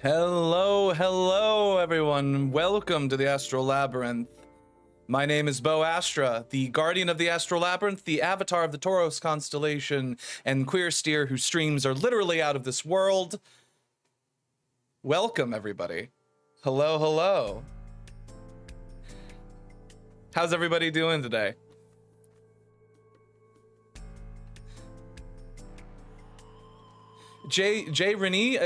Hello, everyone. Welcome to the Astral Labyrinth. My name is Bo Astra, the guardian of the Astral Labyrinth, the avatar of the Taurus constellation, and queer steer whose streams are literally out of this world. Welcome, everybody. Hello. How's everybody doing today? Jay Renee,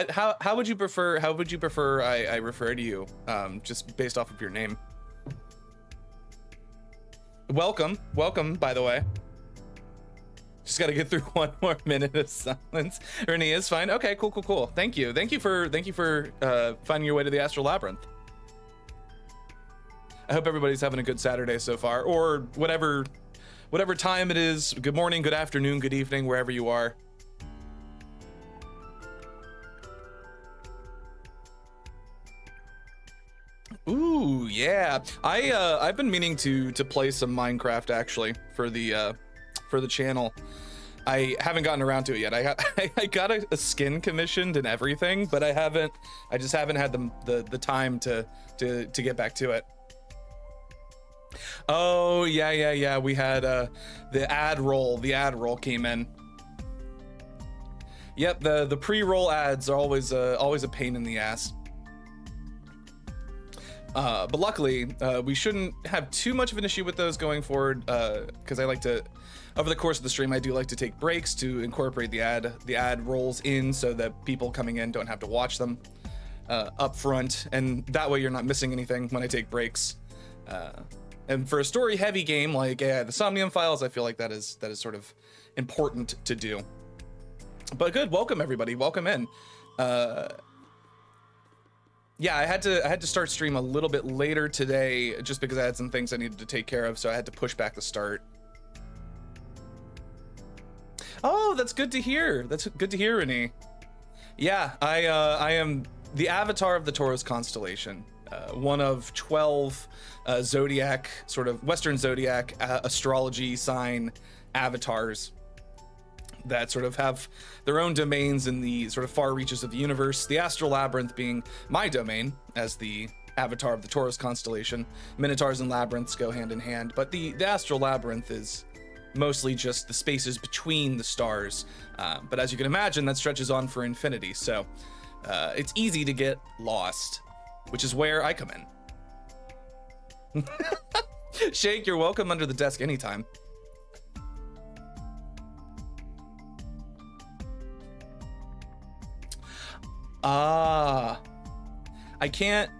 how would you prefer I refer to you, just based off of your name? Welcome, by the way. Just got to get through one more minute of silence. Renee is fine. Okay, cool. Thank you for finding your way to the Astral Labyrinth. I hope everybody's having a good Saturday so far, or whatever time it is. Good morning, good afternoon, good evening, wherever you are. Ooh, yeah. I've been meaning to play some Minecraft actually for the channel. I haven't gotten around to it yet. I got a skin commissioned and everything, but I just haven't had the time to get back to it. Oh yeah. We had the ad roll. The ad roll came in. Yep, the pre-roll ads are always a pain in the ass. But luckily, we shouldn't have too much of an issue with those going forward, because I like to, over the course of the stream, I do like to take breaks to incorporate the ad rolls in so that people coming in don't have to watch them up front, and that way you're not missing anything when I take breaks. And for a story-heavy game like the Somnium Files, I feel like that is sort of important to do. But good, welcome everybody, welcome in. Yeah, I had to start stream a little bit later today just because I had some things I needed to take care of, so I had to push back the start. Oh, that's good to hear. That's good to hear, Renee. Yeah, I am the avatar of the Taurus constellation, one of 12 zodiac, sort of Western zodiac astrology sign avatars that sort of have their own domains in the sort of far reaches of the universe. The Astral Labyrinth being my domain as the avatar of the Taurus constellation. Minotaurs and labyrinths go hand in hand, but the Astral Labyrinth is mostly just the spaces between the stars. But as you can imagine, that stretches on for infinity, so it's easy to get lost, which is where I come in. Shake, you're welcome under the desk anytime. I can't.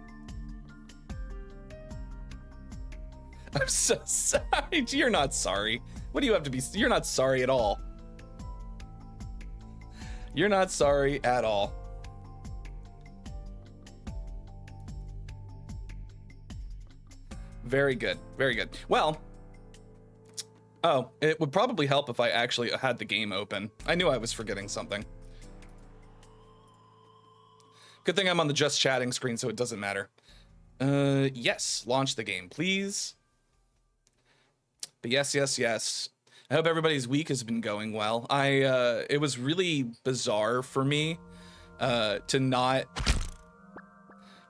I'm so sorry. You're not sorry. What do you have to be? You're not sorry at all. You're not sorry at all. Very good. Well, oh, it would probably help if I actually had the game open. I knew I was forgetting something. Good thing I'm on the just chatting screen, so it doesn't matter. Yes, launch the game, please. But yes. I hope everybody's week has been going well. It was really bizarre for me to not.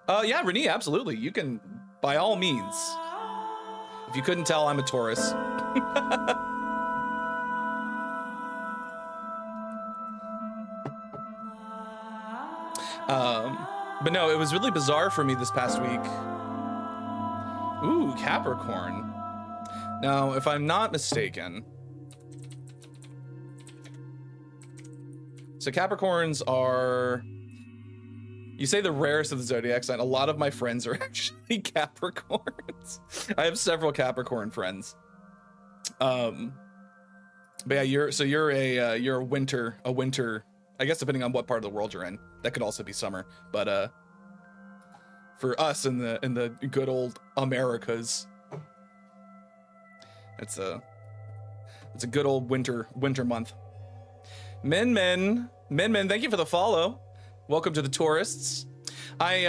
Yeah, Renee, absolutely. You can, by all means. If you couldn't tell, I'm a Taurus. But no, it was really bizarre for me this past week. Ooh, Capricorn. Now, if I'm not mistaken, so Capricorns are, you say the rarest of the zodiac sign. A lot of my friends are actually Capricorns. I have several Capricorn friends. But yeah, you're a winter. I guess depending on what part of the world you're in, that could also be summer. But for us in the good old Americas, it's a good old winter month. Men, thank you for the follow. Welcome to the tourists. I've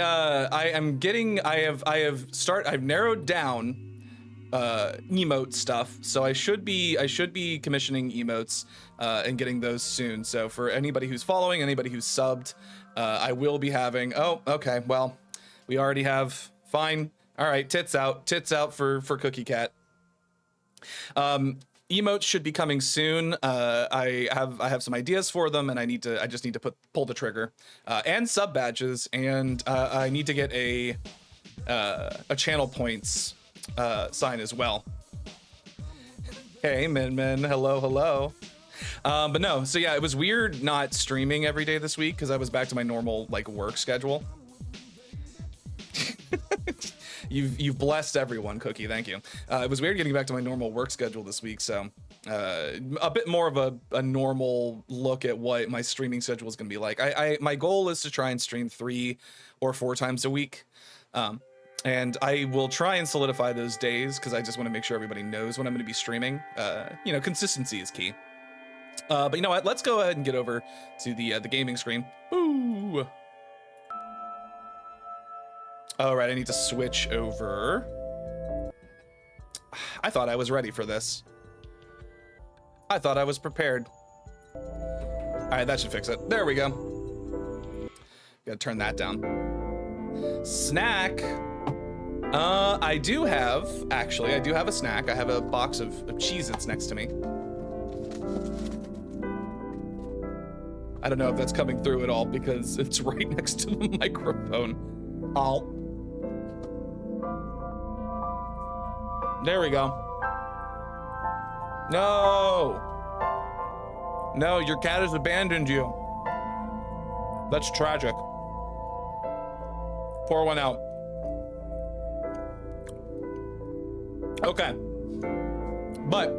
narrowed down emote stuff, so I should be commissioning emotes and getting those soon. So for anybody who's following, anybody who's subbed, I will be having, oh, okay, well, we already have, fine. All right, tits out for Cookie Cat. Emotes should be coming soon. I have some ideas for them, and I just need to pull the trigger. And sub badges, and I need to get a channel points sign as well. Hey, men, hello. But no, so yeah, it was weird not streaming every day this week because I was back to my normal like work schedule. You've blessed everyone, Cookie. Thank you. It was weird getting back to my normal work schedule this week, so a bit more of a normal look at what my streaming schedule is going to be like. My goal is to try and stream 3 or 4 times a week, and I will try and solidify those days because I just want to make sure everybody knows when I'm going to be streaming. You know, consistency is key. But you know what? Let's go ahead and get over to the gaming screen. Ooh. All right, I need to switch over. I thought I was ready for this. I thought I was prepared. All right, that should fix it. There we go. Gotta turn that down. Snack. I do have a snack. I have a box of Cheez-Its next to me. I don't know if that's coming through at all because it's right next to the microphone. Oh. There we go. No. No, your cat has abandoned you. That's tragic. Pour one out. Okay. But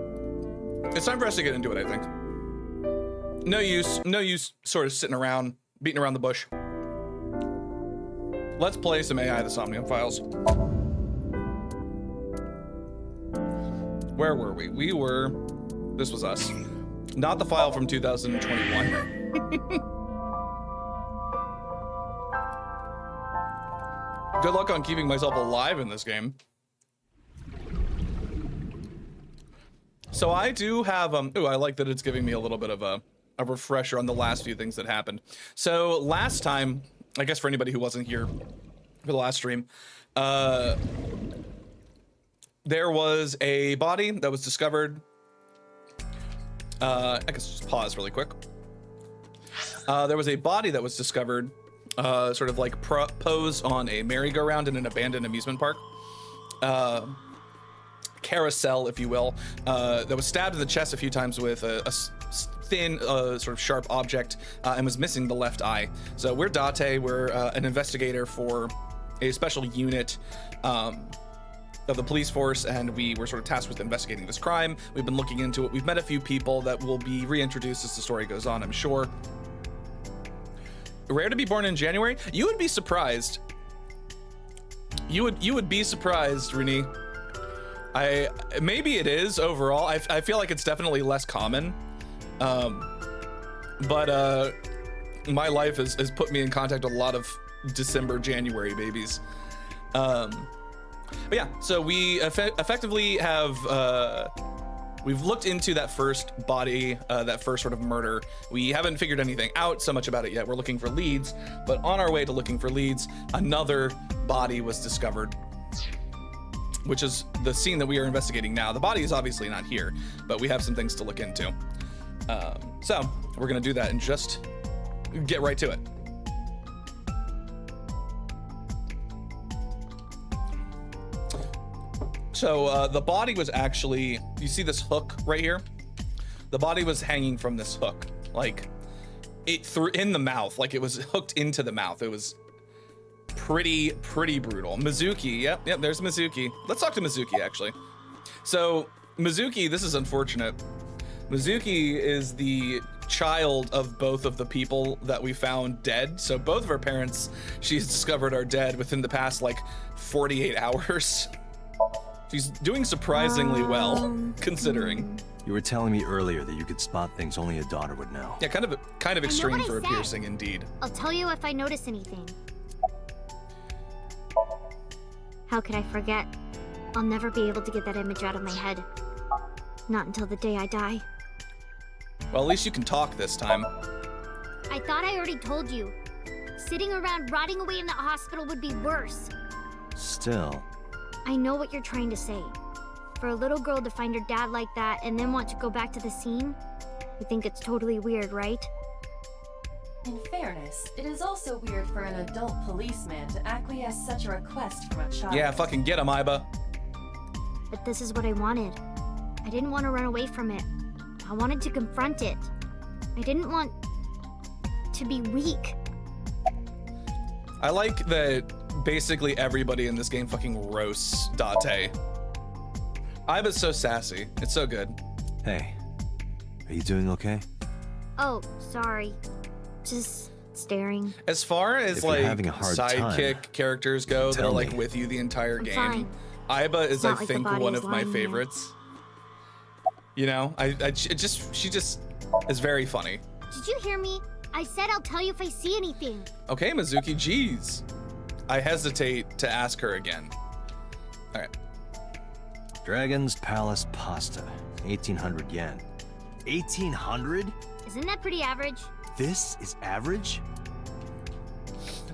it's time for us to get into it, I think. No use sort of sitting around, beating around the bush. Let's play some AI the Somnium Files. Where were we? This was us. Not the file from 2021. Good luck on keeping myself alive in this game. So I do have, I like that it's giving me a little bit of a refresher on the last few things that happened. So last time, I guess for anybody who wasn't here for the last stream, there was a body that was discovered. I guess just pause really quick. There was a body that was discovered, sort of like posed on a merry-go-round in an abandoned amusement park. Carousel, if you will, that was stabbed in the chest a few times with a thin, sort of sharp object, and was missing the left eye. So we're Date, we're an investigator for a special unit of the police force, and we were sort of tasked with investigating this crime. We've been looking into it. We've met a few people that will be reintroduced as the story goes on, I'm sure. Rare to be born in January? You would be surprised. You would be surprised, Rooney. Maybe it is overall. I feel like it's definitely less common. But my life has put me in contact with a lot of December, January babies. But yeah, so we effectively have, we've looked into that first body, that first sort of murder. We haven't figured anything out so much about it yet. We're looking for leads, but on our way to looking for leads, another body was discovered, which is the scene that we are investigating now. The body is obviously not here, but we have some things to look into. So we're gonna do that and just get right to it. So the body was actually, you see this hook right here? The body was hanging from this hook, like it through in the mouth, like it was hooked into the mouth. It was pretty brutal. Mizuki, yep, there's Mizuki. Let's talk to Mizuki actually. So Mizuki, this is unfortunate. Mizuki is the child of both of the people that we found dead. So both of her parents, she's discovered, are dead within the past like 48 hours. She's doing surprisingly well, considering. You were telling me earlier that you could spot things only a daughter would know. Yeah, kind of extreme for a piercing, indeed. I'll tell you if I notice anything. How could I forget? I'll never be able to get that image out of my head. Not until the day I die. Well, at least you can talk this time. I thought I already told you. sitting around rotting away in that hospital would be worse. Still. I know what you're trying to say. For a little girl to find her dad like that and then want to go back to the scene, you think it's totally weird, right? In fairness, it is also weird for an adult policeman to acquiesce such a request from a child. Yeah, fucking get him, Iba. But this is what I wanted. I didn't want to run away from it. I wanted to confront it. I didn't want to be weak. I like that basically everybody in this game fucking roasts Date. Iba's so sassy. It's so good. Hey, are you doing okay? Oh, sorry. Just staring. As far as If you're like having a hard sidekick time, characters go that are tell like me. with you the entire I'm game, fine. Iba is not I like the think body one is of my lying here. favorites. You know, she just is very funny. Did you hear me? I said I'll tell you if I see anything. Okay, Mizuki, geez. I hesitate to ask her again. All right. Dragon's Palace pasta, 1,800 yen. 1,800? Isn't that pretty average? This is average?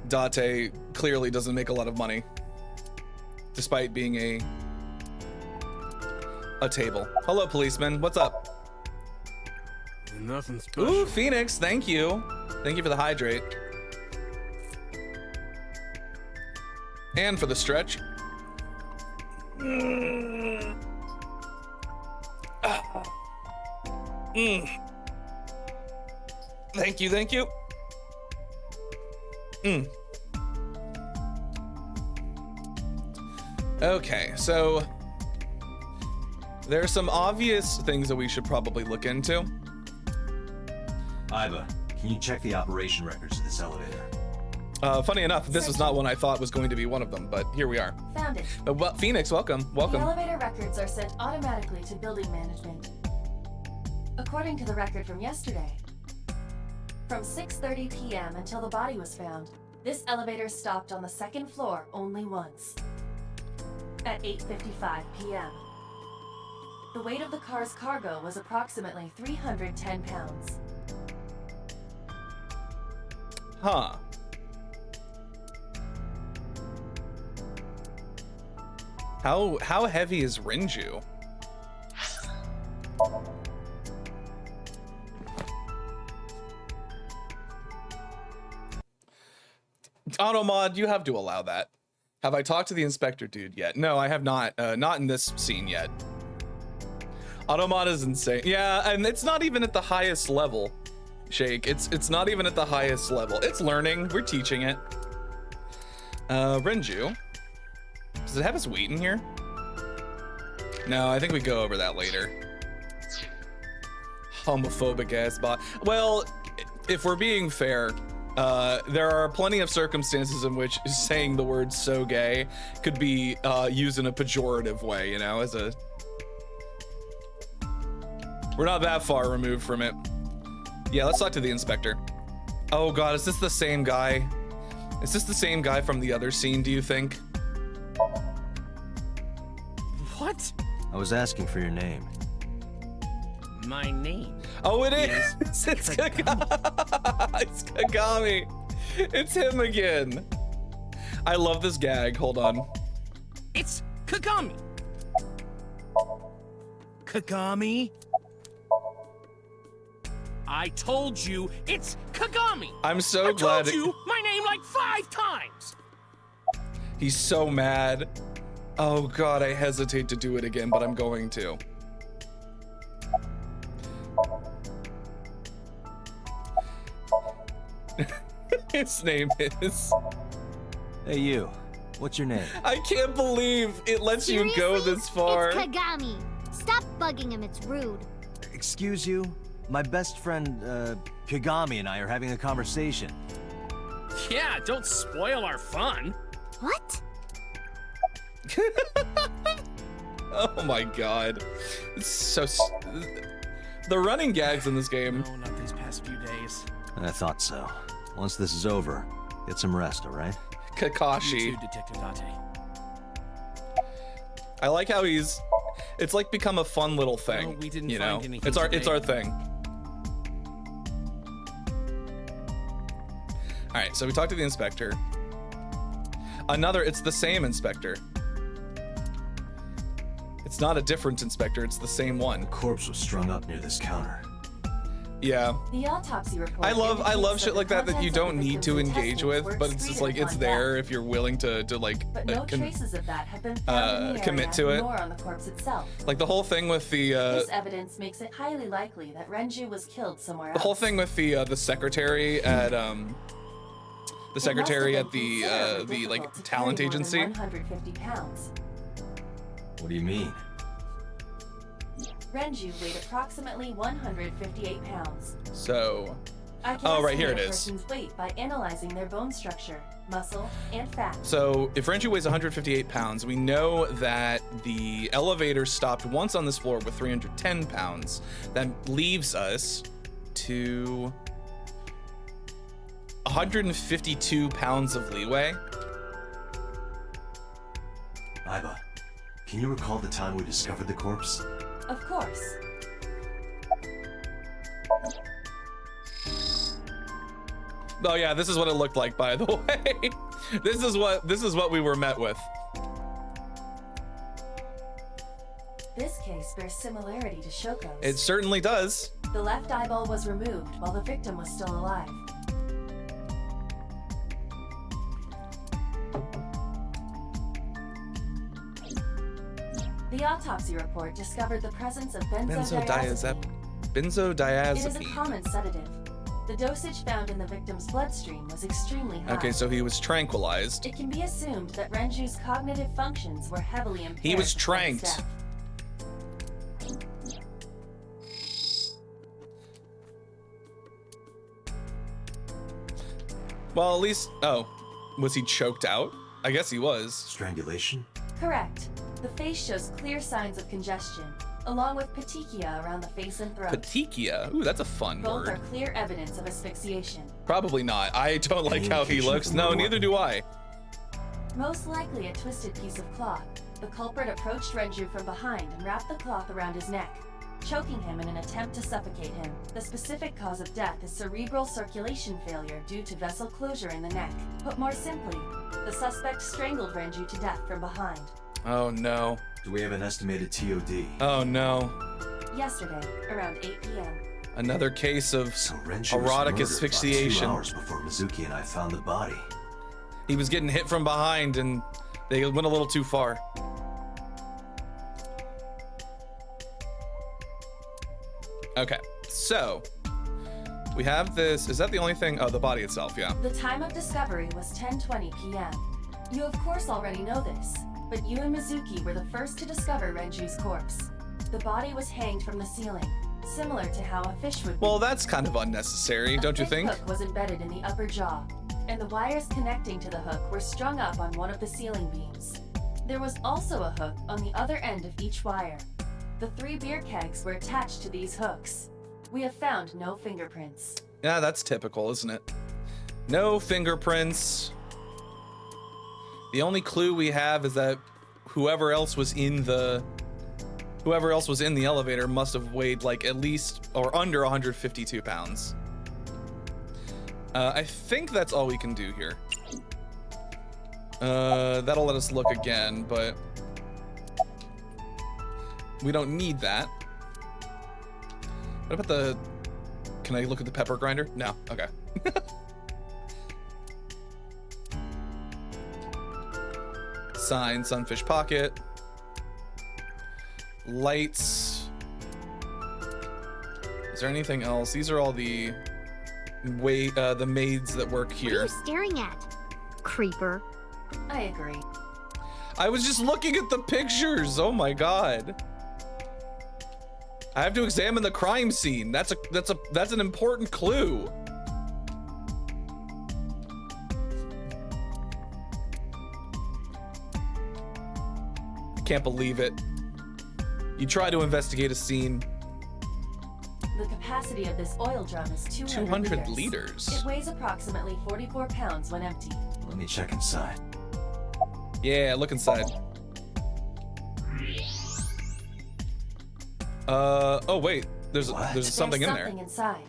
Date clearly doesn't make a lot of money, despite being a table. Hello, policeman. What's up? Nothing special. Ooh, Phoenix. Thank you. Thank you for the hydrate. And for the stretch. Thank you, thank you. Okay, so there are some obvious things that we should probably look into. Iba, can you check the operation records of this elevator? Funny enough, this was not one I thought was going to be one of them, but here we are. Found it. Well, Phoenix, welcome, The welcome. elevator records are sent automatically to building management. According to the record from yesterday, from 6:30 p.m. until the body was found, this elevator stopped on the second floor only once. At 8:55 p.m. The weight of the car's cargo was approximately 310 pounds. Huh. How heavy is Renju? Automod, you have to allow that. Have I talked to the inspector dude yet? No, I have not. Not in this scene yet. Automod is insane. Yeah, and it's not even at the highest level, Shake. It's not even at the highest level. It's learning. We're teaching it. Renju. Does it have his weight in here? No, I think we go over that later. Homophobic ass bot. Well, if we're being fair, there are plenty of circumstances in which saying the word "so gay" could be used in a pejorative way, you know, as a... We're not that far removed from it. Yeah, let's talk to the inspector. Oh god, is this the same guy? Is this the same guy from the other scene, do you think? What? I was asking for your name. My name. Oh, it is! It's Kagami! It's Kagami! It's him again! I love this gag, hold on. It's Kagami. Kagami? I told you it's Kagami. I'm so I glad told you my name like 5 times. he's so mad. Oh god, I hesitate to do it again, but I'm going to. His name is... Hey, you. What's your name? I can't believe it lets you go Seriously? this far. It's Kagami. Stop bugging him, it's rude. Excuse you? My best friend, Kagami and I are having a conversation. Yeah, don't spoil our fun. What? Oh my god. It's so... The running gags in this game. No, not these past few days. I thought so. Once this is over, get some rest, all right? You Kakashi. too, Detective Date. I like how he's... It's like become a fun little thing. No, we didn't you find know? anything It's our today. thing. All right, so we talked to the inspector. It's the same inspector. It's not a different inspector, it's the same one. The corpse was strung up near this counter. Yeah. The autopsy report. I love shit like that you contents of don't the need to victim's engage with, intestines but were it's just excreted like it's upon there death. if you're willing to But no traces of that have been found in the commit area, to it. nor on the corpse itself. like the whole thing with the This evidence makes it highly likely that Renju was killed somewhere else. the whole thing with the secretary at the secretary at the like talent agency. 150 pounds. What do you mean? Renju weighed approximately 158 pounds. So I can Oh, right, here estimate it a is. person's weight by analyzing their bone structure, muscle, and fat. So if Renju weighs 158 pounds, we know that the elevator stopped once on this floor with 310 pounds. That leaves us to 152 pounds of leeway. Iba, can you recall the time we discovered the corpse? Of course. Oh yeah, this is what it looked like, by the way. This is what we were met with. This case bears similarity to Shoko's. It certainly does. The left eyeball was removed while the victim was still alive. The autopsy report discovered the presence of benzodiazepine. It is a Benzodiazepine. common sedative. The dosage found in the victim's bloodstream was extremely high. Okay, so he was tranquilized. It can be assumed that Renju's cognitive functions were heavily impaired. He was before his tranked. death. Well, at least, oh, was he choked out? I guess he was. Strangulation? Correct. The face shows clear signs of congestion, along with petechia around the face and throat. Petechia. Ooh, that's a fun Both are word. clear evidence of asphyxiation. Probably not. I don't like how he indication looks. of a No, murder neither weapon? do I. Most likely a twisted piece of cloth. The culprit approached Renju from behind and wrapped the cloth around his neck, choking him in an attempt to suffocate him. The specific cause of death is cerebral circulation failure due to vessel closure in the neck. Put more simply, the suspect strangled Renju to death from behind. Oh no. Do we have an estimated TOD? Oh no. Yesterday, around 8 p.m. Another case of So Renju was erotic murdered asphyxiation. about 2 hours before Mizuki and I found the body. He was getting hit from behind and they went a little too far. Okay, so we have this. Is that the only thing? Oh, the body itself, yeah. The time of discovery was 10:20 p.m. You of course already know this, but you and Mizuki were the first to discover Renju's corpse. The body was hanged from the ceiling, similar to how a fish would be. Well, that's kind of unnecessary, don't you A think? hook was embedded in the upper jaw, and the wires connecting to the hook were strung up on one of the ceiling beams. There was also a hook on the other end of each wire. The 3 beer kegs were attached to these hooks. We have found no fingerprints. Yeah, that's typical, isn't it? No fingerprints. The only clue we have is that whoever else was in the elevator must have weighed like at least or under 152 pounds. I think that's all we can do here. That'll let us look again, but we don't need that. What about the... Can I look at the pepper grinder? No, okay. Sign, sunfish pocket. Lights. Is there anything else? These are all the maids that work What are here. you staring at, creeper? I agree. I was just looking at the pictures. Oh my god. I have to examine the crime scene. That's an important clue. I can't believe it. You try to investigate a scene. The capacity of this oil drum is 200 liters. It weighs approximately 44 pounds when empty. Let me check inside. Yeah, look inside. Oh wait, there's What? something in there. Inside.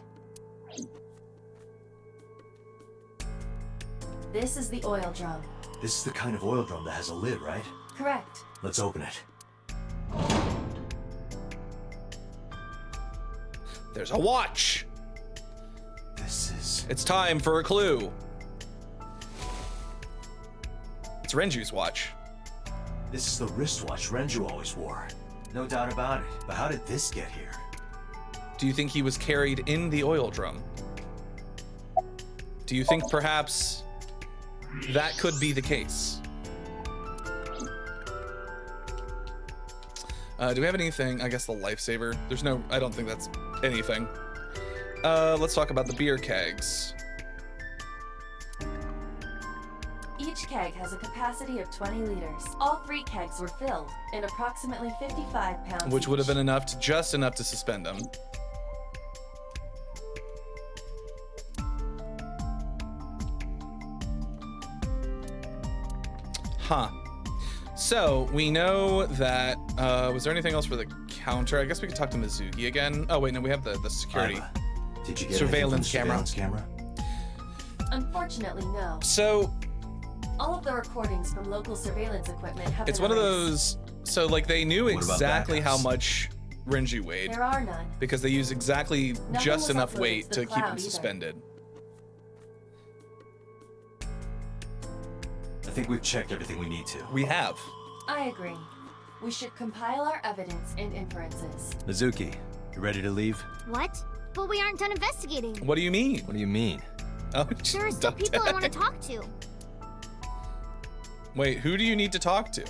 This is the oil drum. This is the kind of oil drum that has a lid, right? Correct. Let's open it. There's a watch. This is... It's time for a clue. It's Renju's watch. This is the wristwatch Renju always wore. No doubt about it. But how did this get here? Do you think he was carried in the oil drum? Do you think perhaps that could be the case? Do we have anything? I guess the lifesaver. There's no, I don't think that's anything. Let's talk about the beer kegs. Each keg has a capacity of 20 liters. All 3 kegs were filled in approximately 55 pounds Which would have each. been enough to, just enough to suspend them. Huh. So, we know that, was there anything else for the counter? I guess we could talk to Mizuki again. Oh, wait, no, we have the security. Did you get Surveillance anything from the camera. surveillance camera? Unfortunately, no. So, All of the recordings from local surveillance equipment have it's been one of erased. those, so like they knew What about exactly how backups? much Renju weighed There are none. because they used exactly Nothing just was enough uploaded weight to to the keep him cloud either. suspended. I think we've checked everything we need to. We have. I agree. We should compile our evidence and inferences. Mizuki, you ready to leave? What? But we aren't done investigating. What do you mean? What do you mean? Oh, There are still people I want to talk to. Wait, who do you need to talk to?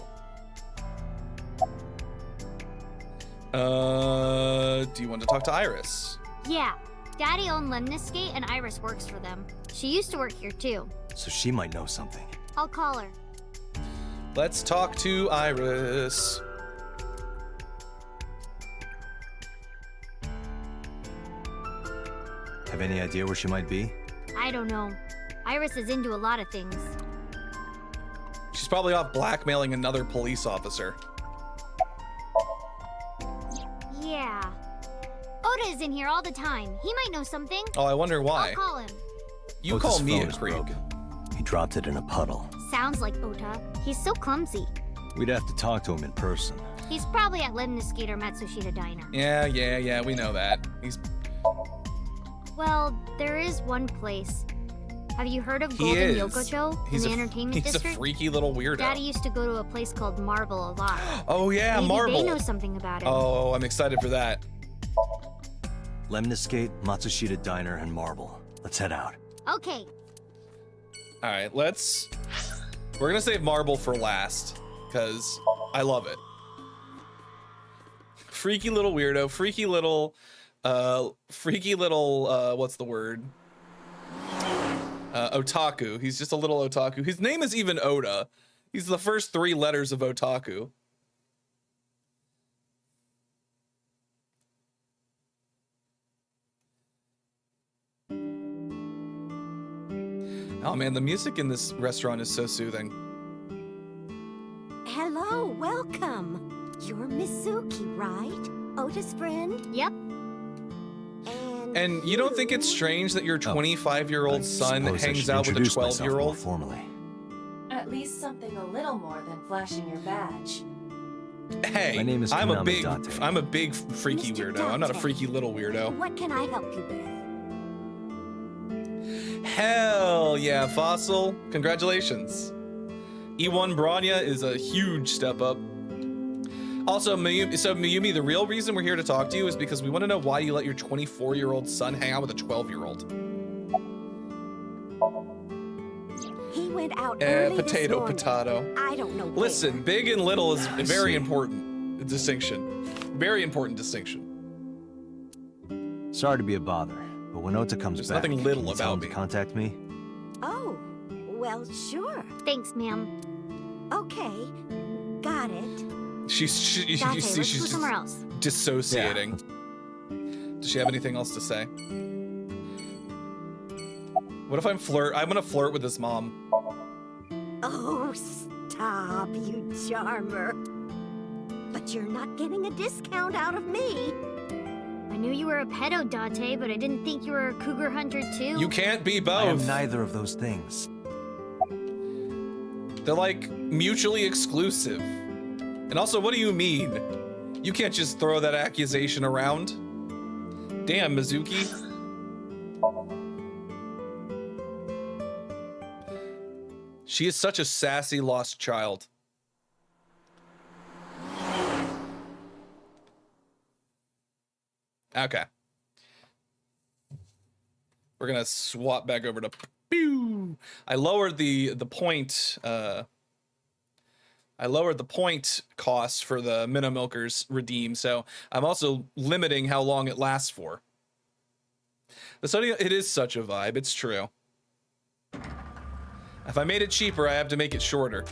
Do you want to talk to Iris? Yeah. Daddy owned Lemniscate and Iris works for them. She used to work here too. So she might know something. I'll call her. Let's talk to Iris. Have any idea where she might be? I don't know. Iris is into a lot of things. She's probably off blackmailing another police officer. Yeah. Oda is in here all the time. He might know something. Oh, I wonder why. I'll call him. You Ota's call me phone a is creep. broken. He dropped it in a puddle. Sounds like Ota. He's so clumsy. We'd have to talk to him in person. He's probably at Lemniscate or Matsushita Diner. Yeah, we know that. He's Well, there is one place. Have you heard of he Golden is. Yokocho in He's the a, entertainment he's district? a freaky little weirdo. Daddy used to go to a place called Marble a lot. Oh yeah, Maybe Marble. they know something about it. Oh, I'm excited for that. Lemniscate, Matsushita Diner, and Marble. Let's head out. Okay. All right, we're gonna save Marble for last because I love it. Freaky little weirdo, freaky little, what's the word? Otaku. He's just a little otaku. His name is even Oda. He's the first 3 letters of otaku. Oh man, the music in this restaurant is so soothing. Hello, welcome. You're Mizuki, right? Ota's friend? Yep. And you don't think it's strange that your 25-year-old son Suppose I hangs should out with a introduce myself more 12-year-old? formally. At least something a little more than flashing your badge. Hey, My name is I'm a Konami big, Date. I'm a big freaky Mr. weirdo. I'm not a Date. freaky little weirdo. What can I help you with? Hell yeah, Fossil! Congratulations. E1 Branya is a huge step up. Also, Mayumi, the real reason we're here to talk to you is because we want to know why you let your 24-year-old son hang out with a 12-year-old. He went out early this Potato, morning. potato. I don't know. Listen, big and little is I a very see. important distinction. Very important distinction. Sorry to be a bother, but when Ota comes There's back, nothing little can you tell about him to me. contact me? Oh, well, sure. Thanks, ma'am. Okay, got it. You Date, see, let's go she's somewhere else. dissociating. Does she have anything else to say? What if I'm gonna flirt with his mom. Oh, stop, you charmer. But you're not getting a discount out of me. I knew you were a pedo, Date, but I didn't think you were a cougar hunter too. You can't be I am both. neither of those things. They're like mutually exclusive. And also, what do you mean? You can't just throw that accusation around. Damn, Mizuki. She is such a sassy lost child. Okay. We're gonna swap back over to pew. I lowered the point cost for the Minnow Milkers redeem, so I'm also limiting how long it lasts for. The Sodium, it is such a vibe, it's true. If I made it cheaper, I have to make it shorter.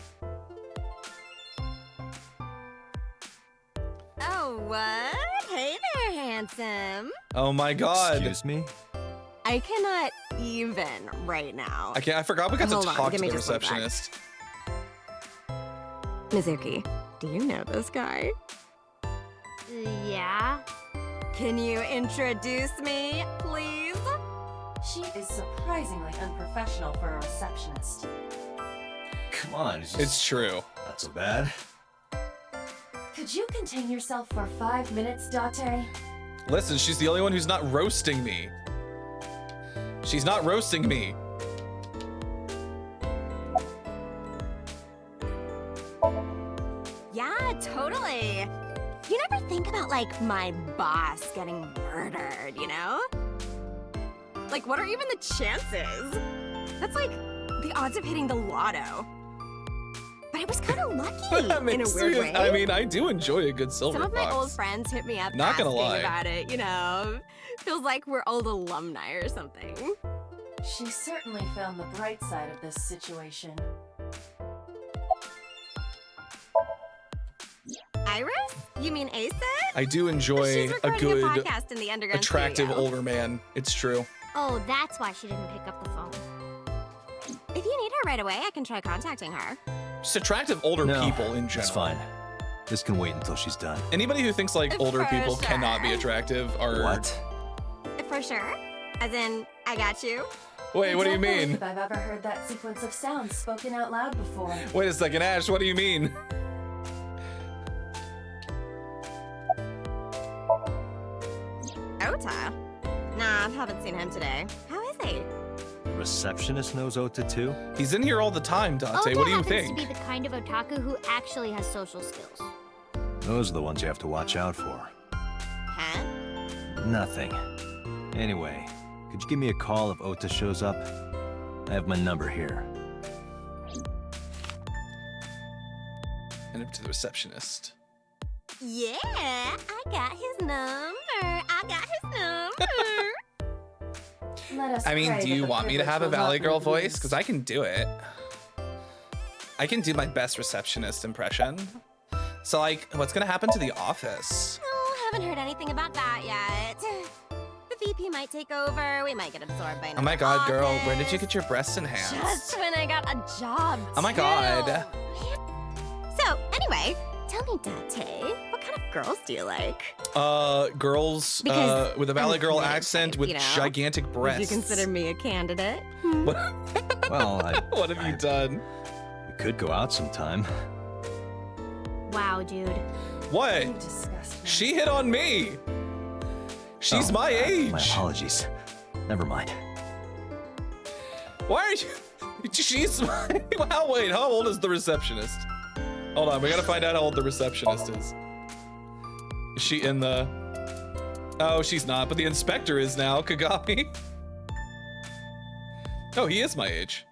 Oh, what? Hey there, handsome. Oh my god. Excuse me? I cannot even right now. I forgot we got to Hold on, talk to give me the just one sec. receptionist. Mizuki, do you know this guy? Yeah? Can you introduce me, please? She is surprisingly unprofessional for a receptionist. Come on, It's true. not so bad. Could you contain yourself for 5 minutes, Date? Listen, she's the only one who's not roasting me. She's not roasting me. Yeah, totally. You never think about, like, my boss getting murdered, you know? Like, what are even the chances? That's like the odds of hitting the lotto. But I was kind of lucky That in a makes weird sense. way. I mean, I do enjoy a good silver Some of my fox. old friends hit me up Not gonna asking lie. about it, you know? Feels like we're old alumni or something. She certainly found the bright side of this situation. Iris? You mean Asa? I do enjoy She's a recording good, podcast in the underground attractive studio. older man. It's true. Oh, that's why she didn't pick up the phone. If you need her right away, I can try contacting her. Just attractive older No, people in general. It's fine. This can wait until she's done. Anybody who thinks like older For people sure. cannot be attractive are. What? For sure. As in, I got you. Wait, what do you I don't mean? believe I've ever heard that sequence of sounds spoken out loud before. Wait a second, Ash, what do you mean? Ota? Nah, haven't seen him today. How is he? The receptionist knows Ota too? He's in here all the time, Date. Ota What do you happens think? to be the kind of otaku who actually has social skills. Those are the ones you have to watch out for. Huh? Nothing. Anyway, could you give me a call if Ota shows up? I have my number here. And up to the receptionist. Yeah, I got his number. I got his number. Let us I mean, pray do that you the want me to privilege have a will not Valley Girl be voice? used. Because I can do it. I can do my best receptionist impression. So, like, what's gonna happen to the office? Oh, haven't heard anything about that yet. The VP might take over. We might get absorbed by Oh my another god, girl, when did you office. get your breasts enhanced? Just when I got a job. Oh my too. god. So, anyway, tell me, Date, what kind of girls do you like? Girls Because with a Valley I'm Girl committed accent type, with you know? gigantic Would breasts. you consider me a candidate? Well, What have you done? we could go out sometime. Wow, dude. What? You disgust me. She hit on me. She's my age. My apologies. Never mind. Why are you? She's my. Wow, wait. How old is the receptionist? Hold on. We gotta find out how old the receptionist is. Is she in the? Oh, she's not. But the inspector is now. Kagami. Oh, he is my age.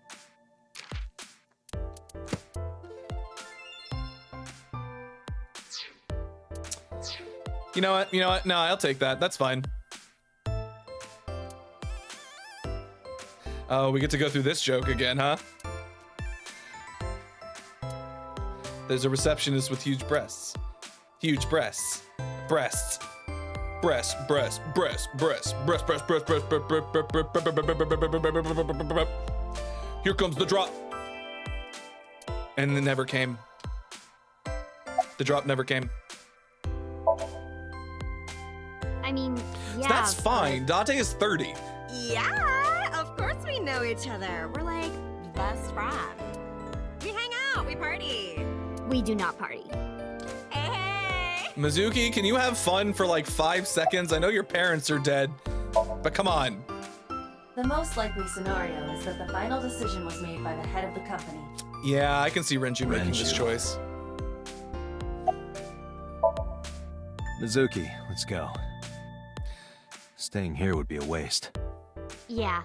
You know what? You know what? No, I'll take that. That's fine. Oh, we get to go through this joke again, huh? There's a receptionist with huge breasts. Huge breasts. Breasts. Breast, breast, breast, breast, breast, breast, breast, breast, breast, breast. Here comes the drop. And it never came. The drop never came. I mean, yeah. That's fine. Date is 30. Yeah, of course we know each other. We're like best friends. We hang out. we party? We do not party. Hey! Mizuki, can you have fun for like 5 seconds? I know your parents are dead, but come on. The most likely scenario is that the final decision was made by the head of the company. Yeah, I can see Renju making this Renju. choice. Mizuki, let's go. Staying here would be a waste. Yeah.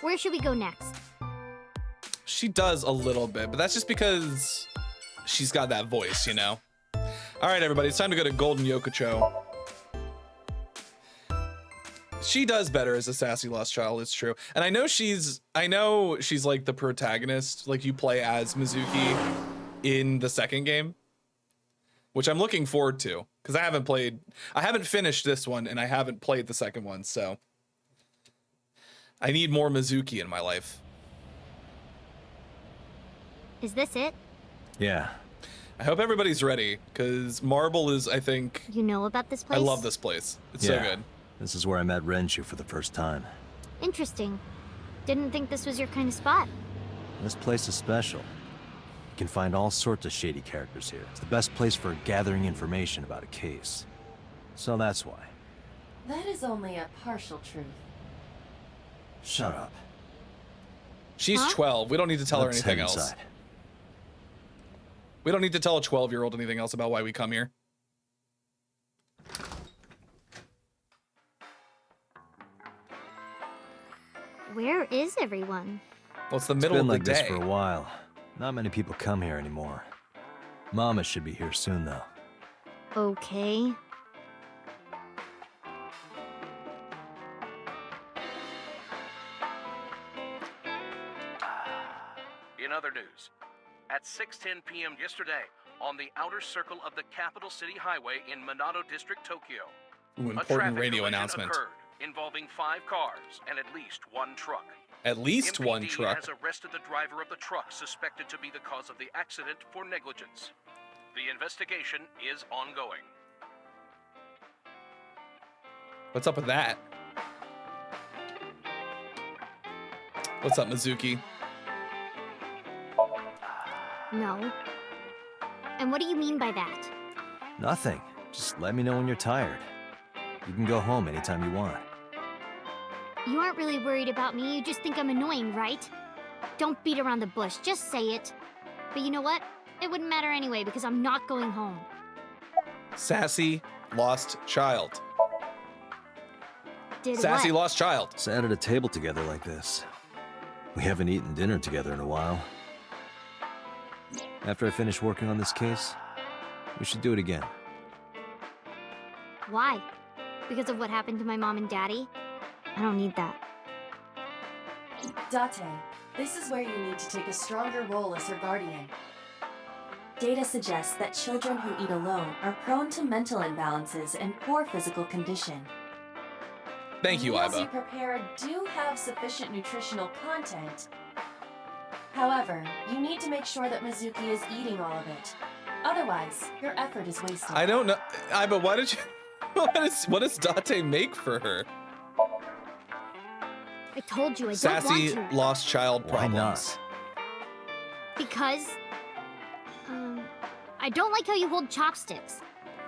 Where should we go next? She does a little bit, but that's just because she's got that voice, you know? All right, everybody, it's time to go to Golden Yokocho. She does better as a sassy lost child, it's true. And I know she's like the protagonist, like you play as Mizuki in the second game, which I'm looking forward to because I haven't finished this one and I haven't played the second one, so I need more Mizuki in my life. Is this it? Yeah. I hope everybody's ready because Marble is, I think, You know about this place? I love this place. It's so Yeah. good. This is where I met Renju for the first time. Interesting. Didn't think this was your kind of spot. This place is special. You can find all sorts of shady characters here. It's the best place for gathering information about a case. So that's why. That is only a partial truth. Shut up. She's Huh? 12. We don't need to tell her Let's anything head else. inside. We don't need to tell a 12-year-old anything else about why we come here. Where is everyone? Well, it's the It's middle been of like the this day. for a while. Not many people come here anymore. Mama should be here soon, though. Okay. In other news, at 6:10 p.m. yesterday, on the outer circle of the capital city highway in Minato District, Tokyo, Ooh, a important traffic radio collision announcement. occurred involving 5 cars and at least 1 truck. At least one MPD truck. has arrested the driver of the truck suspected to be the cause of the accident for negligence. The investigation is ongoing. What's up with that? What's up, Mizuki? No. And what do you mean by that? Nothing. Just let me know when you're tired. You can go home anytime you want. You aren't really worried about me, you just think I'm annoying, right? Don't beat around the bush, just say it. But you know what? It wouldn't matter anyway because I'm not going home. Sassy lost child. Did Sassy what? lost child. Sat at a table together like this. We haven't eaten dinner together in a while. After I finish working on this case, we should do it again. Why? Because of what happened to my mom and daddy? I don't need that. Date, this is where you need to take a stronger role as her guardian. Data suggests that children who eat alone are prone to mental imbalances and poor physical condition. Thank you, The meals you Iba. prepare do have sufficient nutritional content. However, you need to make sure that Mizuki is eating all of it. Otherwise, your effort is wasted. I don't know. Iba, why did you... what does Date make for her? I told you I Sassy don't want to. lost child Why problems. not? Because... I don't like how you hold chopsticks.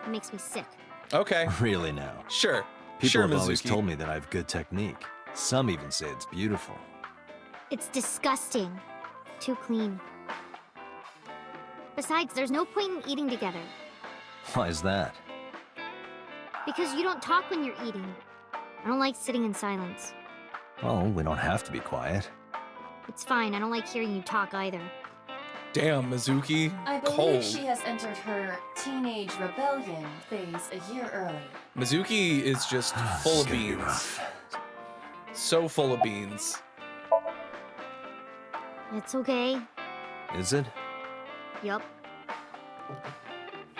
It makes me sick. Okay, Really now. sure. People sure, have always Mizuki. told me that I have good technique. Some even say it's beautiful. It's disgusting. Too clean. Besides, there's no point in eating together. Why is that? Because you don't talk when you're eating. I don't like sitting in silence. Well, we don't have to be quiet. It's fine, I don't like hearing you talk either. Damn, Mizuki. I believe Cold. she has entered her teenage rebellion phase a year early. Mizuki is just full It's of gonna be beans. rough. So full of beans. It's okay. Is it? Yup.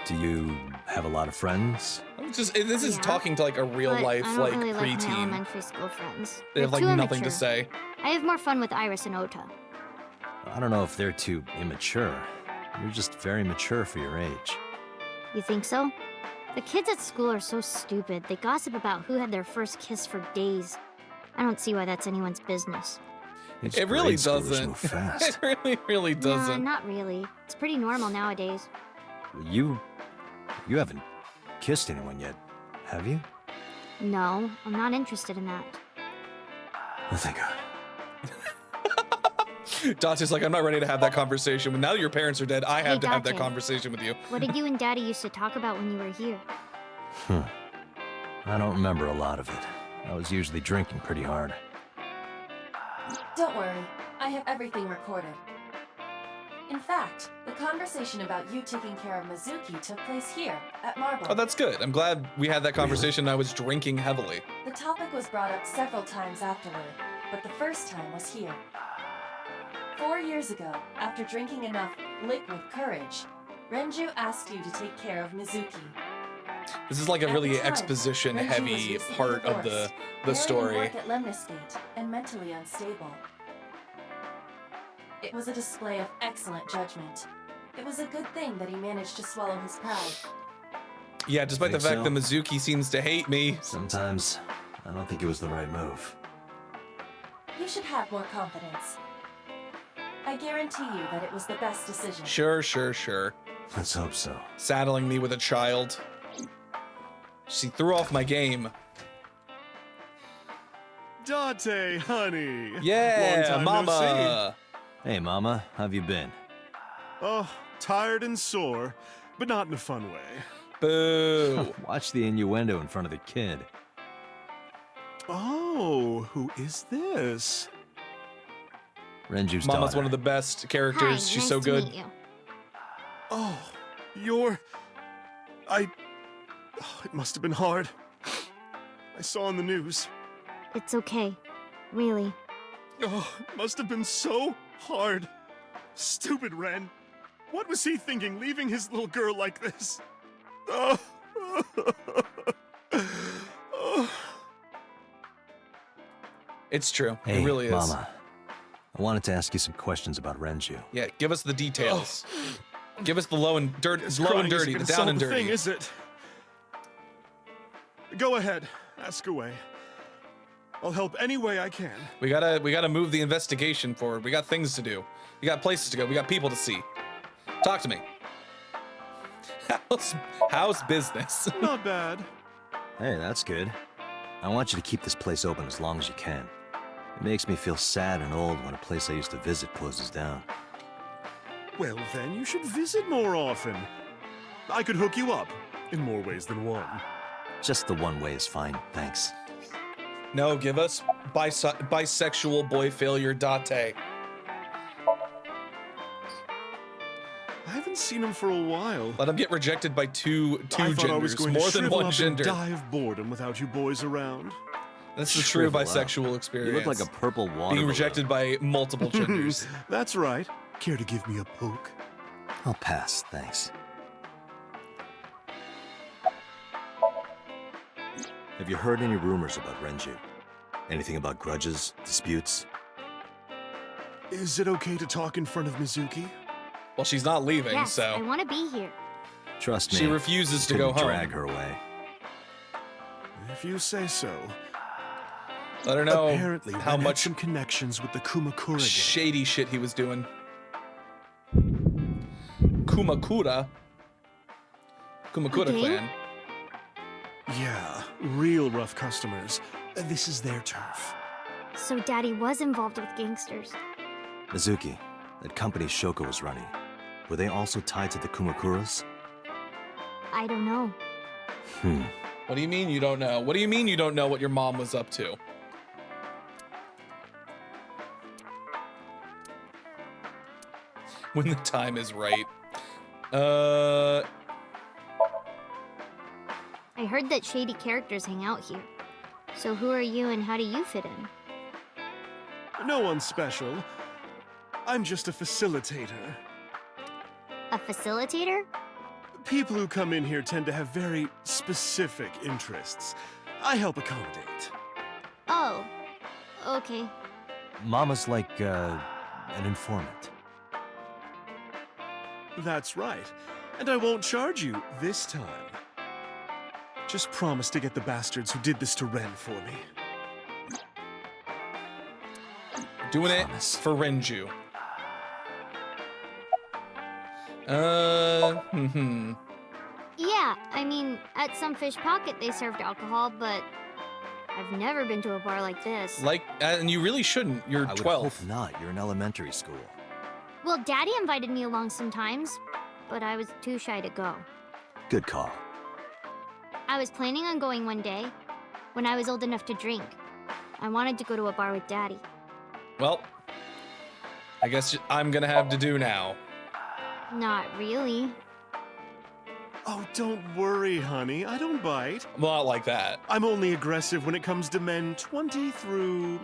Do you have a lot of friends? This is Yeah. talking to like a real But life I don't like really like my preteen. elementary school friends. They have They're like too nothing to immature. say. I have more fun with Iris and Ota. I don't know if they're too immature. You're just very mature for your age. You think so? The kids at school are so stupid. They gossip about who had their first kiss for days. I don't see why that's anyone's business. These It really grade schoolers doesn't. move fast. It really Nah, doesn't. not really. It's pretty normal nowadays. You haven't kissed anyone yet, have you? No, I'm not interested in that. Oh, thank God. Dante's like, I'm not ready to have that conversation. But now that your parents are dead, I have to have that Dante. conversation with you. What did you and Daddy used to talk about when you were here? I don't remember a lot of it. I was usually drinking pretty hard. Don't worry, I have everything recorded. In fact, the conversation about you taking care of Mizuki took place here, at Marble. Oh, that's good. I'm glad we had that conversation. I was drinking heavily. The topic was brought up several times afterward, but the first time was here. 4 years ago, after drinking enough liquid courage, Renju asked you to take care of Mizuki. This is like a At really the time, Renju was exposition-heavy recently part of divorced, the married story. in work at Lemnisgate, and mentally unstable. It was a display of excellent judgment. It was a good thing that he managed to swallow his pride. Yeah, despite the Think fact so? that Mizuki seems to hate me. Sometimes, I don't think it was the right move. You should have more confidence. I guarantee you that it was the best decision. Sure. Let's hope so. Saddling me with a child. She threw off my game. Dante, honey. Yeah, Long time no mama. Hey, Mama, how've you been? Oh, tired and sore, but not in a fun way. Boo. Watch the innuendo in front of the kid. Oh, who is this? Renju's Mama's daughter. one of the best characters. Hi, She's nice so to good. meet you. Oh, you're... Oh, it must have been hard. I saw on the news. It's okay. Really. Oh, it must have been so hard. Stupid Ren. What was he thinking, leaving his little girl like this? Oh. Oh. It's true. Hey, it really is. Mama. I wanted to ask you some questions about Renju. Yeah, give us the details. Give us the low and Guess low and crying isn't dirty, the gonna down solve and the dirty. thing, is it? Go ahead. Ask away. I'll help any way I can. We gotta move the investigation forward. We got things to do. We got places to go. We got people to see. Talk to me. How's business? Not bad. Hey, that's good. I want you to keep this place open as long as you can. It makes me feel sad and old when a place I used to visit closes down. Well, then you should visit more often. I could hook you up in more ways than one. Just the one way is fine, thanks. No, give us bisexual boy failure Date. I haven't seen him for a while. Let him get rejected by two I thought I was genders, going more to than shrivel one up gender. and die of boredom without you boys around. That's the true Shrivel up. bisexual experience. You look like a purple water being balloon. rejected by multiple genders. That's right. Care to give me a poke? I'll pass, thanks. Have you heard any rumors about Renju? Anything about grudges, disputes? Is it okay to talk in front of Mizuki? Well, she's not leaving, Yes, so I want to be here. Trust me. she refuses to go couldn't home. drag her away. If you say so. Let her know Apparently, how Ren had much some connections with the Kumakura gang. shady shit he was doing. Kumakura Okay. clan. Yeah, real rough customers. This is their turf. So Daddy was involved with gangsters. Mizuki, that company Shoko was running, were they also tied to the Kumakuras? I don't know. What do you mean you don't know? What do you mean you don't know what your mom was up to? When the time is right. I heard that shady characters hang out here. So who are you and how do you fit in? No one special. I'm just a facilitator. A facilitator? People who come in here tend to have very specific interests. I help accommodate. Oh, okay. Mama's like, an informant. That's right. And I won't charge you this time. Just promise to get the bastards who did this to Ren for me. Doing it Promise. for Renju. Yeah, I mean, at some fish pocket they served alcohol, but I've never been to a bar like this. Like, and you really shouldn't. You're I would 12. hope not. You're in elementary school. Well, Daddy invited me along sometimes, but I was too shy to go. Good call. I was planning on going one day, when I was old enough to drink. I wanted to go to a bar with Daddy. Well, I guess I'm gonna have to do now. Not really. Oh, don't worry, honey. I don't bite. Well, not like that. I'm only aggressive when it comes to men 20 through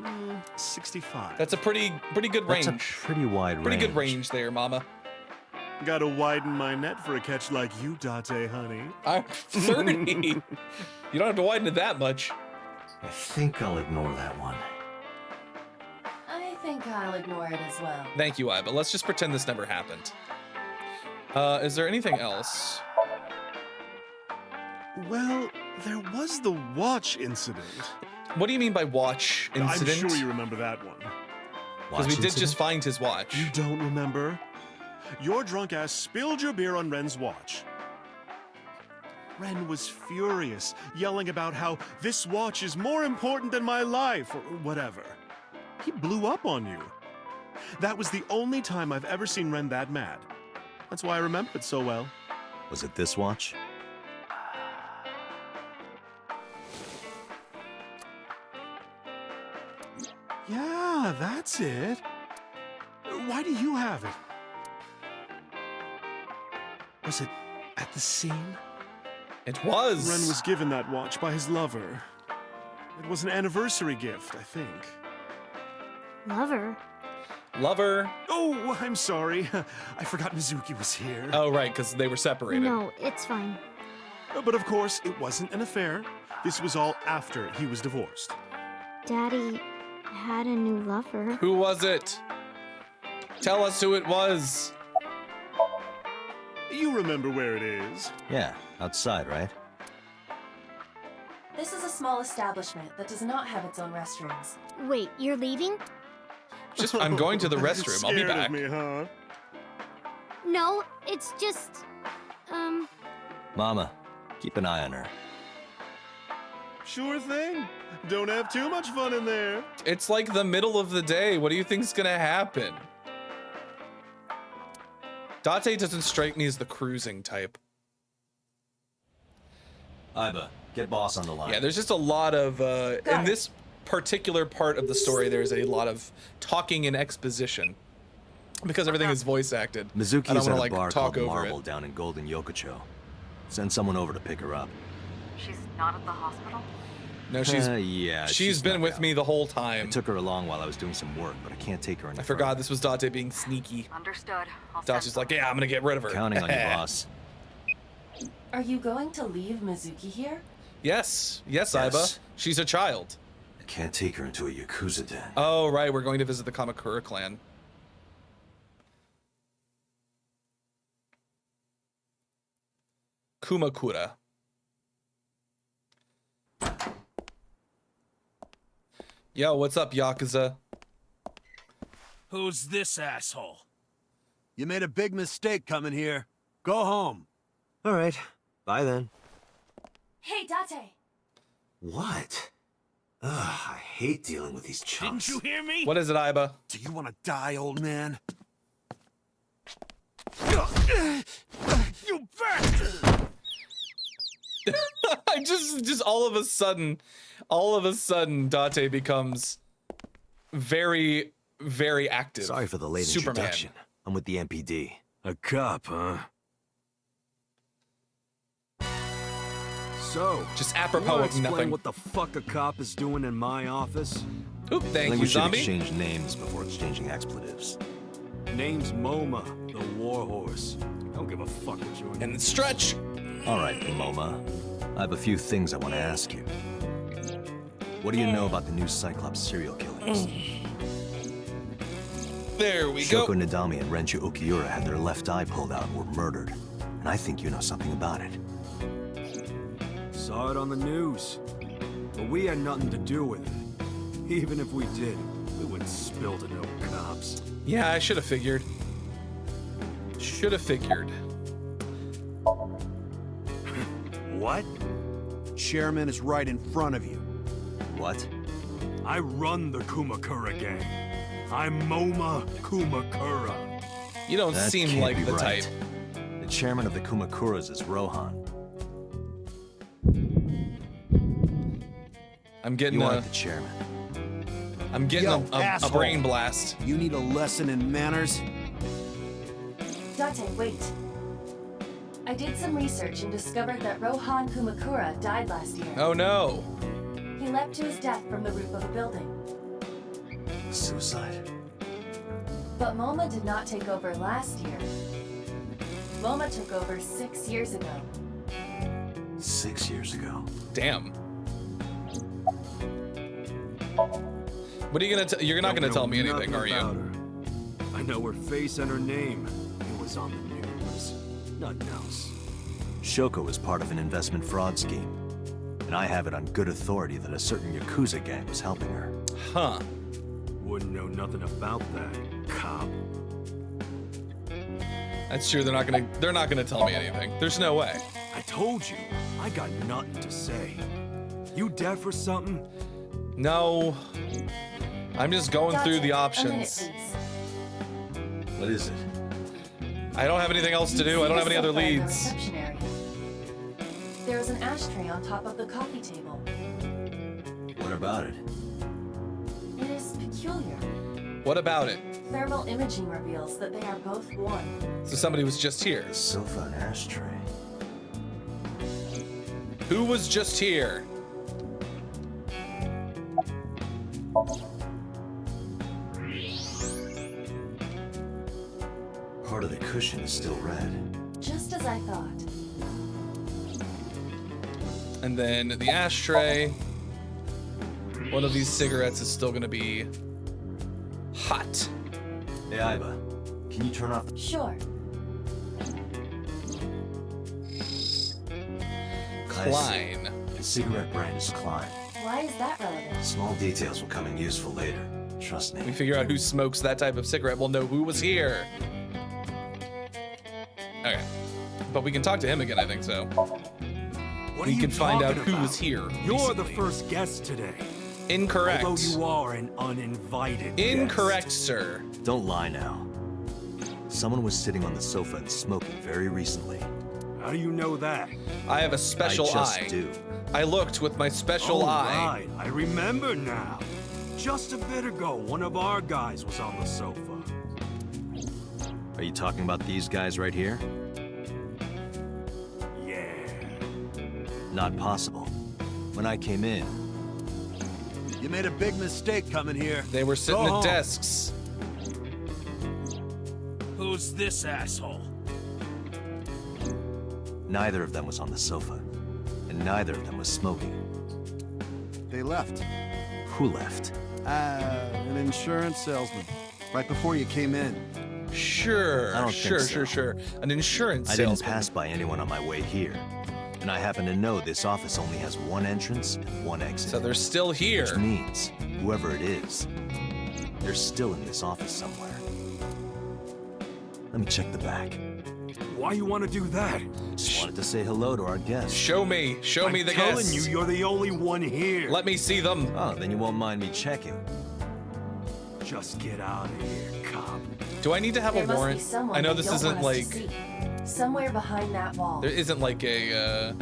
65. That's a pretty good range. That's a pretty wide Pretty range. good range there, Mama. Gotta widen my net for a catch like you, Date, honey. I'm 30. You don't have to widen it that much. I think I'll ignore that one. I think I'll ignore it as well. Thank you, Iba. Let's just pretend this never happened. Is there anything else? Well, there was the watch incident. What do you mean by watch incident? I'm sure you remember that one. Because we Watch did incident? just find his watch. You don't remember? Your drunk ass spilled your beer on Ren's watch. Ren was furious, yelling about how this watch is more important than my life, or whatever. He blew up on you. That was the only time I've ever seen Ren that mad. That's why I remember it so well. Was it this watch? Yeah, that's it. Why do you have it? Was it at the scene? It was. Ren was given that watch by his lover. It was an anniversary gift, I think. Lover? Lover. Oh, I'm sorry. I forgot Mizuki was here. Oh, right, because they were separated. No, it's fine. But of course, it wasn't an affair. This was all after he was divorced. Daddy had a new lover. Who was it? Tell us who it was. You remember where it is. Yeah, outside, right? This is a small establishment that does not have its own restrooms. Wait, you're leaving? Just, I'm going to the restroom. I'll be Scared back. of me, huh? No, it's just... Mama, keep an eye on her. Sure thing. Don't have too much fun in there. It's like the middle of the day. What do you think's gonna happen? Date doesn't strike me as the cruising type. Iba, get boss on the line. Yeah, there's just a lot of in it. this particular part of the story. There's a lot of talking and exposition because everything is voice acted. Mizuki I don't is want at to a bar like talk called over Marble it. down in Golden Yokocho. Send someone over to pick her up. She's not at the hospital? No, she's Yeah, she's been snuck with out. me the whole I time. took her along while I was doing some work, but I can't take her any I forgot this was Date being sneaky. Understood. I'll send Date's like, yeah, I'm gonna get rid of her. Counting on you, boss. Are you going to leave Mizuki here? Yes, Yes. Iba. She's a child. I can't take her into a Yakuza den. Oh, right, we're going to visit the Kamakura clan. Kumakura. Yo, what's up, Yakuza? Who's this asshole? You made a big mistake coming here. Go home. All right, bye then. Hey, Date! What? Ugh, I hate dealing with these chumps. Didn't you hear me? What is it, Iba? Do you want to die, old man? You bastard! I just all of a sudden, Date becomes very, very active. Sorry for the late Superman. introduction. I'm with the MPD. A cop, huh? So, Just you apropos wanna of explain nothing. what the fuck a cop is doing in my office? Oop, I thank think you, we should zombie. exchange names before exchanging expletives. Name's MoMA, the warhorse. I don't give a fuck what your name And stretch. All right, MoMA. I have a few things I want to ask you. What do you know about the new Cyclops serial killings? There we go. Shoko Nadami and Renju Okiura had their left eye pulled out and were murdered. And I think you know something about it. Saw it on the news. But we had nothing to do with it. Even if we did, We wouldn't spill to no cops. Yeah, I should have figured. Should have figured. What? Chairman is right in front of you. What? I run the Kumakura gang. I'm Moma Kumakura. You don't That seem can't like be the right. type. The chairman of the Kumakuras is Rohan. I'm getting You a, aren't the chairman. I'm getting Yo, a asshole. brain blast. You need a lesson in manners? Date, wait. I did some research and discovered that Rohan Kumakura died last year. Oh no. He leapt to his death from the roof of a building. Suicide? But MoMA did not take over last year. MoMA took over 6 years ago. 6 years ago. Damn. What are you gonna you're not gonna tell me anything, are you? Her. I know her face and her name. It was on the news. Nothing else. Shoko was part of an investment fraud scheme. And I have it on good authority that a certain Yakuza gang was helping her. Huh. Wouldn't know nothing about that, cop. That's true. They're not gonna tell me anything. There's no way. I told you, I got nothing to say. You deaf or something? No. I'm just going through the A minute, options. please. What is it? I don't have anything else to do. I don't have any other Sofa in the leads. reception area. There is an ashtray on top of the coffee table. What about it? It is peculiar. What about it? Thermal imaging reveals that they are both one. So somebody was just here. A sofa and ashtray. Who was just here? Part of the cushion is still red. Just as I thought. And then the ashtray. One of these cigarettes is still gonna be hot. Hey, Iba, can you turn off the... Sure. Klein. The cigarette brand is Klein. Why is that relevant? Small details will come in useful later. Trust We me. figure out who smokes that type of cigarette. We'll know who was here. Okay. But we can talk to him again, I think so. What We are you can find out talking who was about? here You're the recently. first guest today. Incorrect. Although you are an uninvited Incorrect, guest. sir. Don't lie now. Someone was sitting on the sofa and smoking very recently. How do you know that? I have a special I just eye. do. I looked with my special Oh, eye. right. I remember now. Just a bit ago, one of our guys was on the sofa. Are you talking about these guys right here? Yeah. Not possible. When I came in, You made a big mistake coming here. They were sitting Go at home. desks. Who's this asshole? neither of them was on the sofa. And neither of them was smoking. They left. Who left? An insurance salesman. Right before you came in. Sure, I don't sure, think so. sure. An insurance I didn't salesman. pass by anyone on my way here. And I happen to know this office only has one entrance and one exit. So they're still here. Which means, whoever it is, they're still in this office somewhere. Let me check the back. Why you want to do that? Just wanted to say hello to our guests. Show me the I'm telling guests. you, you're the only one here. Let me see them. Oh, then you won't mind me checking. Just get out of here, cop. Do I need to have There a must be warrant? someone I know they this don't isn't want us like to see. Somewhere behind that wall. there isn't like a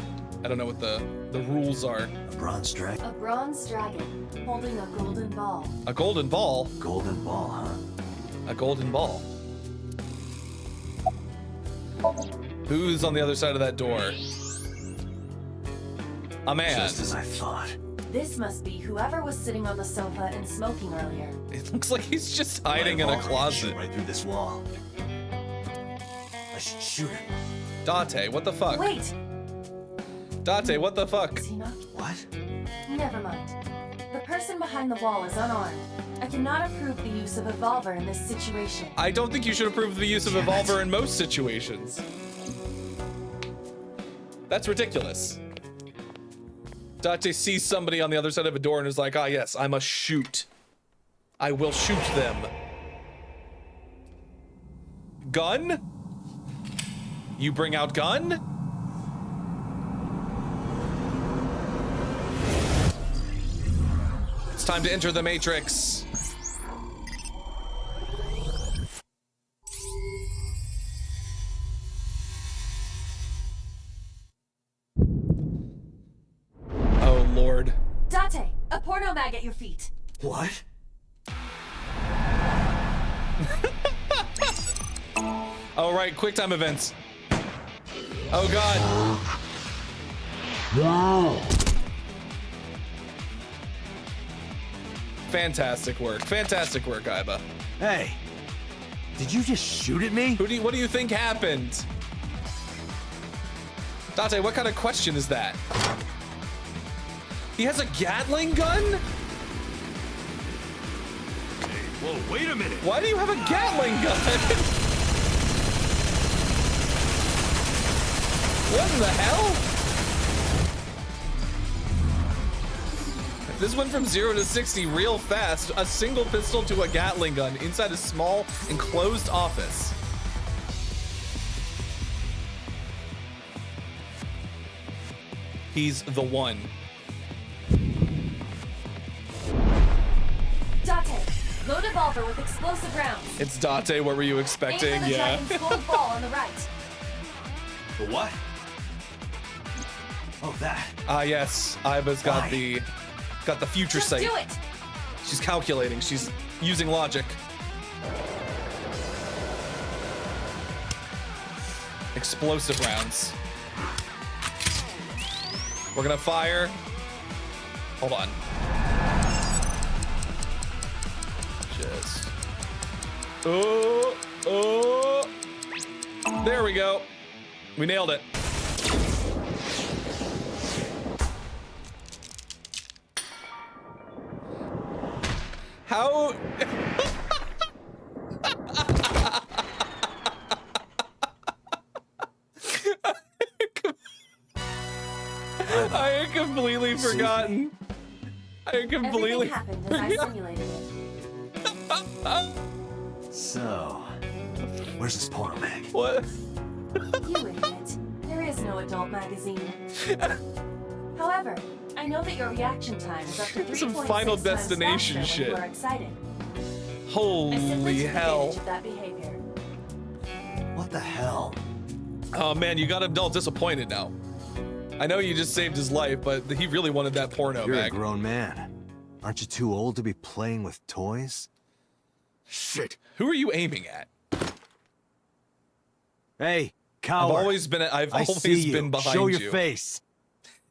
I don't know what the rules are. A bronze dragon? A bronze dragon holding a golden ball. A golden ball? Golden ball, huh? A golden ball. Who's on the other side of that door? A man. Just as I thought. This must be whoever was sitting on the sofa and smoking earlier. It looks like he's just hiding in a closet. Right through this wall. I should shoot him. Date, what the fuck? Wait! Date, what the fuck? Is he not? What? Never mind. The person behind the wall is unarmed. I cannot approve the use of a revolver in this situation. I don't think you should approve the use of a revolver in most situations. That's ridiculous. Date sees somebody on the other side of a door and is like, ah, yes, I must shoot. I will shoot them. Gun? You bring out gun? It's time to enter the Matrix. Oh, Lord. Date, a porno mag at your feet. What? Oh, right, quick time events. Oh, God. Fantastic work. Fantastic work, Iba. Hey, did you just shoot at me? What do you think happened? Date, what kind of question is that? He has a Gatling gun? Hey, whoa, wait a minute. Why do you have a Gatling gun? What in the hell? This went from 0 to 60 real fast. A single pistol to a Gatling gun inside a small enclosed office. He's the one. Date, load revolver with explosive rounds. It's Date. What were you expecting? Aim for the Yeah. dragon's gold ball on the right. The what? Oh, that. Ah, yes. Iba's got Why? got the future Just sight. do it. She's calculating. She's using logic. Explosive rounds. We're gonna fire. Hold on. Just. Oh. There we go. We nailed it. How? I had completely forgotten. I had completely. Everything happened as I simulated it. So, where's this porno mag? What? You idiot. There is no adult magazine. However, I know that your reaction time is up to 3.6 Some Final times Destination faster shit. when you are excited. I simply Holy took hell. advantage of that behavior. What the hell? Oh man, you got him all disappointed now. I know you just saved his life, but he really wanted that porno You're mag. a grown man. Aren't you too old to be playing with toys? Shit. Who are you aiming at? Hey, coward. I've always been behind Show you. your face.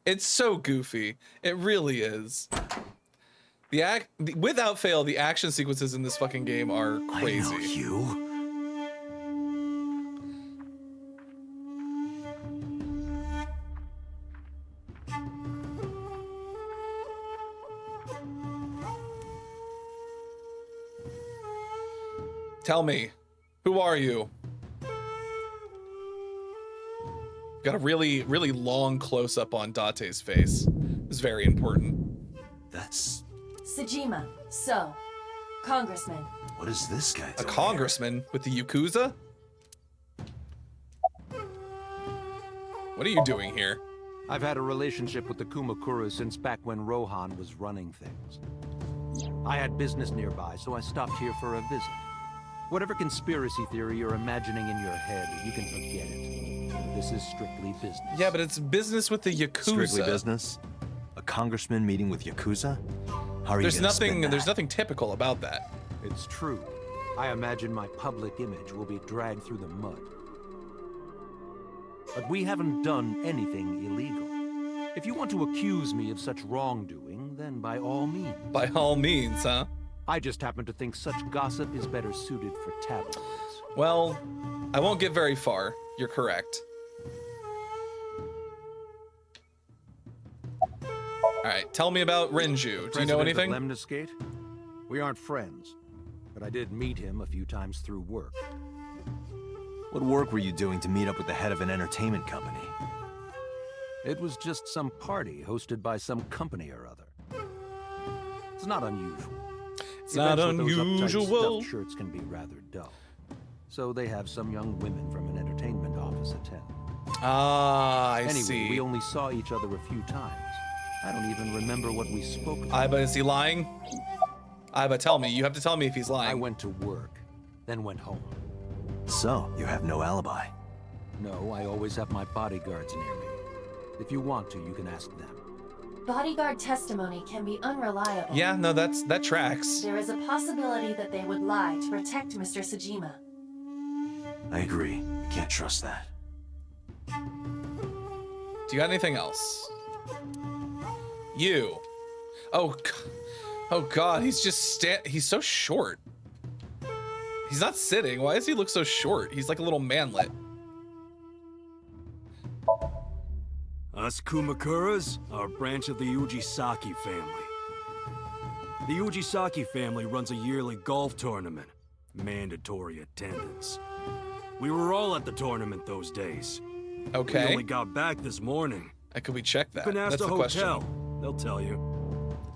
It's so goofy. It really is. Without fail, the action sequences in this fucking game are crazy. I know you. Tell me, who are you? Got a really, really long close-up on Date's face. It's very important. That's... Sejima, so, congressman. What is this guy A doing congressman with the Yakuza? What are you doing here? I've had a relationship with the Kumakura since back when Rohan was running things. I had business nearby, so I stopped here for a visit. Whatever conspiracy theory you're imagining in your head, you can forget it. This is strictly business. Yeah, but it's business with the Yakuza. Strictly business? A congressman meeting with Yakuza? How are you gonna spin that? There's nothing typical about that. It's true. I imagine my public image will be dragged through the mud. But we haven't done anything illegal. If you want to accuse me of such wrongdoing, then by all means. By all means, huh? I just happen to think such gossip is better suited for tabloids. Well, I won't get very far. You're correct. All right, tell me about Renju. Do you know anything? Lemniscate? We aren't friends, but I did meet him a few times through work. What work were you doing to meet up with the head of an entertainment company? It was just some party hosted by some company or other. It's not unusual. It's not Events with those uptight unusual. stuffed shirts can be rather dull. So they have some young women from an entertainment office attend. Ah, I Anyway, see. we only saw each other a few times. I don't even remember what we spoke about. Iba, is he lying? Iba, tell me. You have to tell me if he's lying. I went to work, then went home. So, you have no alibi. No, I always have my bodyguards near me. If you want to, you can ask them. Bodyguard testimony can be unreliable. Yeah, no, that tracks. There is a possibility that they would lie to protect Mr. Sajima. I agree. I can't trust that. Do you got anything else? You. Oh God, he's just he's so short. He's not sitting. Why does he look so short? He's like a little manlet. Us Kumakuras are a branch of the Ujisaki family. The Ujisaki family runs a yearly golf tournament. Mandatory attendance. We were all at the tournament those days. Okay. We only got back this morning. Could we check that? You can ask That's the the hotel. question. They'll tell you.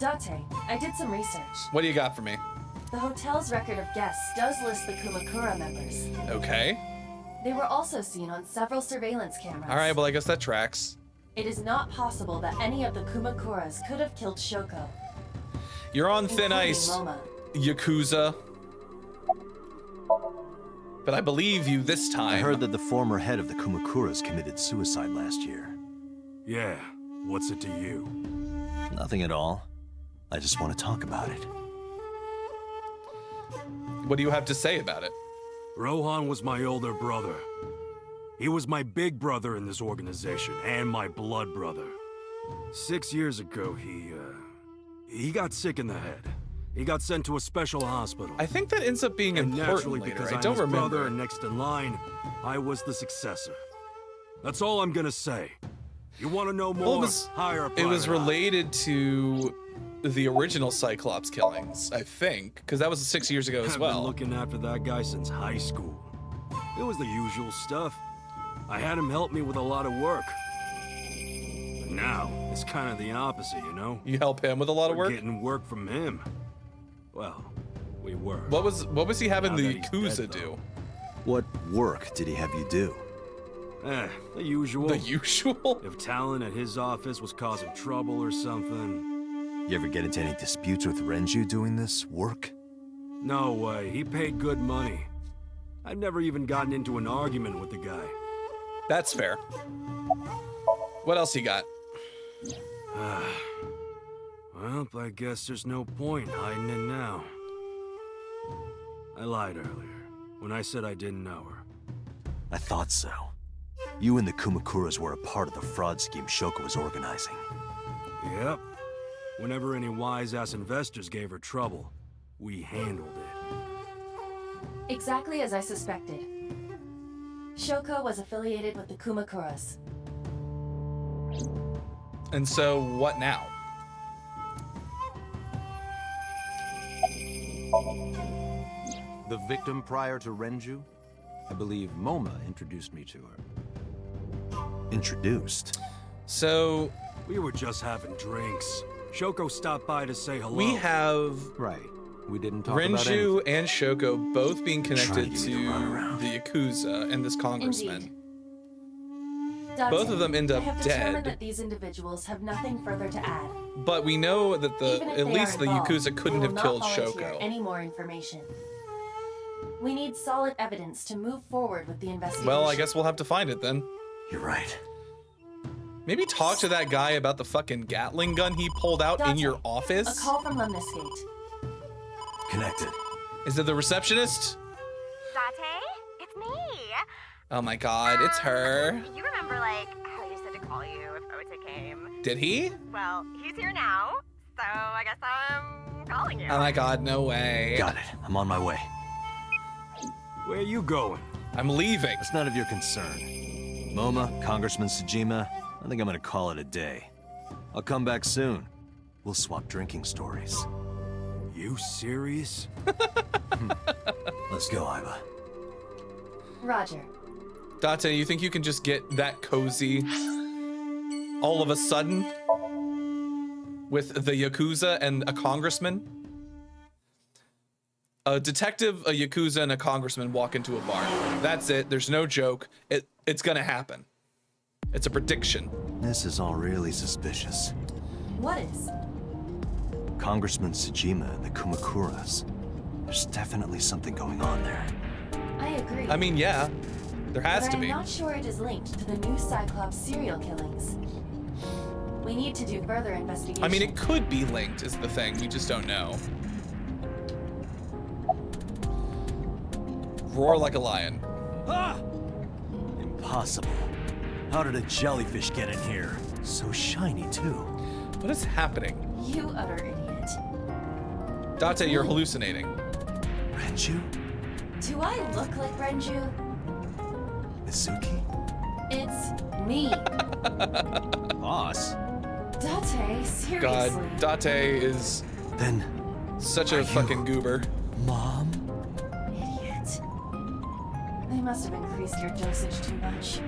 Date, I did some research. What do you got for me? The hotel's record of guests does list the Kumakura members. Okay. They were also seen on several surveillance cameras. All right, well, I guess that tracks. It is not possible that any of the Kumakuras could have killed Shoko. You're on thin including ice, Moma. Yakuza. But I believe you this time. I heard that the former head of the Kumakuras committed suicide last year. Yeah, what's it to you? Nothing at all. I just want to talk about it. What do you have to say about it? Rohan was my older brother. He was my big brother in this organization, and my blood brother. 6 years ago, he got sick in the head. He got sent to a special hospital. I think that ends up being and important naturally, later. because I I'm don't his remember. brother and next in line, I was the successor. That's all I'm gonna say. You want to know more? Well, Hire a it was private eye. related to the original Cyclops killings, I think, because that was 6 years ago as I've well. been looking after that guy since high school. It was the usual stuff. I had him help me with a lot of work. But now, it's kind of the opposite, you know? You help him with a lot of We're work? getting work from him. Well, we were. What was he having Now the that he's Yakuza dead, do? What work did he have you do? The usual. The usual? If talent at his office was causing trouble or something. You ever get into any disputes with Renju doing this work? No way, he paid good money. I've never even gotten into an argument with the guy. That's fair. What else you got? Well, I guess there's no point hiding it now. I lied earlier, when I said I didn't know her. I thought so. You and the Kumakuras were a part of the fraud scheme Shoko was organizing. Yep. Whenever any wise-ass investors gave her trouble, we handled it. Exactly as I suspected. Shoko was affiliated with the Kumakuras. And so, what now? The victim prior to Renju? I believe Moma introduced me to her. Introduced? So... We were just having drinks. Shoko stopped by to say hello. We have... Right. We didn't talk about anything. Renju and Shoko both being connected Trying to to get me to run around. the Yakuza and this congressman. Date, Both of them end up I have determined dead. that these individuals have nothing further to add. But we know that Even if at they least are the involved, Yakuza couldn't we have will killed not volunteer Shoko. any more information. We need solid evidence to move forward with the investigation. Well, I guess we'll have to find it then. You're right. Maybe talk to that guy about the fucking Gatling gun he pulled out in Date, your a office. call from Lemniscate. Connected. Is it the receptionist? Date, it's me. Oh my god, it's her. You remember, like, how you said to call you if Ota came? Did he? Well, he's here now, so I guess I'm calling you. Oh my god, no way. Got it. I'm on my way. Where you going? I'm leaving. It's none of your concern. Moma, Congressman Sajima, I think I'm gonna call it a day. I'll come back soon. We'll swap drinking stories. You serious? Let's go, Iba. Roger. Date, you think you can just get that cozy all of a sudden with the Yakuza and a congressman? A detective, a yakuza, and a congressman walk into a bar. That's it. There's no joke. It's gonna happen. It's a prediction. This is all really suspicious. What is? Congressman Tsujima and the Kumakuras. There's definitely something going on there. I agree. I mean, yeah, there has to be. I'm not sure it is linked to the new Cyclops serial killings. We need to do further investigation. I mean, it could be linked, is the thing. We just don't know. Roar like a lion. Ah! Impossible. How did a jellyfish get in here? So shiny, too. What is happening? You utter idiot. Date, you're hallucinating. Renju? Do I look like Renju? Mizuki? It's me. Boss? Date, seriously. God, Date is then such a fucking goober. Mom? Idiot. They must have increased your dosage too much.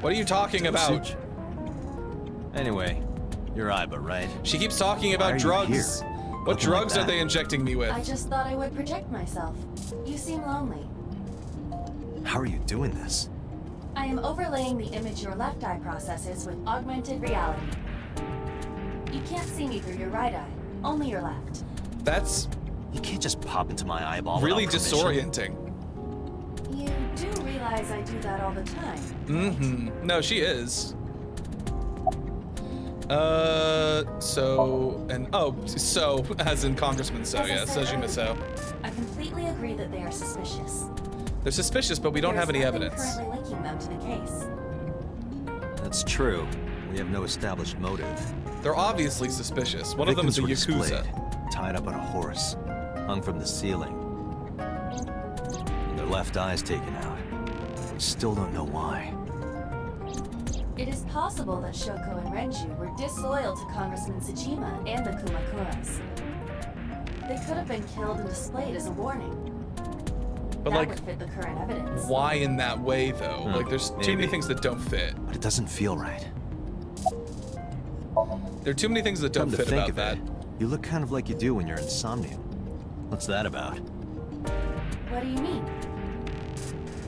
What are you talking about? Anyway, you're Iba, right? She keeps talking about drugs. What drugs are they injecting me with? I just thought I would protect myself. You seem lonely. How are you doing this? I am overlaying the image your left eye processes with augmented reality. You can't see me through your right eye, only your left. That's... You can't just pop into my eyeball really without permission. disorienting. You do realize I do that all the time. Mm-hmm. No, she is. So, as in Congressman So, yeah, Sejima So. I completely agree that they are suspicious. They're suspicious, but we don't have any evidence. Currently linking them to the case. That's true. We have no established motive. They're obviously suspicious. One of them is a Victims were yakuza. displayed, tied up on a horse, hung from the ceiling. And their left eyes taken out. We still don't know why. It is possible that Shoko and Renju were disloyal to Congressman Tsujima and the Kumakuras. They could have been killed and displayed as a warning. But that like, would fit the current evidence. why in that way though? Like, there's too many things that don't fit. But it doesn't feel right. There are too many things that don't fit about that. You look kind of like you do when you're in Somnium. What's that about? What do you mean?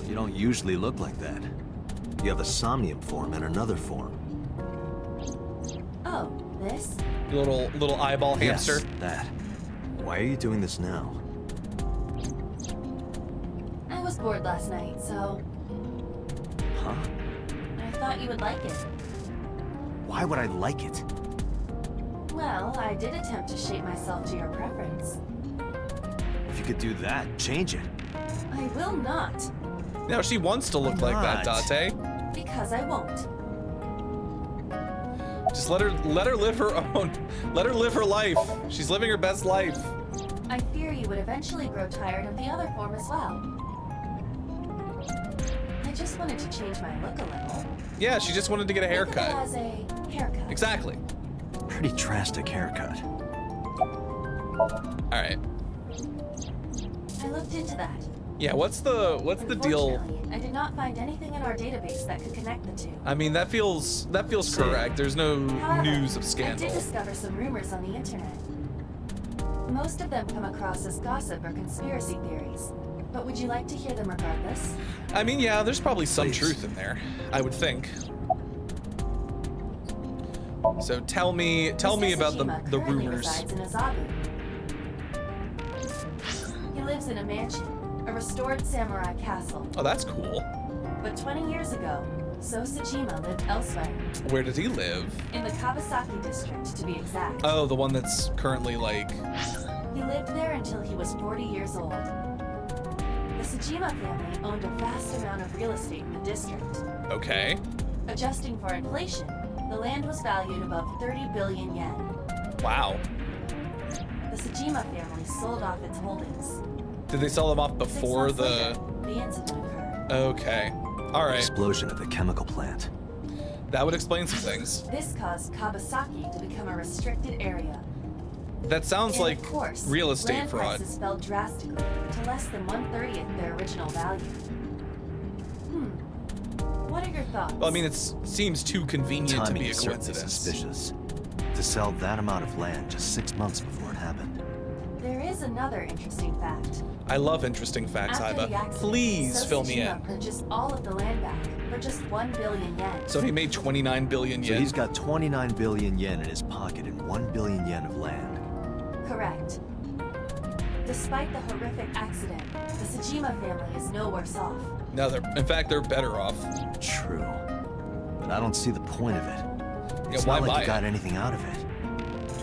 You don't usually look like that. You have a Somnium form and another form. Oh, this? Little eyeball hamster. Yes, that. Why are you doing this now? I was bored last night, so... Huh? I thought you would like it. Why would I like it? Well, I did attempt to shape myself to your preference. If you could do that, change it. I will not. No, she wants to look like that, Date. Because I won't. Just let her live her own. Let her live her life. She's living her best life. I fear you would eventually grow tired of the other form as well. I just wanted to change my look a little. Yeah, she just wanted to get a Think of it haircut. as a haircut. Exactly. Pretty drastic haircut. All right. I looked into that. Yeah, what's the deal? I did not find anything in our database that could connect the two. I mean, that feels correct. There's no However, news of I scandal. did discover some rumors on the internet. Most of them come across as gossip or conspiracy theories. But would you like to hear them regardless? I mean, yeah, there's probably some truth in there, I would think. So tell me about the rumors. Resides in Azabu. He lives in a mansion, a restored samurai castle. Oh, that's cool. But 20 years ago, So Tsujima lived elsewhere. Where did he live? In the Kawasaki district, to be exact. Oh, the one that's currently like... He lived there until he was 40 years old. The Tsujima family owned a vast amount of real estate in the district. Okay. Adjusting for inflation, the land was valued above 30 billion yen. Wow. The Tsujima family sold off its holdings. Did they sell them off 6 before months the... later, the incident occurred. Okay. All right. Explosion at the chemical plant. That would explain some things. This caused Kawasaki to become a restricted area. That sounds And like of course, real estate land fraud. prices fell drastically to less than 1/30th their original value. What are your thoughts? Well, I mean, it seems too convenient to be a Timing is certainly coincidence. suspicious. To sell that amount of land just 6 months before it happened. There is Here's another interesting fact. I love interesting facts, After the Iva. accident, Please fill me Sosajima in. purchased all of the land back for just 1 billion yen. So he made 29 billion yen. So he's got 29 billion yen in his pocket and 1 billion yen of land. Correct. Despite the horrific accident, the Sajima family is no worse off. No, in fact, they're better off. True. But I don't see the point of it. Yeah, It's why not like buy he got it? anything out of it.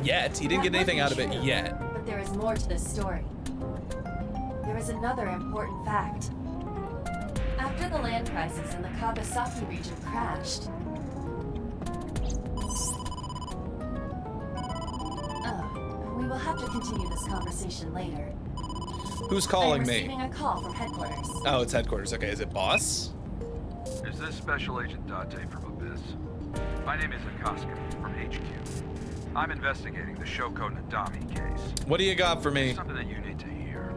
Yet. He didn't get anything out of it yet. But there is more to this story. There is another important fact. After the land prices in the Kawasaki region crashed... Oh, we will have to continue this conversation later. Who's calling I'm me? receiving a call from headquarters. Oh, it's headquarters. Okay, is it boss? Is this Special Agent Date from Abyss? My name is Akaska from HQ. I'm investigating the Shoko Nadami case. What do you got for me? Something that you need to hear.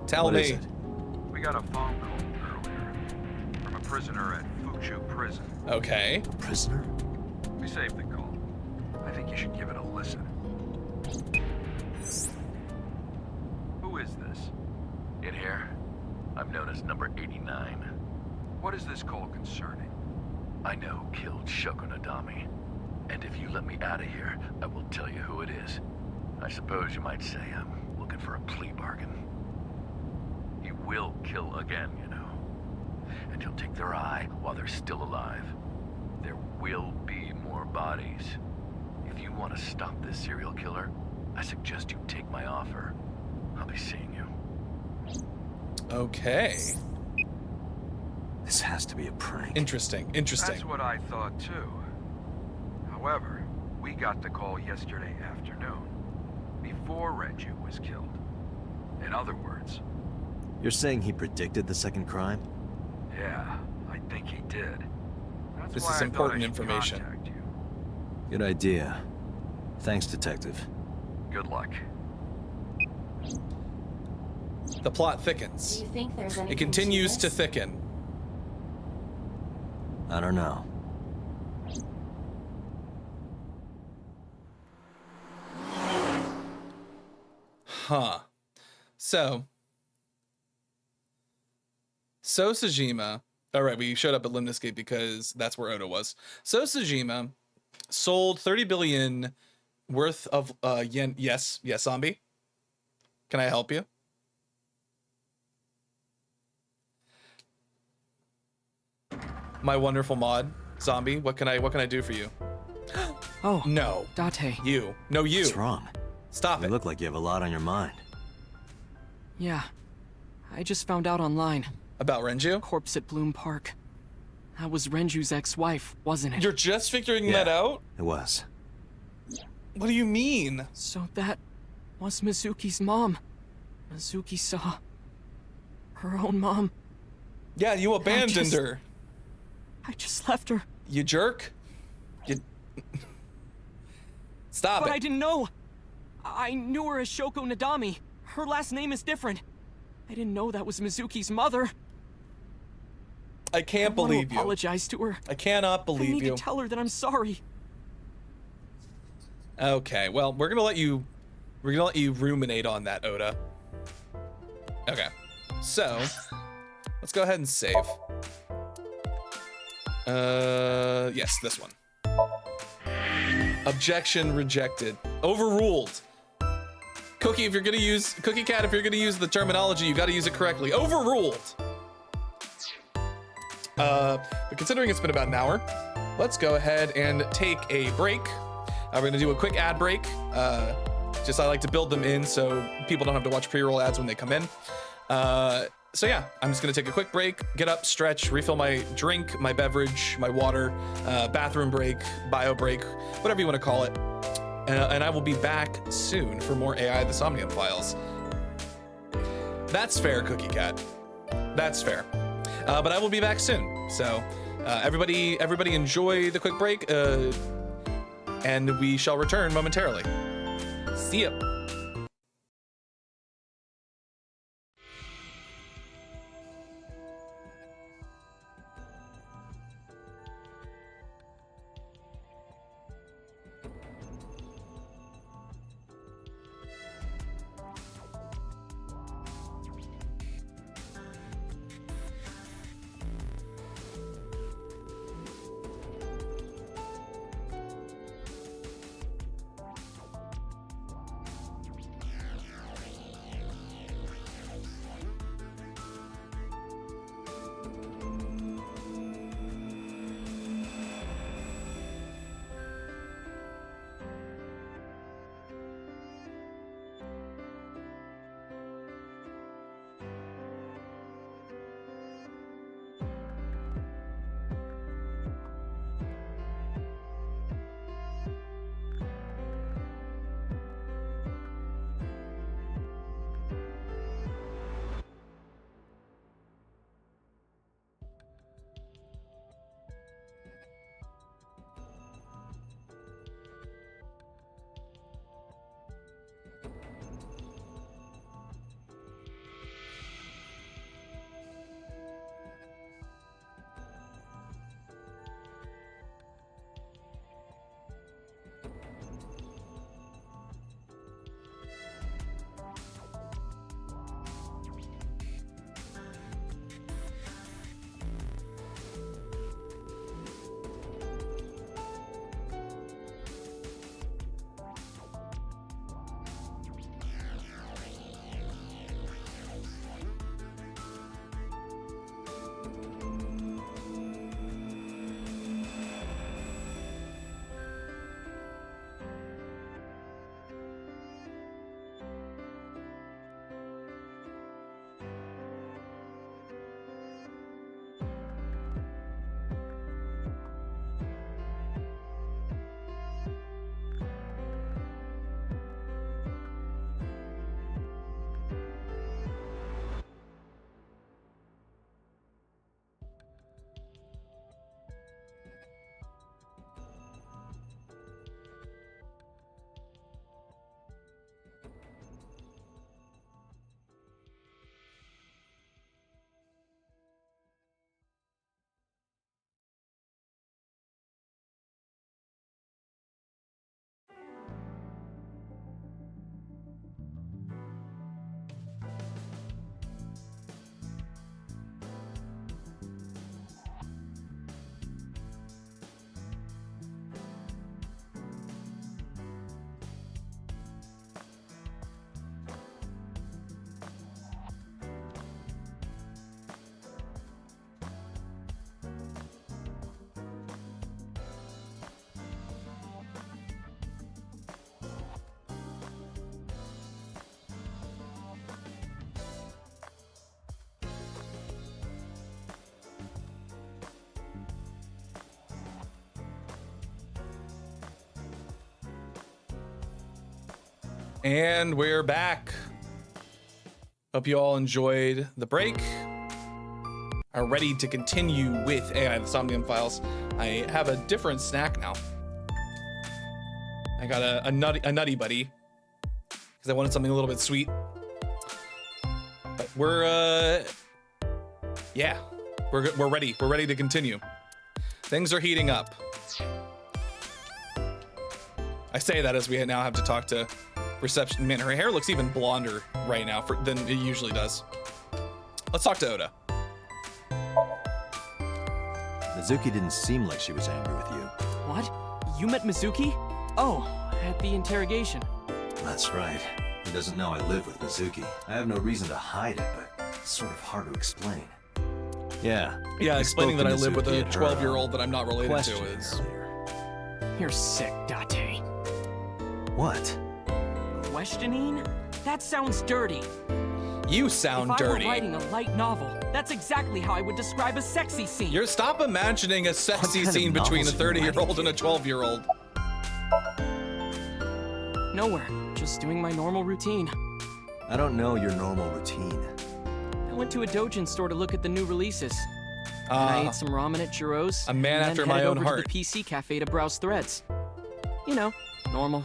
Tell What me. is it? We got a phone call earlier from a prisoner at Fuchu Prison. Okay. Prisoner? We saved the call. I think you should give it a listen. Who is this? In here, I'm known as number 89. What is this call concerning? I know who killed Shoko Nadami. And if you let me out of here, I will tell you who it is. I suppose you might say I'm looking for a plea bargain. He will kill again, you know. And he'll take their eye while they're still alive. There will be more bodies. If you want to stop this serial killer, I suggest you take my offer. I'll be seeing you. Okay. This has to be a prank. Interesting. Interesting. That's what I thought too. However, we got the call yesterday afternoon, before Renju was killed. In other words... You're saying he predicted the second crime? Yeah, I think he did. That's This why is I important thought I should information. contact you. Good idea. Thanks, Detective. Good luck. The plot thickens. Do you think there's anything It continues to this? thicken. I don't know. Huh. So Sajima. All right, we showed up at Limnescape because that's where Oda was. Sajima sold 30 billion worth of yen. Yes, zombie. Can I help you? My wonderful mod, zombie. What can I do for you? Oh, no. Date. You. No, you. What's wrong? Stop You look like you have a lot on your mind. Yeah. I just found out online. About Renju? Corpse at Bloom Park. That was Renju's ex-wife, wasn't it? You're just figuring that out? It was. What do you mean? So that was Mizuki's mom. Mizuki saw her own mom. Yeah, you abandoned her. I just left her. You jerk. You... Stop But it. I didn't know. I knew her as Shoko Nadami. Her last name is different. I didn't know that was Mizuki's mother. I can't believe you. Apologize to her. I cannot I believe need you. to tell her that I'm sorry. Okay, well, we're gonna let you ruminate on that, Oda. Okay, so let's go ahead and save. Yes, this one. Objection rejected. Overruled. Cookie, if you're gonna use Cookie Cat, if you're gonna use the terminology, you gotta use it correctly. Overruled. But considering it's been about an hour, let's go ahead and take a break. We're gonna do a quick ad break. Just I like to build them in so people don't have to watch pre-roll ads when they come in. So yeah, I'm just gonna take a quick break, get up, stretch, refill my drink, my beverage, my water, bathroom break, bio break, whatever you wanna call it. And I will be back soon for more AI the Somnium Files. That's fair, Cookie Cat. That's fair. But I will be back soon. So everybody enjoy the quick break, and we shall return momentarily. See ya. And we're back. Hope you all enjoyed the break. Are ready to continue with AI, the Somnium Files. I have a different snack now. I got a nutty buddy because I wanted something a little bit sweet. But we're ready. We're ready to continue. Things are heating up. I say that as we now have to talk to reception. Man, her hair looks even blonder right now than it usually does. Let's talk to Oda. Mizuki didn't seem like she was angry with you. What? You met Mizuki? Oh, at the interrogation. That's right. He doesn't know I live with Mizuki. I have no reason to hide it, but it's sort of hard to explain. Yeah. Yeah, explaining that I live with a Mizuki at her, 12-year-old that I'm not related to questioning is... You're sick, Date. What? Questioning? That sounds dirty. You sound dirty. If I were writing a light novel, that's exactly how I would describe a sexy scene. Stop imagining a sexy scene between a 30-year-old and a 12-year-old. Nowhere. Just doing my normal routine. I don't know your normal routine. I went to a Dojin store to look at the new releases. And I ate some ramen at Jiro's. A man after my own heart. To the PC cafe to browse threads. You know, normal.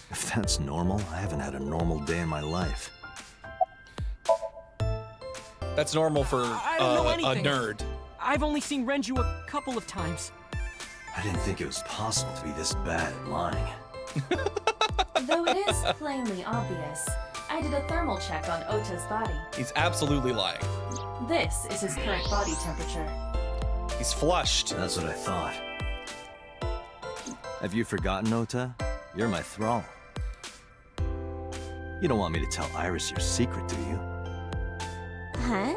If that's normal, I haven't had a normal day in my life. That's normal for a nerd. I've only seen Renju a couple of times. I didn't think it was possible to be this bad at lying. Though it is plainly obvious, I did a thermal check on Ota's body. He's absolutely lying. This is his current body temperature. He's flushed. That's what I thought. Have you forgotten, Ota? You're my thrall. You don't want me to tell Iris your secret, do you? Huh?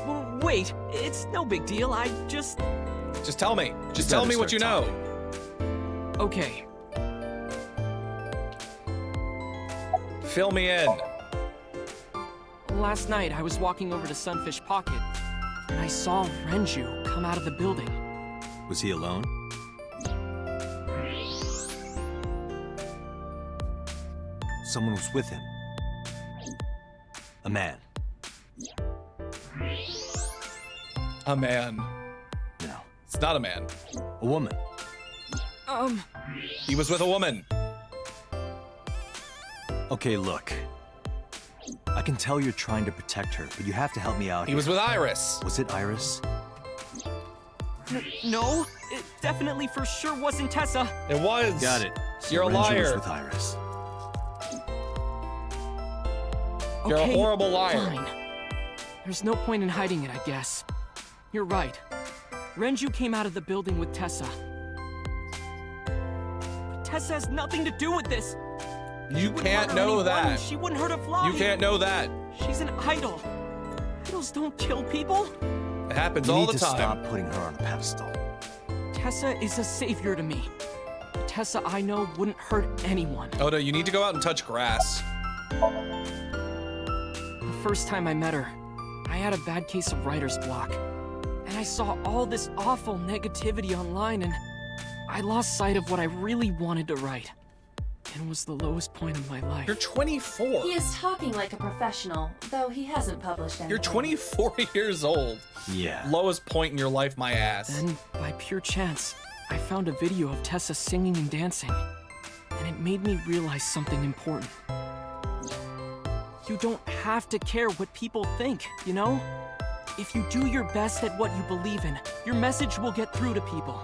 Well, wait, it's no big deal. I just tell me. Just tell me what you know. Okay. Fill me in. Last night, I was walking over to Sunfish Pocket, and I saw Renju come out of the building. Was he alone? Someone was with him. A man. A man. No. It's not a man. A woman. He was with a woman. Okay, look. I can tell you're trying to protect her, but you have to help me out. He was with Iris. Was it Iris? No, it definitely for sure wasn't Tessa. It was. Got it. So You're a Renju liar. was with Iris. You're a horrible liar. Fine. There's no point in hiding it, I guess. You're right. Renju came out of the building with Tessa. But Tessa has nothing to do with this. You can't know that. She wouldn't hurt a fly. You can't know that. She's an idol. Idols don't kill people. It happens all the time. You need to stop putting her on a pedestal. Tessa is a savior to me. The Tessa I know wouldn't hurt anyone. Oda, you need to go out and touch grass. The first time I met her, I had a bad case of writer's block. And I saw all this awful negativity online, and I lost sight of what I really wanted to write. It was the lowest point of my life. You're 24. He is talking like a professional, though he hasn't published anything. You're 24 years old. Yeah. Lowest point in your life, my ass. Then, by pure chance, I found a video of Tessa singing and dancing. And it made me realize something important. You don't have to care what people think, you know? If you do your best at what you believe in, your message will get through to people.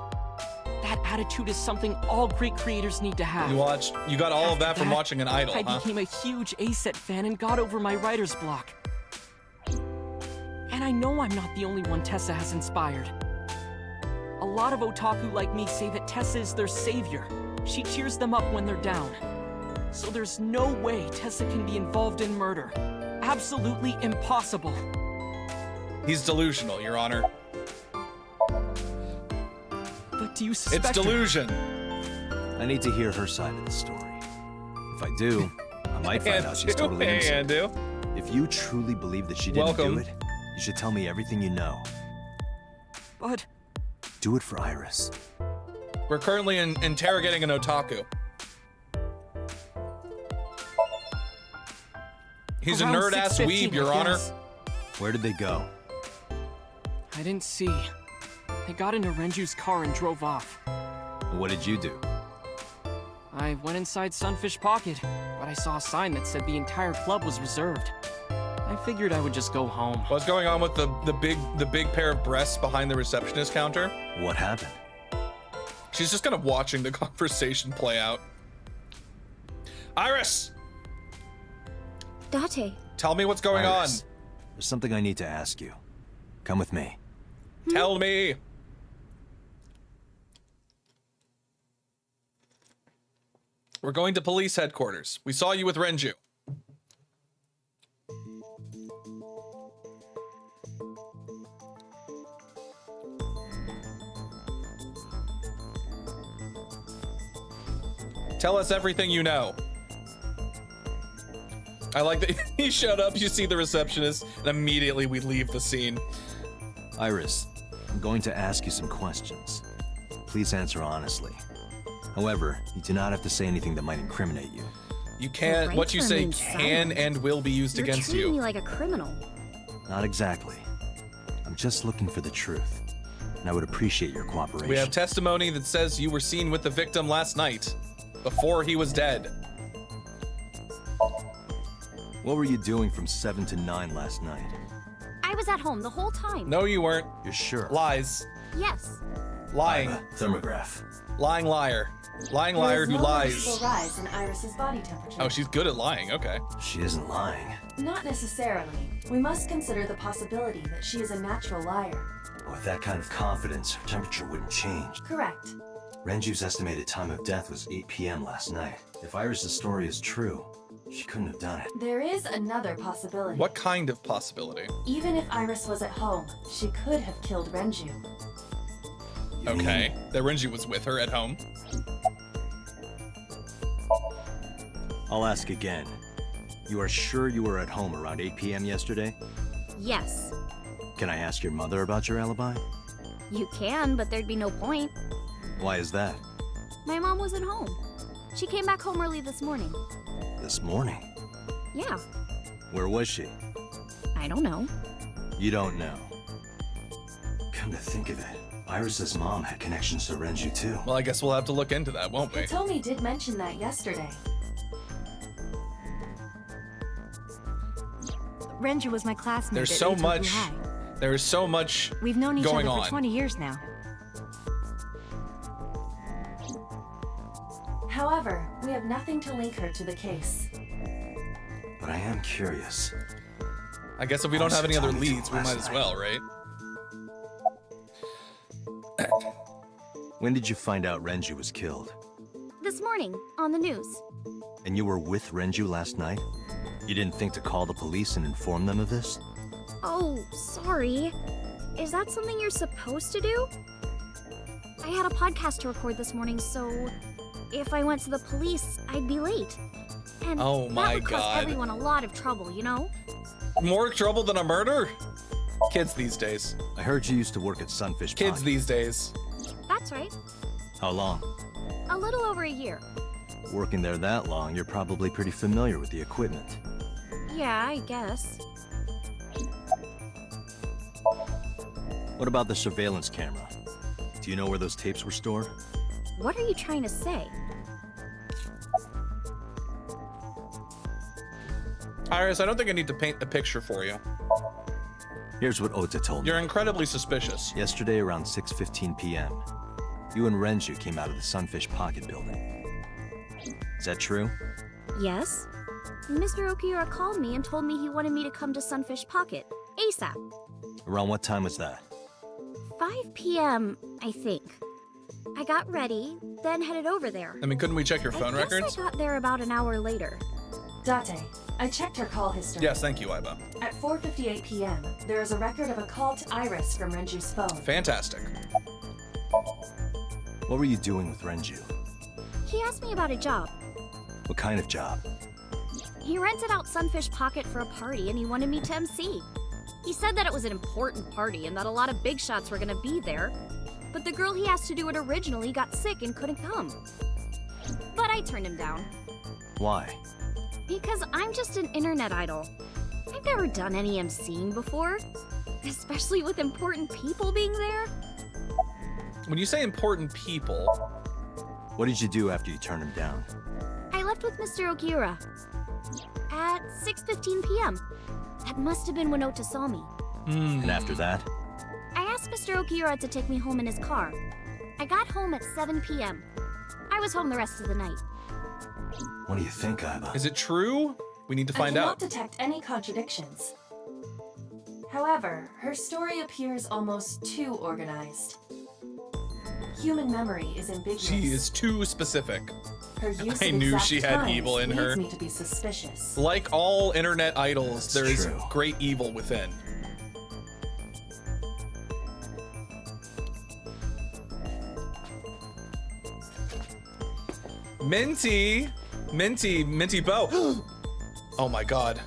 That attitude is something all great creators need to have. You got all of that from After watching an idol, I huh? became a huge A-Set fan and got over my writer's block. And I know I'm not the only one Tessa has inspired. A lot of otaku like me say that Tessa is their savior. She cheers them up when they're down. So there's no way Tessa can be involved in murder. Absolutely impossible. He's delusional, Your Honor. But do you suspect It's delusion. I need to hear her side of the story. If I do, I might find out she's totally innocent. If you truly believe that she didn't do it, you should tell me everything you know. But... Do it for Iris. We're currently interrogating an otaku. He's a Around nerd-ass 6:15, weeb, Your I Honor. guess. Where did they go? I didn't see. They got into Renju's car and drove off. What did you do? I went inside Sunfish Pocket, but I saw a sign that said the entire club was reserved. I figured I would just go home. What's going on with the big pair of breasts behind the receptionist counter? What happened? She's just kind of watching the conversation play out. Iris! Date. Tell me what's going Iris, there's something I need to ask you. Come with me. on. Tell me. We're going to police headquarters. We saw you with Renju. Tell us everything you know. I like that he showed up, you see the receptionist, and immediately we leave the scene. Iris, I'm going to ask you some questions. Please answer honestly. However, you do not have to say anything that might incriminate you. You can't, Right what you for say me, can son. and will be used You're against treating you. me like a criminal. Not exactly. I'm just looking for the truth, and I would appreciate your cooperation. We have testimony that says you were seen with the victim last night, before he was dead. What were you doing from 7 to 9 last night? I was at home the whole time. No, you weren't. You're sure? Lies. Yes. Lying. Thermograph. Lying liar. Lying liar who There is no lies. noticeable rise in Iris's body temperature. Oh, she's good at lying, okay. She isn't lying. Not necessarily. We must consider the possibility that she is a natural liar. With that kind of confidence, her temperature wouldn't change. Correct. Renju's estimated time of death was 8 p.m. last night. If Iris' story is true, she couldn't have done it. There is another possibility. What kind of possibility? Even if Iris was at home, she could have killed Renju. Okay, that Renju was with her at home. I'll ask again. You are sure you were at home around 8 p.m. yesterday? Yes. Can I ask your mother about your alibi? You can, but there'd be no point. Why is that? My mom wasn't home. She came back home early this morning. This morning? Yeah. Where was she? I don't know. You don't know. Come to think of it, Iris' mom had connections to Renju too. Well, I guess we'll have to look into that, won't we? Hitomi did mention that yesterday. Renju was my classmate. There's at so Otoku much. High. There is so much We've known each going other on. for 20 years now. However, we have nothing to link her to the case. But I am curious. I guess if we don't have any other Tommy told leads, we last might as night. well, right? When did you find out Renju was killed? This morning, on the news. And you were with Renju last night? You didn't think to call the police and inform them of this? Oh, sorry. Is that something you're supposed to do? I had a podcast to record this morning, so if I went to the police, I'd be late. And Oh my that would cause God. everyone a lot of trouble, you know? More trouble than a murder? Kids these days. I heard you used to work at Sunfish Kids Pocket. these days. That's right. How long? A little over a year. Working there that long, you're probably pretty familiar with the equipment. Yeah, I guess. What about the surveillance camera? Do you know where those tapes were stored? What are you trying to say? Iris, I don't think I need to paint the picture for you. Here's what Ota told me. You're incredibly suspicious. Yesterday around 6:15 p.m., you and Renju came out of the Sunfish Pocket building. Is that true? Yes? Mr. Okiura called me and told me he wanted me to come to Sunfish Pocket, ASAP. Around what time was that? 5 p.m., I think. I got ready, then headed over there. I mean, couldn't we check your phone I guess records? I got there about an hour later. Date, I checked her call history. Yes, thank you, Iba. At 4:58 p.m., there is a record of a call to Iris from Renju's phone. Fantastic. What were you doing with Renju? He asked me about a job. What kind of job? He rented out Sunfish Pocket for a party and he wanted me to MC. He said that it was an important party and that a lot of big shots were gonna be there. But the girl he asked to do it originally got sick and couldn't come. But I turned him down. Why? Because I'm just an internet idol. I've never done any emceeing before, especially with important people being there. When you say important people... What did you do after you turned him down? I left with Mr. Okiura at 6:15 p.m. That must have been when Ota saw me. And after that? I asked Mr. Okiura to take me home in his car. I got home at 7 p.m. I was home the rest of the night. What do you think, Iva? Is it true? We need to find out. I cannot detect any contradictions. However, her story appears almost too organized. Human memory is ambiguous. She is too specific. Her use I of knew exact she had times evil in leads her. me to be suspicious. Like all internet idols, there is true. great evil within. Minty bow. Oh my god,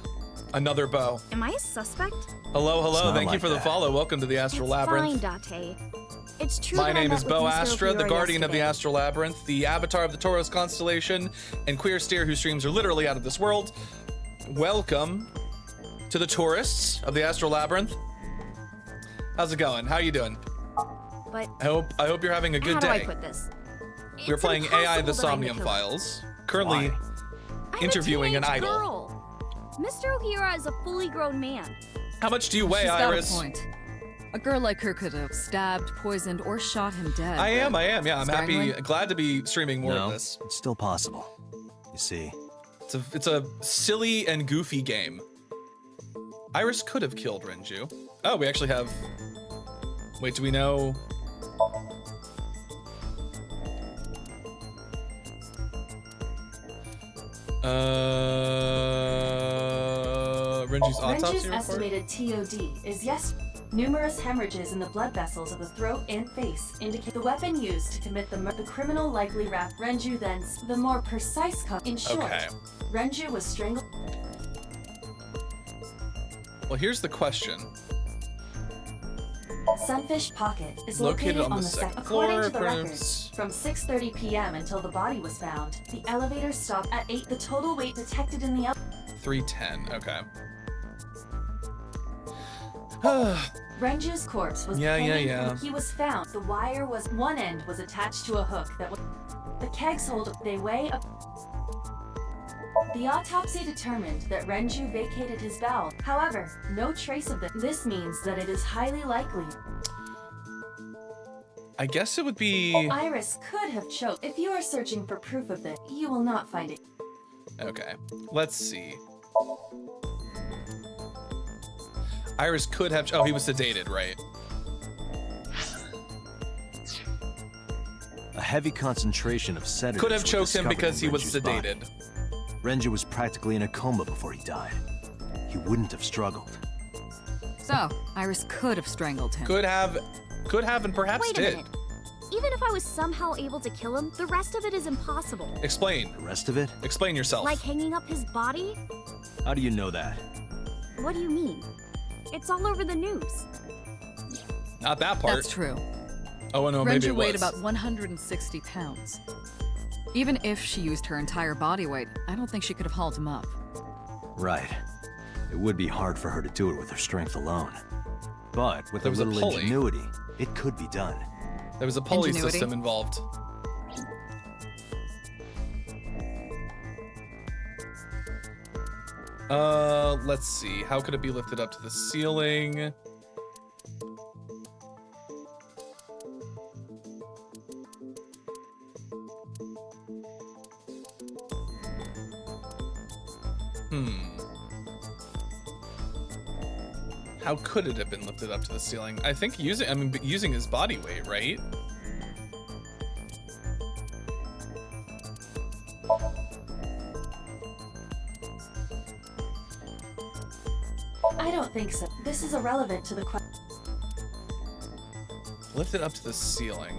another bow. Am I a suspect? Hello, It's not thank you like for the that. follow. Welcome to the Astral Labyrinth. Fine, Date. It's true. My that I name met is with Bo Mr. Astra, the Okiura guardian of the yesterday. Astral Labyrinth, the avatar of the Taurus constellation, and queer steer whose streams are literally out of this world. Welcome to the tourists of the Astral Labyrinth. How's it going? How you doing? But I hope you're having a good how day. do I put this? We're It's playing AI the impossible that I'm the Somnium killer. Files. Currently I'm interviewing a an teenage idol. girl. Mr. Okiura is a fully grown man. How much do you weigh, She's Iris? got a point. A girl like her could have stabbed, poisoned, or shot him dead. I am. Yeah, I'm Sparingly? happy, glad to be streaming more No, of this. it's still possible. You see, It's a silly and goofy game. Iris could have killed Renju. Oh, we actually have. Wait, do we know? Renju's autopsy Renju's report? estimated TOD is yes. Numerous hemorrhages in the blood vessels of the throat and face indicate the weapon used to commit the criminal likely wrapped Renju. Then the more precise in short, Okay. Renju was strangled. Well, here's the question. Sunfish Pocket is Located located on the the second According floor, to the perhaps. records, from 6:30 p.m. until the body was found, the elevator stopped at 8. The total weight detected in the 310. Okay. Renju's corpse was Yeah, hanging yeah. when he was found. The wire was one end was attached to a hook that was the kegs hold. They weigh up. The autopsy determined that Renju vacated his bowel. However, no trace of this. This means that it is highly likely I guess it would be. Iris could have choked. If you are searching for proof of this, you will not find it. Okay. Let's see. Iris could have. Oh, he was sedated, right? a heavy concentration of sedatives Could have were choked him discovered because in he was Renju's body. sedated. Renju was practically in a coma before he died. He wouldn't have struggled. So, Iris could have strangled him. Could have, and perhaps Wait a did. minute. Even if I was somehow able to kill him, the rest of it is impossible. Explain. The rest of it? Explain yourself. Like hanging up his body? How do you know that? What do you mean? It's all over the news. Not that part. That's true. Oh no, maybe Renju it weighed was. about 160 pounds. Even if she used her entire body weight, I don't think she could have hauled him up. Right. It would be hard for her to do it with her strength alone. But with There a was a little pulley. ingenuity, it could be done. There was a pulley Ingenuity? system involved. Let's see. How could it be lifted up to the ceiling? How could it have been lifted up to the ceiling? I think using his body weight, right? I don't think so. This is irrelevant to the question. Lift it up to the ceiling.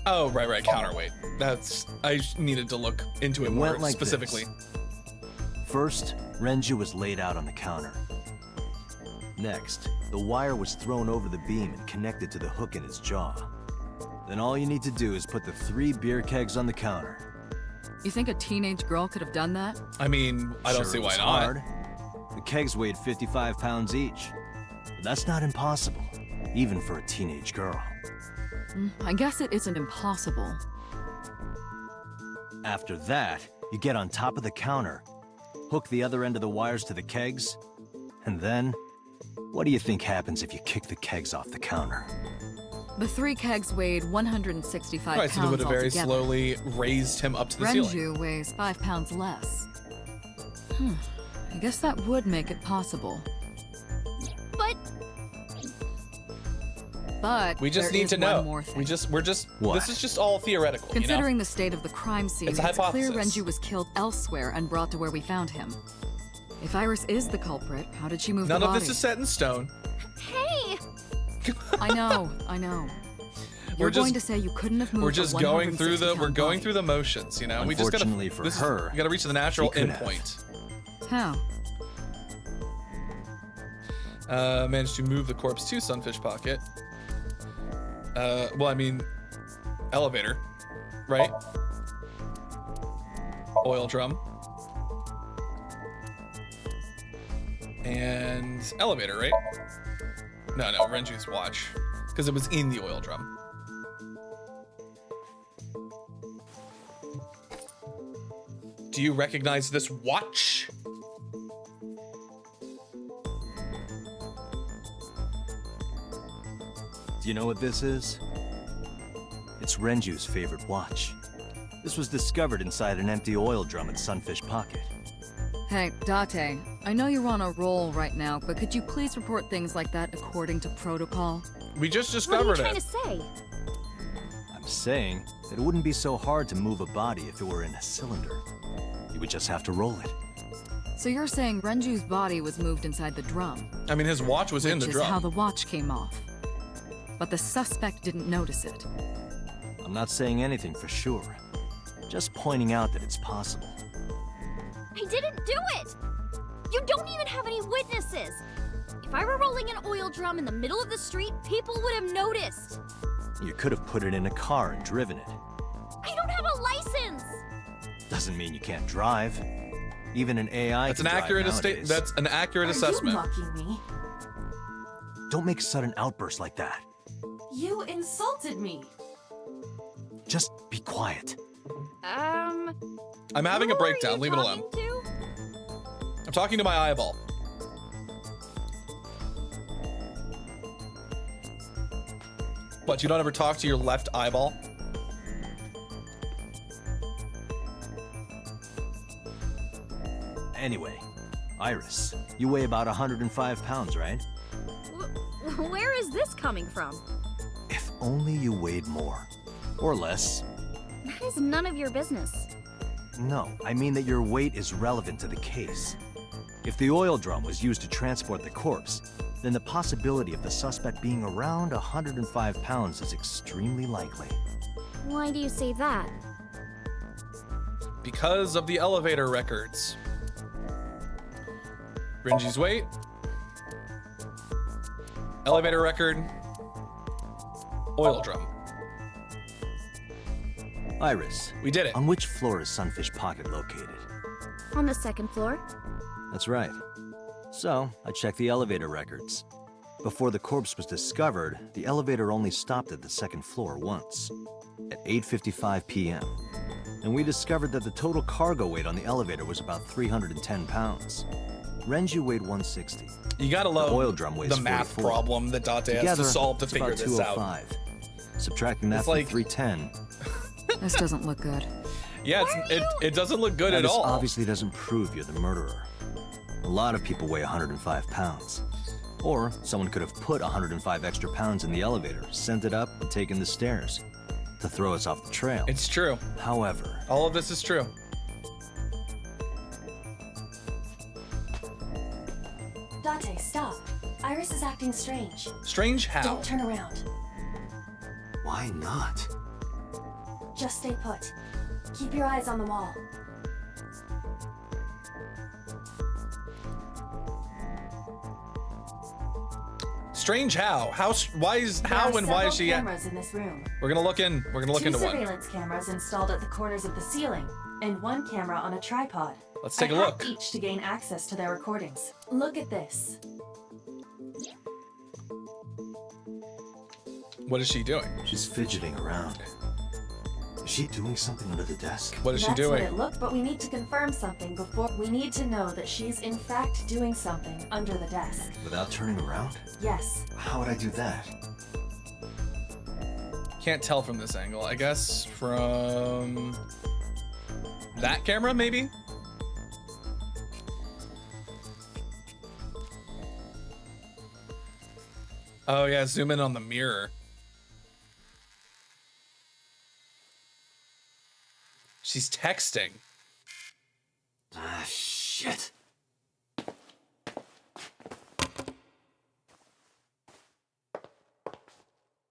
Oh, right, counterweight. I needed to look into it more went like specifically. this. First, Renju was laid out on the counter. Next, the wire was thrown over the beam and connected to the hook in his jaw. Then all you need to do is put the 3 beer kegs on the counter, You think a teenage girl could have done that? I mean, I don't see why not. Hard. The kegs weighed 55 pounds each. But that's not impossible, even for a teenage girl. I guess it isn't impossible. After that, you get on top of the counter, hook the other end of the wires to the kegs, and then, what do you think happens if you kick the kegs off the counter? The 3 kegs weighed 165 Right, pounds so they would have very altogether. slowly raised him up to the ceiling. Renju weighs 5 pounds less. I guess that would make it possible. But We just there need is to know. one more thing. What? This is just all theoretical, Considering the state of the crime scene, It's a clear hypothesis. Renju was killed elsewhere and brought to where we found him. If Iris is the culprit, how did she move None the of body? this is set in stone. Hey! I know. You're going to say you couldn't have moved We're just a going through the 160-pound going body. through the motions, you know. We just gotta. Unfortunately for her, we gotta reach the natural she could have. endpoint. How? Managed to move the corpse to Sunfish Pocket. Well, I mean, elevator, right? Oil drum. And elevator, right? No, Renju's watch. Because it was in the oil drum. Do you recognize this watch? Do you know what this is? It's Renju's favorite watch. This was discovered inside an empty oil drum in Sunfish Pocket. Hey, Date, I know you're on a roll right now, but could you please report things like that according to protocol? We just What are you discovered trying it. to say? I'm saying that it wouldn't be so hard to move a body if it were in a cylinder. You would just have to roll it. So you're saying Renju's body was moved inside the drum? I mean, his watch was in the Which drum. is how the watch came off. But the suspect didn't notice it. I'm not saying anything for sure. Just pointing out that it's possible. I didn't do it! You don't even have any witnesses! If I were rolling an oil drum in the middle of the street, people would have noticed! You could have put it in a car and driven it. I don't have a license! Doesn't mean you can't drive. Even an AI That's can an drive accurate nowadays. That's an accurate assessment. Are you mocking me? Don't make sudden outbursts like that. You insulted me. Just be quiet. I'm having a breakdown. Leave it alone. I'm talking to my eyeball. What, you don't ever talk to your left eyeball? Anyway, Iris, you weigh about 105 pounds, right? Where is this coming from? If only you weighed more. Or less. That is none of your business. No, I mean that your weight is relevant to the case. If the oil drum was used to transport the corpse, then the possibility of the suspect being around 105 pounds is extremely likely. Why do you say that? Because of the elevator records. Renji's weight. Elevator record. Oil drum. Iris. We did it. On which floor is Sunfish Pocket located? On the second floor? That's right. So, I checked the elevator records. Before the corpse was discovered, the elevator only stopped at the second floor once, at 8:55 p.m. And we discovered that the total cargo weight on the elevator was about 310 pounds. Renju weighed 160. You gotta love the oil drum weighs the math 44. problem that Date has to Together, solve to it's figure about this out. 205. Subtracting that It's from like- 310. This doesn't look good. Yeah, it doesn't look good at This all. obviously doesn't prove you're the murderer. A lot of people weigh 105 pounds. Or someone could have put 105 extra pounds in the elevator, sent it up, and taken the stairs to throw us off the trail. It's true. However, all of this is true. Date, stop. Iris is acting strange. Strange how? Don't turn around. Why not? Just stay put. Keep your eyes on the wall. Strange how? Why is how and why is she? Cameras in this room. We're gonna look in. We're gonna look Two into one. surveillance cameras installed at the corners of the ceiling and one camera on a tripod. Let's take a I look. hacked each to gain access to their recordings. Look at this. What is she doing? She's fidgeting around. Is she doing something under the desk? What is she That's doing? what it looked, but we need to confirm something before. We need to know that she's in fact doing something under the desk. Without turning around? Yes. How would I do that? Can't tell from this angle. I guess from that camera, maybe? Oh yeah, zoom in on the mirror. She's texting. Ah, shit.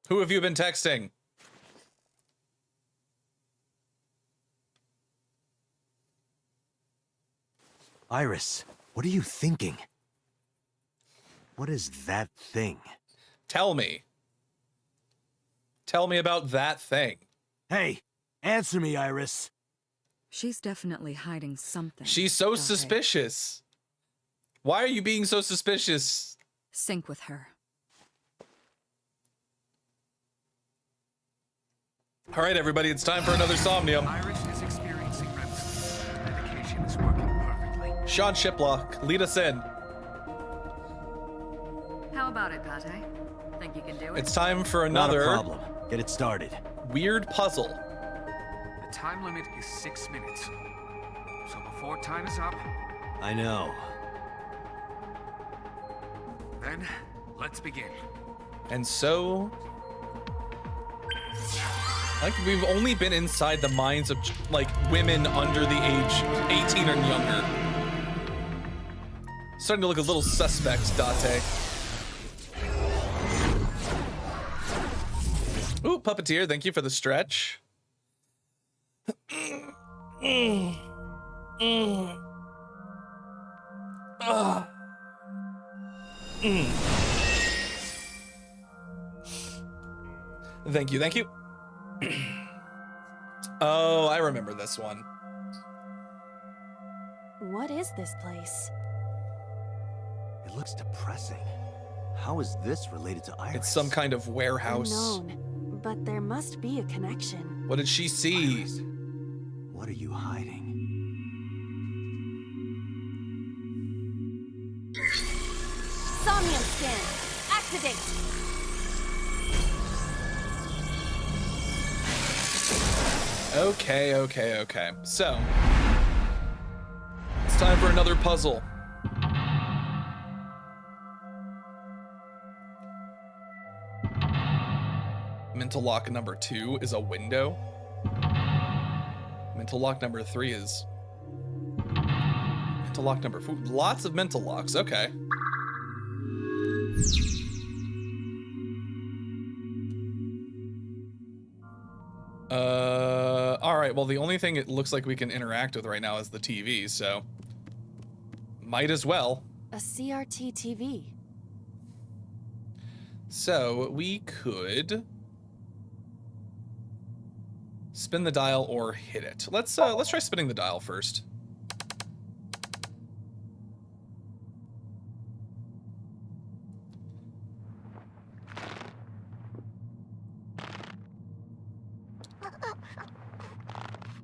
Who have you been texting? Iris, what are you thinking? What is that thing? Tell me. Tell me about that thing. Hey, answer me, Iris. She's definitely hiding something. She's so Dante. suspicious. Why are you being so suspicious? Sync with her. All right, everybody, it's time for another Somnium. Iris is experiencing REM sleep. Medication is working perfectly. Sean Shiplock, lead us in. How about it, Pate? Think you can do it? It's time for another Not a problem. Get it started. weird puzzle. The time limit is 6 minutes. So before time is up, I know. then let's begin. And so, like, we've only been inside the minds of, like, women under the age 18 or younger. Starting to look a little suspect, Date. Ooh, Puppeteer, thank you for the stretch. Thank you, thank you. Oh, I remember this one. What is this place? It looks depressing. How is this related to Iris? It's some kind of warehouse. Unknown, but there must be a connection. What did she see? Iris, what are you hiding? Somnium scan. Activate. Okay. So, it's time for another puzzle. Mental lock number 2 is a window. Mental lock number 3 is... Mental lock number 4. Lots of mental locks, okay. Alright, well the only thing it looks like we can interact with right now is the TV, so... Might as well. A CRT TV. So, we could... spin the dial or hit it. Let's try spinning the dial first.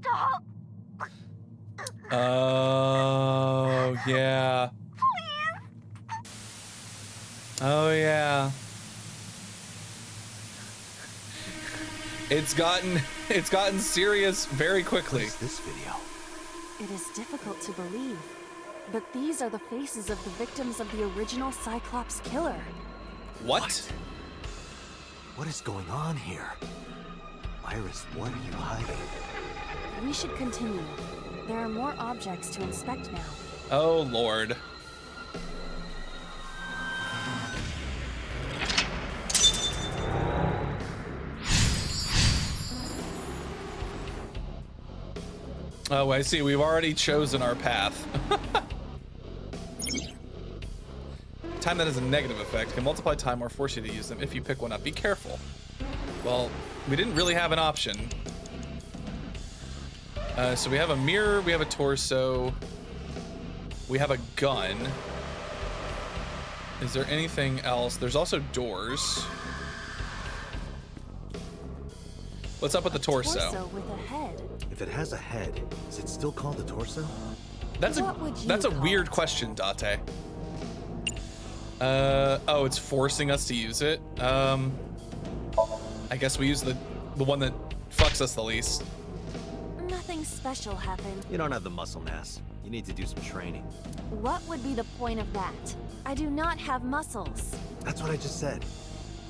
Stop! Oh, yeah. Oh, yeah. It's gotten serious very quickly. What is this video? It is difficult to believe, but these are the faces of the victims of the original Cyclops killer. What? What is going on here? Iris, what are you hiding? We should continue. There are more objects to inspect now. Oh, Lord. Oh, I see. We've already chosen our path. Time that has a negative effect can multiply time or force you to use them if you pick one up. Be careful. Well, we didn't really have an option. So we have a mirror, we have a torso, we have a gun. Is there anything else? There's also doors. What's up with the torso? Torso with a head. If it has a head, is it still called a torso? That's a weird question, Date. Oh, it's forcing us to use it. I guess we use the one that fucks us the least. Nothing special happened. You don't have the muscle mass. You need to do some training. What would be the point of that? I do not have muscles. That's what I just said.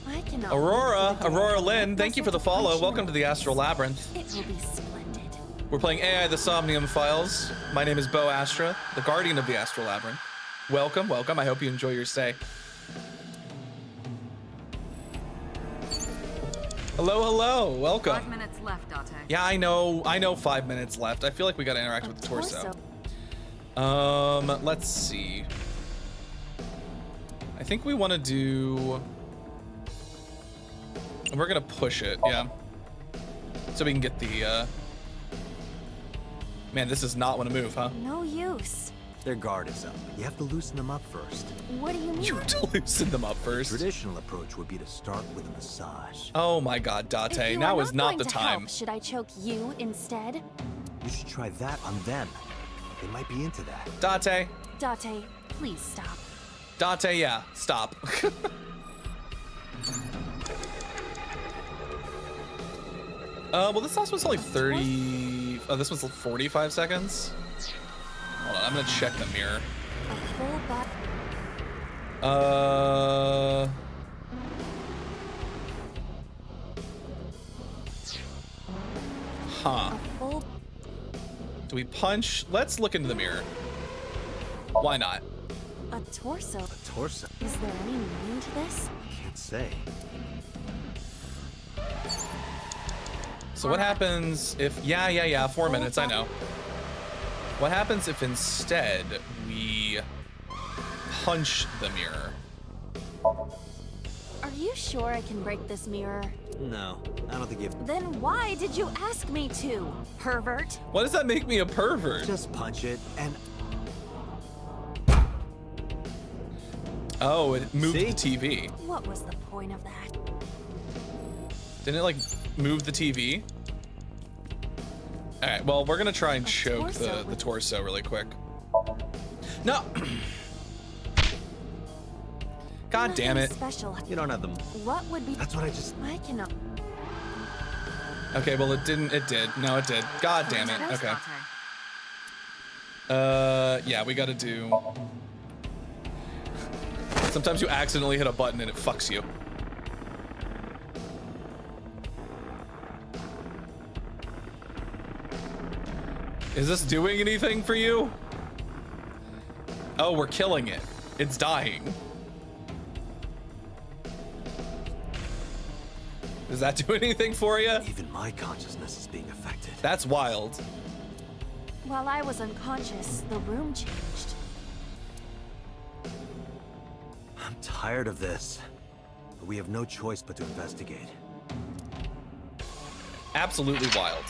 I cannot. Aurora Lynn, thank you for the follow. Welcome to the Astral Labyrinth. It will be splendid. We're playing AI the Somnium Files. My name is Bo Astra, the guardian of the Astral Labyrinth. Welcome, welcome. I hope you enjoy your stay. Hello, hello. Welcome. 5 minutes left, Date. Yeah, I know 5 minutes left. I feel like we gotta interact with the torso. Let's see. I think we want to do... We're gonna push it, yeah. So we can get the, Man, this does not want to move, huh? No use. Their guard is up. You have to loosen them up first. What do you mean? You have to loosen them up first. The traditional approach would be to start with a massage. Oh my god, Date. Now is not the time. Help, should I choke you instead? You should try that on them. They might be into that. Date. Date, please stop. Date, yeah, stop. Well, this last one's only 30... Oh, this one's 45 seconds? Hold on, I'm gonna check the mirror. A full body. Huh. Do we punch? Let's look into the mirror. Why not? A torso. A torso? Is there any meaning to this? Can't say. So what happens if... Yeah, 4 minutes, I know. What happens if instead we punch the mirror? Are you sure I can break this mirror? No, I don't think you... Then why did you ask me to, pervert? Why does that make me a pervert? Just punch it and... Oh, it moved the TV. What was the point of that? Didn't it, like, move the TV? Alright, well, we're gonna try and choke the torso really quick. No! God damn it. Special. You don't have them. What would be... That's what I just... I cannot... Okay, well, it didn't. It did. No, it did. God damn it. Okay. Yeah, we gotta do... Sometimes you accidentally hit a button and it fucks you. Is this doing anything for you? Oh, we're killing it. It's dying. Does that do anything for you? Even my consciousness is being affected. That's wild. While I was unconscious, the room changed. I'm tired of this. But we have no choice but to investigate. Absolutely wild.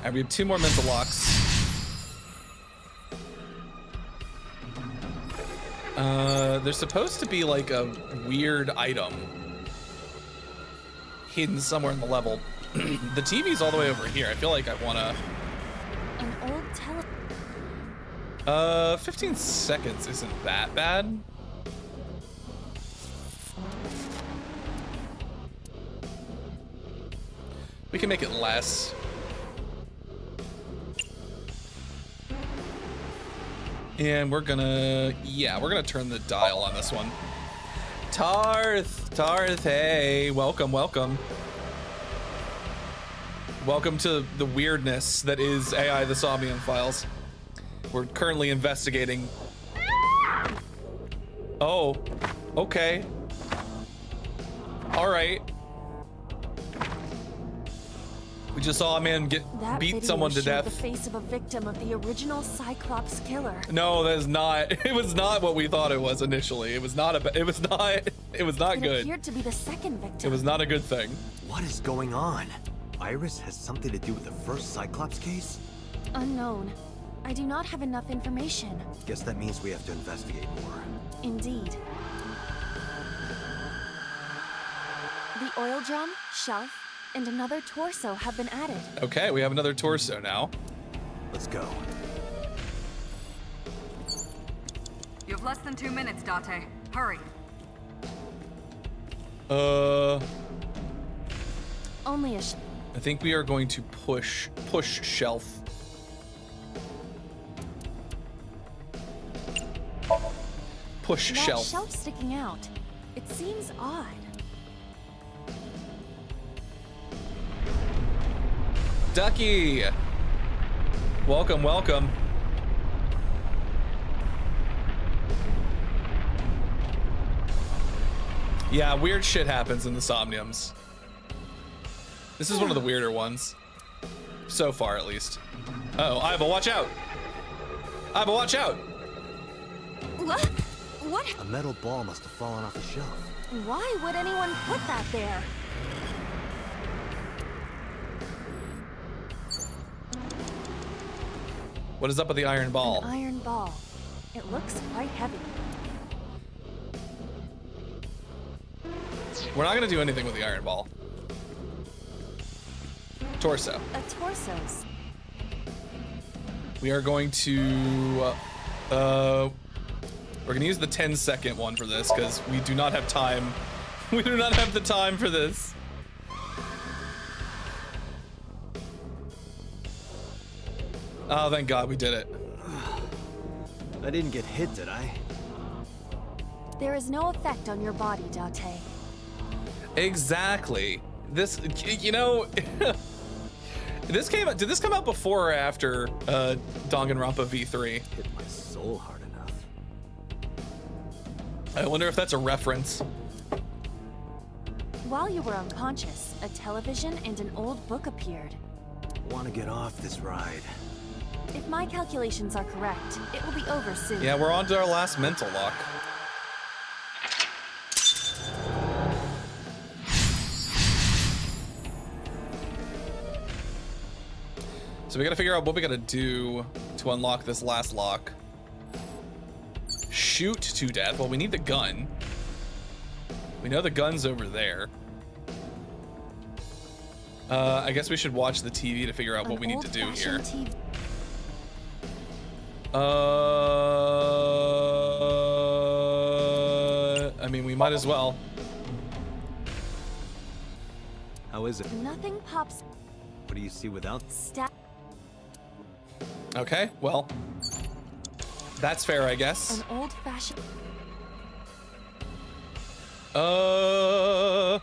And we have 2 more mental locks. There's supposed to be like a weird item hidden somewhere in the level. The TV's all the way over here. I feel like I wanna... An old 15 seconds isn't that bad. We can make it less. And we're gonna, yeah, we're gonna turn the dial on this one. Tarth, hey, welcome. Welcome to the weirdness that is AI the Somnium Files. We're currently investigating. Oh, okay. All right. We just saw a man beat someone to death. The face of a victim of the original Cyclops killer. No, that is not. It was not what we thought it was initially. It was not good. It appeared to be the second victim. It was not a good thing. What is going on? Iris has something to do with the first Cyclops case? Unknown. I do not have enough information. Guess that means we have to investigate more. Indeed. The oil drum, shelf, and another torso have been added. Okay, we have another torso now. Let's go. You have less than 2 minutes, Date. Hurry. Only a I think we are going to push shelf. Push that shelf. shelf sticking out. It seems odd. Ducky! Welcome, welcome. Yeah, weird shit happens in the Somniums. This is one of the weirder ones. So far, at least. Uh-oh, Iva, watch out! Iva, watch out! What? What? A metal ball must have fallen off the shelf. Why would anyone put that there? What is up with the iron ball? An iron ball. It looks quite heavy. We're not gonna do anything with the iron ball. Torso. A torso's. We are going to, we're gonna use the 10-second one for this because we do not have time. We do not have the time for this. Oh, thank God we did it. I didn't get hit, did I? There is no effect on your body, Date. Exactly. This, you know, did this come out before or after Danganronpa V3? Hit my soul hard enough. I wonder if that's a reference. While you were unconscious, a television and an old book appeared. Want to get off this ride. If my calculations are correct, it will be over soon. Yeah, we're on to our last mental lock. So we gotta figure out what we gotta do to unlock this last lock. Shoot to death. Well, we need the gun. We know the gun's over there. I guess we should watch the TV to figure out what we need to do here. TV. I mean, we might as well. How is it? Nothing pops. What do you see without? Okay, well, that's fair, I guess. An old-fashioned. We're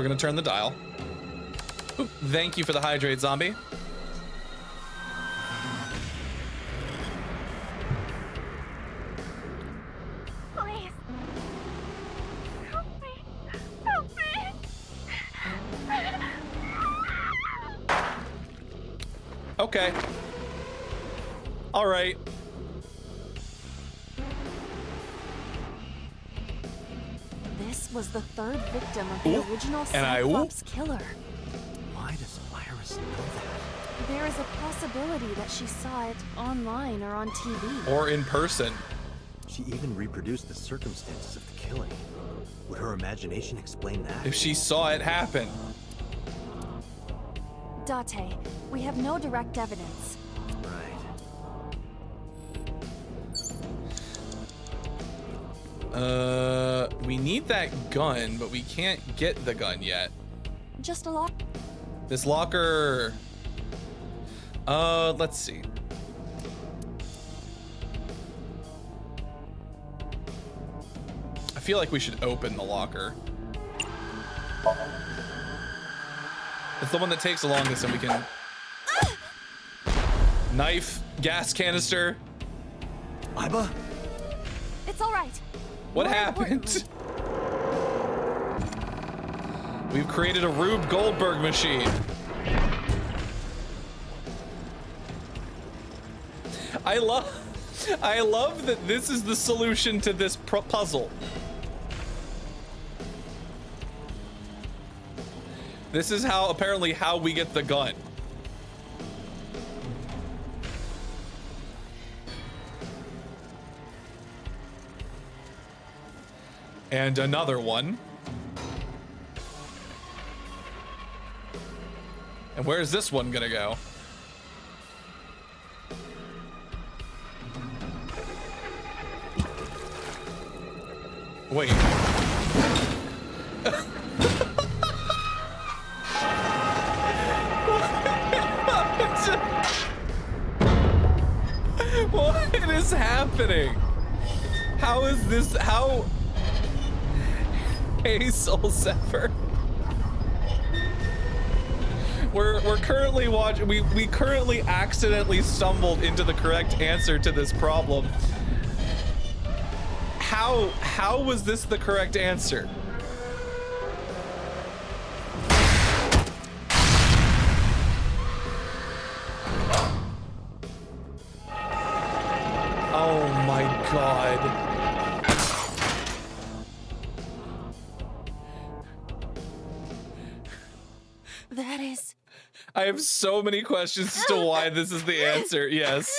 gonna turn the dial. Ooh, thank you for the hydrate, zombie. Please. Help me. Help me. Okay. All right. This was the third victim of the original and Cyclops killer. Why does Iris know that? There is a possibility that she saw it online or on TV. Or in person. She even reproduced the circumstances of the killing. Would her imagination explain that? If she saw it happen. Date, we have no direct evidence. We need that gun, but we can't get the gun yet. Just a lock. This locker. Let's see. I feel like we should open the locker. It's the one that takes the longest, and we can knife, gas canister. Iba? It's all right. What happened? We've created a Rube Goldberg machine. I love that this is the solution to this puzzle. This is apparently how we get the gun. And another one. And where's this one gonna go? Wait. What is happening? How is this? How? Hey, Soul Sever. We're currently watching. We currently accidentally stumbled into the correct answer to this problem. How was this the correct answer? Oh my God. That is... I have so many questions as to why this is the answer. Yes.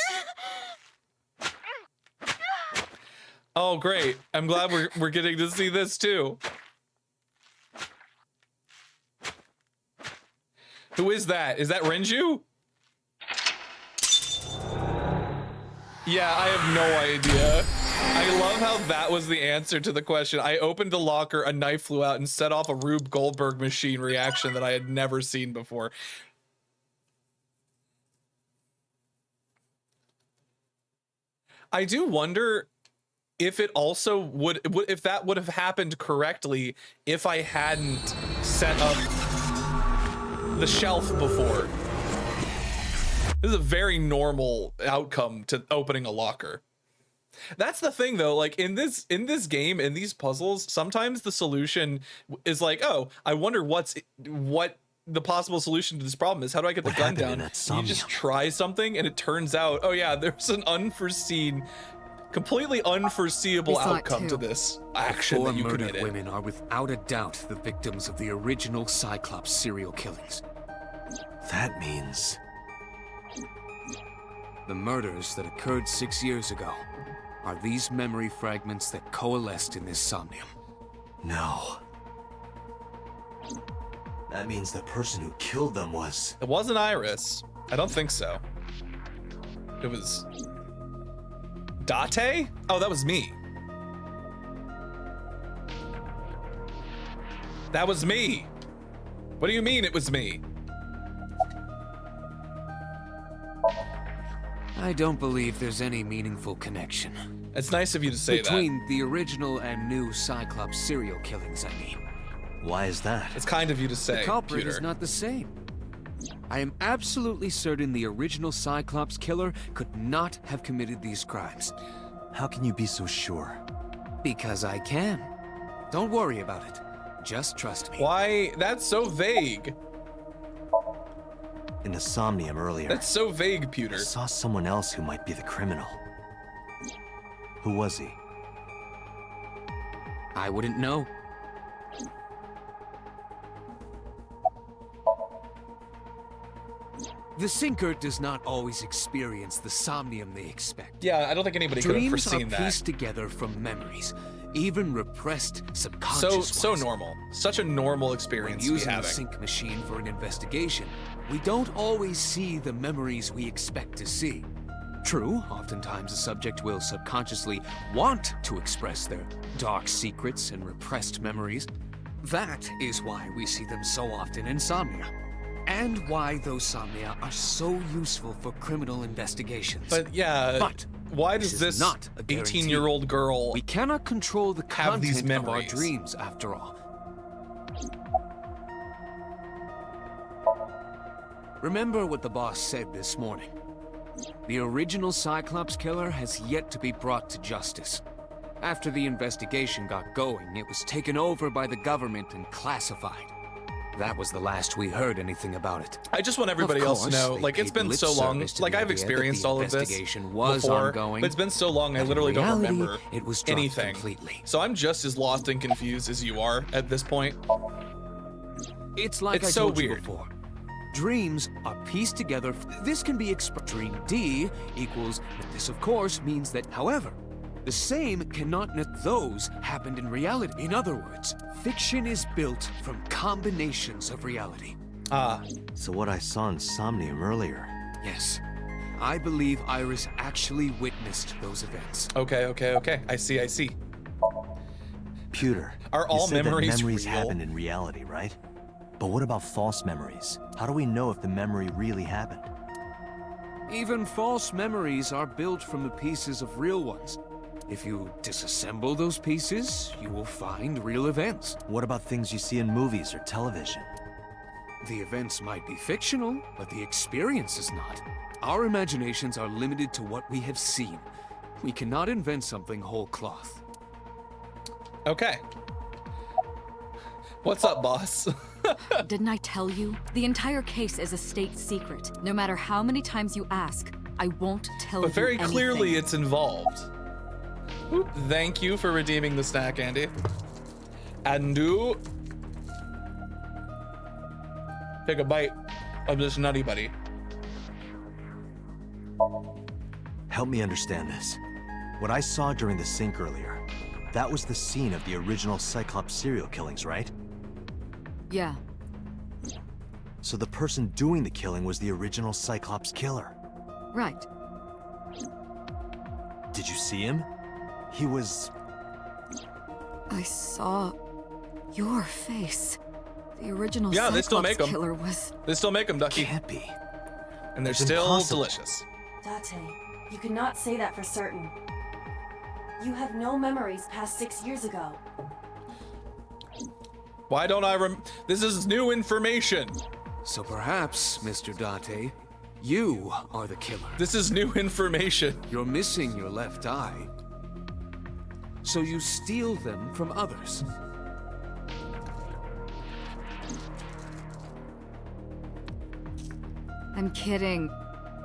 Oh, great. I'm glad we're getting to see this too. Who is that? Is that Renju? Yeah, I have no idea. I love how that was the answer to the question. I opened the locker, a knife flew out and set off a Rube Goldberg machine reaction that I had never seen before. I do wonder if it also would if that would have happened correctly if I hadn't set up the shelf before. This is a very normal outcome to opening a locker. That's the thing though, like in this game, in these puzzles, sometimes the solution is like, oh, I wonder what the possible solution to this problem is. How do I get the gun down? You just try something and it turns out, oh yeah, there's an unforeseen, completely unforeseeable outcome to this action that you committed. Murdered women are without a doubt the victims of the original Cyclops serial killings. That means... the murders that occurred 6 years ago are these memory fragments that coalesced in this Somnium. No. That means the person who killed them was... It wasn't Iris. I don't think so. It was... Date? Oh, that was me. That was me. What do you mean it was me? I don't believe there's any meaningful connection. It's nice of you to say that. Between the original and new Cyclops serial killings, I mean. Why is that? It's kind of you to say, The culprit Peter. is not the same. I am absolutely certain the original Cyclops killer could not have committed these crimes. How can you be so sure? Because I can. Don't worry about it. Just trust me. Why? That's so vague. In the Somnium earlier. That's so vague, Pewter. I saw someone else who might be the criminal. Who was he? I wouldn't know. The Sinker does not always experience the Somnium they expect. Yeah, I don't think anybody could have foreseen Dreams are that. pieced together from memories, even repressed subconscious So normal. Such a normal experience When to be using a having. sync machine for an investigation, we don't always see the memories we expect to see. True, oftentimes a subject will subconsciously want to express their dark secrets and repressed memories. That is why we see them so often in Somnia. And why those Somnia are so useful for criminal investigations. But yeah, but why does this not a guarantee. 18-year-old girl We cannot control the have these content of our memories? dreams, after all. Remember what the boss said this morning. The original Cyclops killer has yet to be brought to justice. After the investigation got going, it was taken over by the government and classified. That was the last we heard anything about it. I just want everybody else to know, like, it's been so long, like, I've experienced all of this before, ongoing, but it's been so long, I literally don't reality, remember it was dropped anything. completely. So I'm just as lost and confused as you are at this point. It's like It's I so told you weird. before. Dreams are pieced together. This can be expressed. Dream D equals. This, of course, means that, however, the same cannot. Those happened in reality. In other words, fiction is built from combinations of reality. So what I saw in Somnium earlier. Yes. I believe Iris actually witnessed those events. Okay. I see. Pewter. Are all you said memories that memories real? happen in reality, right? But what about false memories? How do we know if the memory really happened? Even false memories are built from the pieces of real ones. If you disassemble those pieces, you will find real events. What about things you see in movies or television? The events might be fictional, but the experience is not. Our imaginations are limited to what we have seen. We cannot invent something whole cloth. Okay. What's up, boss? Didn't I tell you? The entire case is a state secret. No matter how many times you ask, I won't tell you But very anything. clearly it's involved. Oop, thank you for redeeming the snack, Andy. Andu. Take a bite of this Nutty Buddy. Help me understand this. What I saw during the sink earlier, that was the scene of the original Cyclops serial killings, right? Yeah. So the person doing the killing was the original Cyclops killer. Right. Did you see him? He was... I saw your face. The original Yeah, Cyclops they still make 'em. killer was... They still make them, Ducky. Can't be. And they're It's still impossible. delicious. Date, you cannot say that for certain. You have no memories past 6 years ago. Why don't I This is new information. So perhaps, Mr. Date, you are the killer. This is new information. You're missing your left eye. So you steal them from others. I'm kidding.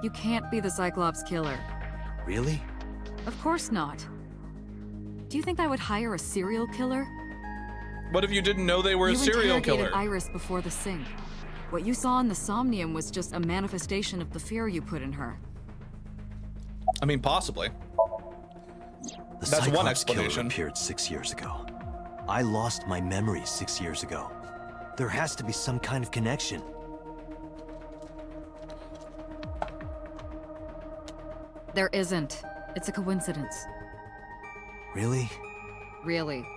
You can't be the Cyclops killer. Really? Of course not. Do you think I would hire a serial killer? What if you didn't know they were a serial killer? You interrogated Iris before the sink. What you saw in the Somnium was just a manifestation of the fear you put in her. I mean, possibly. The That's Cyclops one explanation. killer appeared 6 years ago. I lost my memory 6 years ago. There has to be some kind of connection. There isn't. It's a coincidence. Really? Really.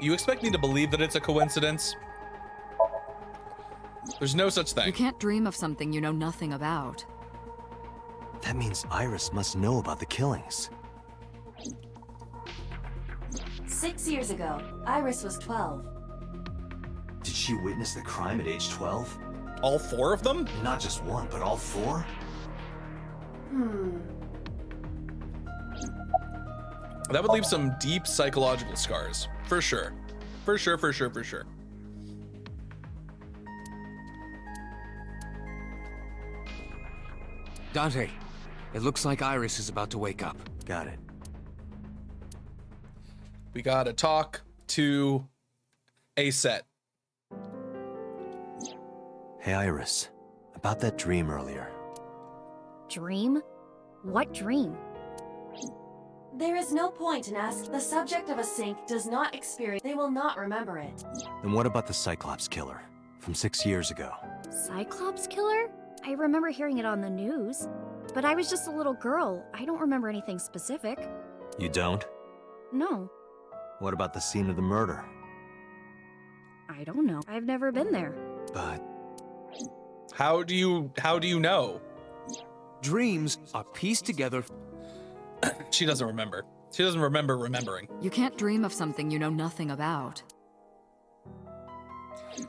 You expect me to believe that it's a coincidence? There's no such thing. You can't dream of something you know nothing about. That means Iris must know about the killings. 6 years ago, Iris was 12. Did she witness the crime at age 12? All 4 of them? Not just one, but all 4? That would leave some deep psychological scars. For sure. For sure. Dante, it looks like Iris is about to wake up. Got it. We gotta talk to a set. Hey, Iris. About that dream earlier. Dream? What dream? There is no point in asking. The subject of a sink does not experience. They will not remember it. And what about the Cyclops killer? From 6 years ago. Cyclops killer? I remember hearing it on the news. But I was just a little girl. I don't remember anything specific. You don't? No, What about the scene of the murder? I don't know. I've never been there. But How do you know? Dreams are pieced together. She doesn't remember. She doesn't remember remembering. You can't dream of something you know nothing about.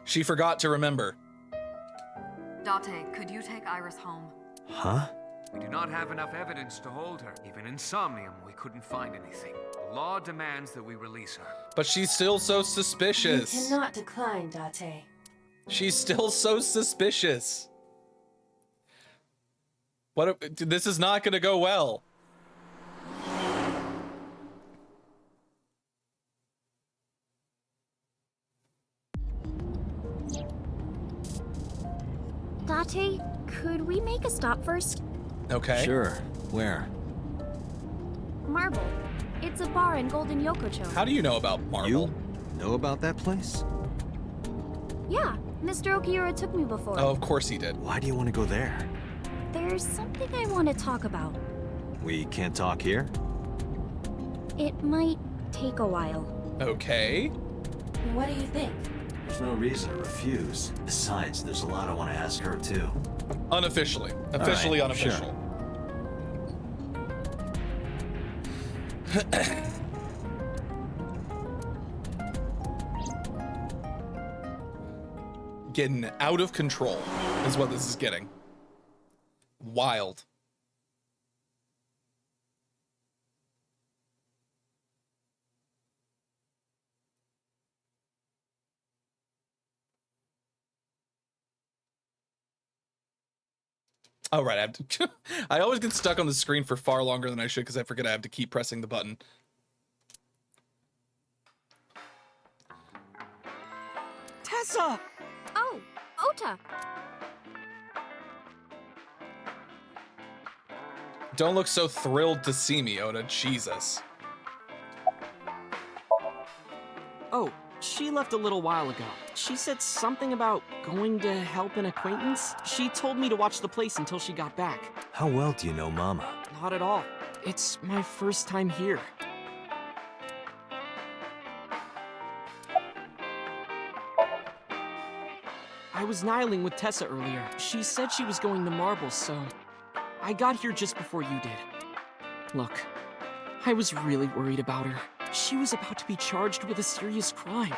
She forgot to remember. Date, could you take Iris home? Huh? We do not have enough evidence to hold her. Even in Somnium, we couldn't find anything. The law demands that we release her. But she's still so You suspicious. cannot decline, Date. She's still so suspicious. This is not gonna go well. Date, could we make a stop first? Okay. Sure. Where? Marble. It's a bar in Golden Yokocho. How do you know about Marble? You know about that place? Yeah, Mr. Okiura took me before. Oh, of course he did. Why do you want to go there? There's something I want to talk about. We can't talk here? It might take a while. Okay. What do you think? There's no reason to refuse. Besides, there's a lot I want to ask her, too. Unofficially. Officially right, unofficial. Sure. Getting out of control is what this is getting. Wild. Oh, right. I have to. I always get stuck on the screen for far longer than I should because I forget I have to keep pressing the button. Tessa! Oh, Ota! Don't look so thrilled to see me, Oda. Jesus. Oh, she left a little while ago. She said something about going to help an acquaintance. She told me to watch the place until she got back. How well do you know Mama? Not at all. It's my first time here. I was nihiling with Tessa earlier. She said she was going to Marble, so I got here just before you did. Look, I was really worried about her. She was about to be charged with a serious crime.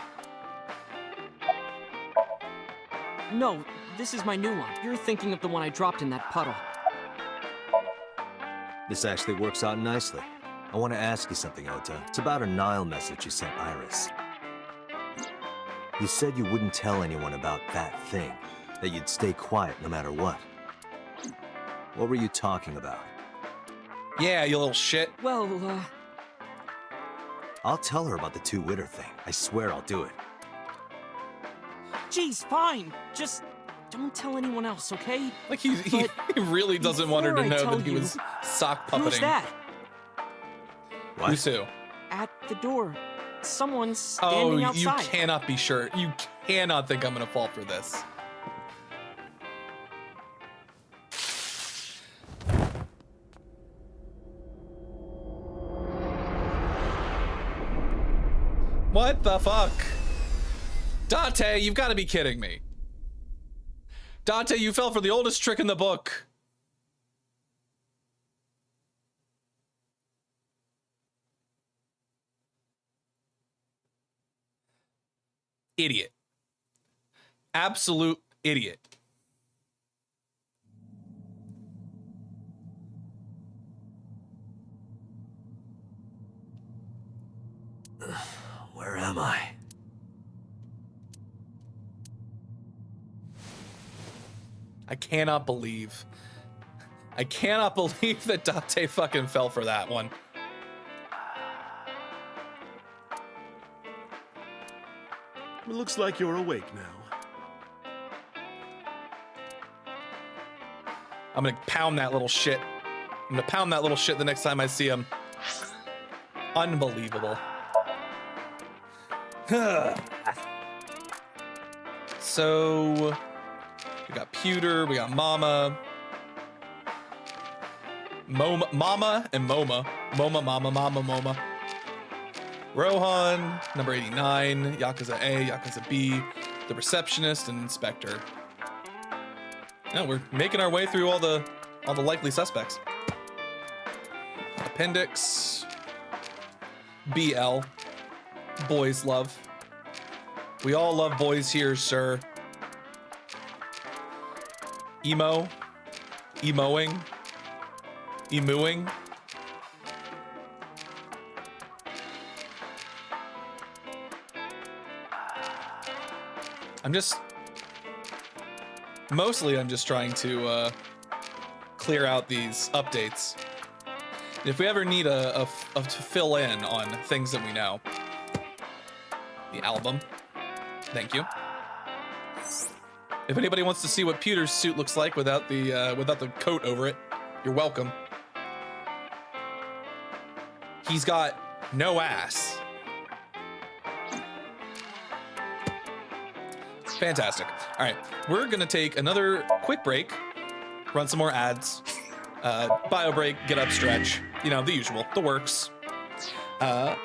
No, this is my new one. You're thinking of the one I dropped in that puddle. This actually works out nicely. I want to ask you something, Ota. It's about a Nile message you sent Iris. You said you wouldn't tell anyone about that thing, that you'd stay quiet no matter what. What were you talking about? Yeah, you little shit. Well, I'll tell her about the two-witter thing. I swear I'll do it. Geez, fine. Just don't tell anyone else, okay? Like he really doesn't want her to know that he was sock puppeting. Who's that? What? Who's who? At the door. Someone's standing outside. You cannot be sure. You cannot think I'm gonna fall for this. What the fuck? Date, you've got to be kidding me. Date, you fell for the oldest trick in the book. Idiot. Absolute idiot. Where am I? I cannot believe that Date fucking fell for that one. It looks like you're awake now. I'm gonna pound that little shit. I'm gonna pound that little shit the next time I see him. Unbelievable. So we got Pewter, we got Mama. Mama and Moma. Moma. Rohan, number 89, Yakuza A, Yakuza B, the receptionist, and Inspector. Yeah, we're making our way through all the likely suspects. Appendix. BL. Boys love. We all love boys here, sir. Emo. Emoing. Emooing. Mostly I'm just trying to clear out these updates. And if we ever need to fill in on things that we know. The album. Thank you. If anybody wants to see what Peter's suit looks like without the coat over it, you're welcome. He's got no ass. Fantastic. All right, we're gonna take another quick break, run some more ads, bio break, get up, stretch, you know, the usual, the works. But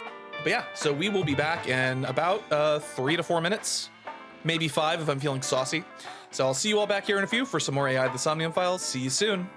yeah, so we will be back in about 3 to 4 minutes, maybe 5 if I'm feeling saucy. So I'll see you all back here in a few for some more AI the Somnium Files. See you soon.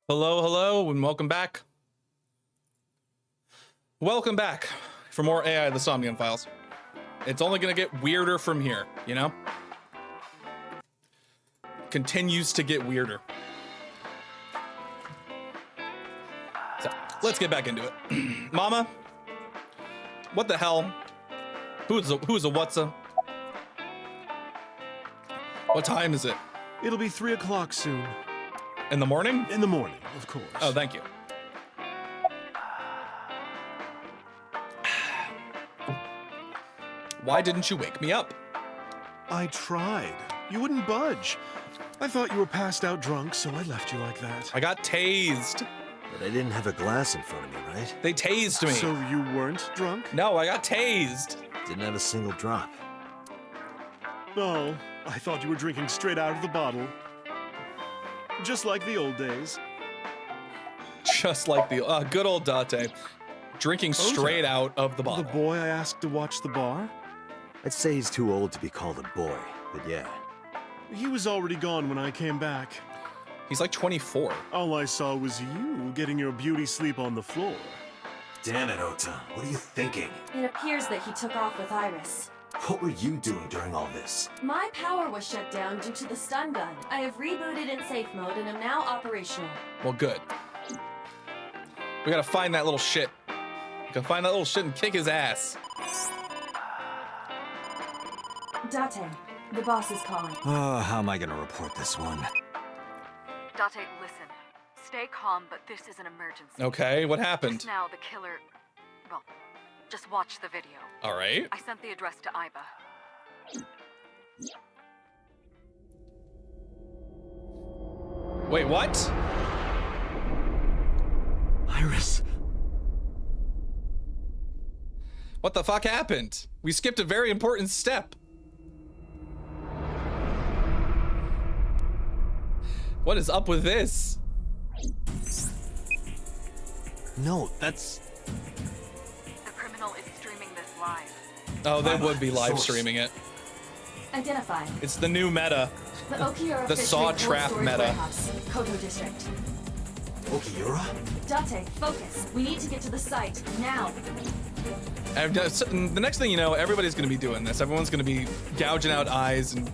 Hello, hello, and welcome back. Welcome back for more AI the Somnium Files. It's only gonna get weirder from here, you know? Continues to get weirder. So, Let's get back into it. Mama, what the hell? Who's a what's-a? What time is it? It'll be 3 o'clock soon. In the morning? In the morning, of course. Oh, thank you. Why didn't you wake me up? I tried. You wouldn't budge. I thought you were passed out drunk, so I left you like that. I got tased. But I didn't have a glass in front of me, right? They tased me. So you weren't drunk? No, I got tased. Didn't have a single drop. Oh, I thought you were drinking straight out of the bottle. Just like the old days. Just like the good old Date. Drinking straight out of the bottle. The boy I asked to watch the bar? I'd say he's too old to be called a boy, but yeah. He was already gone when I came back. He's like 24. All I saw was you getting your beauty sleep on the floor. Damn it, Ota. What are you thinking? It appears that he took off with Iris. What were you doing during all this? My power was shut down due to the stun gun. I have rebooted in safe mode and am now operational. Well, good. We gotta find that little shit. We gotta find that little shit and kick his ass. Date, the boss is calling. Oh, how am I gonna report this one? Date, listen. Stay calm, but this is an emergency. Okay, what happened? Just now, the killer... Well, just watch the video. All right. I sent the address to Iba. Wait, what? Iris. What the fuck happened? We skipped a very important step. What is up with this? No, that's... The criminal is streaming this live. Oh, they would be live streaming it. Identify. It's the new meta. The Okiura The Fish Saw Lake Trap Cold Storage meta. Warehouse, Koto District. Okiura? Date, focus. We need to get to the site, now. And, the next thing you know, everybody's gonna be doing this. Everyone's gonna be gouging out eyes and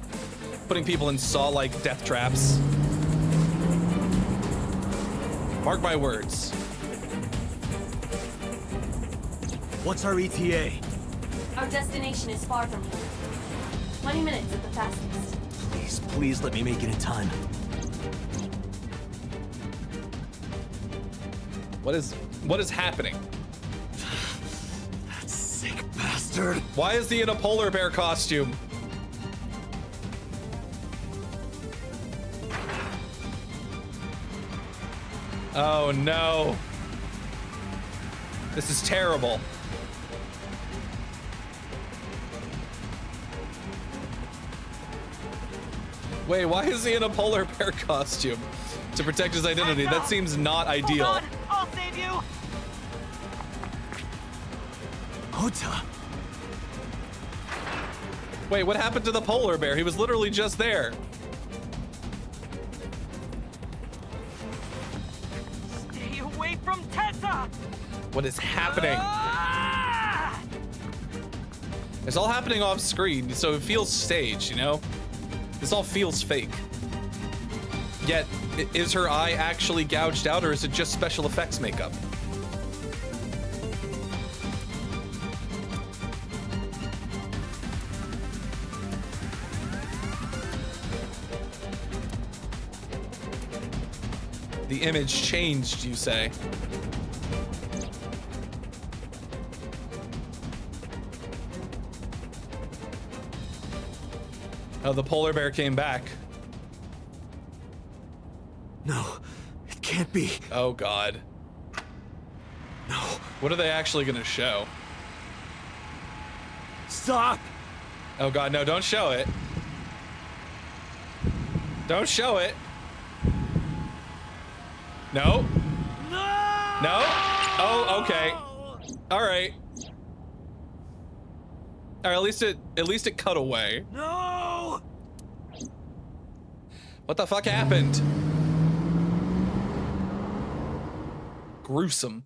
putting people in Saw-like death traps. Mark my words. What's our ETA? Our destination is far from here. 20 minutes at the fastest. Please, please let me make it in time. What is happening? That sick bastard. Why is he in a polar bear costume? Oh no. This is terrible. Wait, why is he in a polar bear costume? To protect his identity. That seems not ideal. Hold on, I'll save you. Ota. Wait, what happened to the polar bear? He was literally just there. Stay away from Tessa. What is happening? It's all happening off screen, so it feels staged, you know? This all feels fake. Yet, is her eye actually gouged out, or is it just special effects makeup? The image changed, you say? Oh, the polar bear came back. No, it can't be. Oh, God. No. What are they actually gonna show? Stop! Oh, God, no, don't show it. Don't show it. No. No? Oh, okay. All right. All right, at least it cut away. No! What the fuck happened? Gruesome.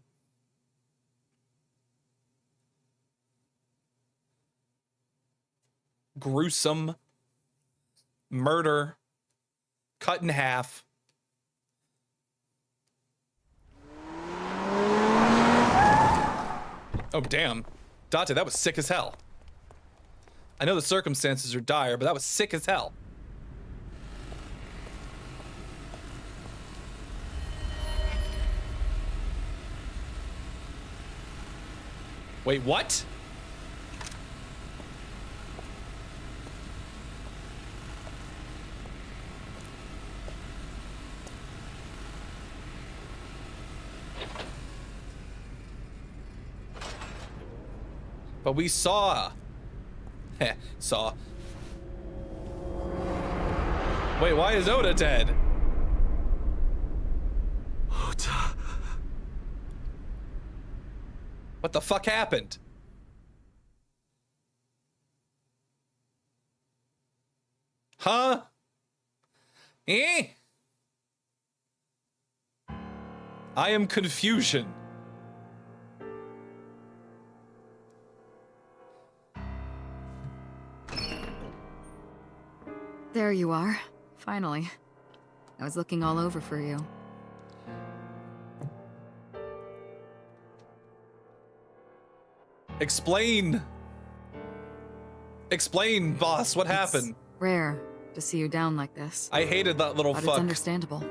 Gruesome. Murder. Cut in half. Oh, damn. Date, that was sick as hell. I know the circumstances are dire, but that was sick as hell. Wait, what? But we saw. Saw. Wait, why is Oda dead? Ota. What the fuck happened? Huh? Eh? I am confusion. There you are. Finally. I was looking all over for you. Explain. Explain, boss. What happened? Rare to see you down like this. I hated that little But fuck. it's understandable.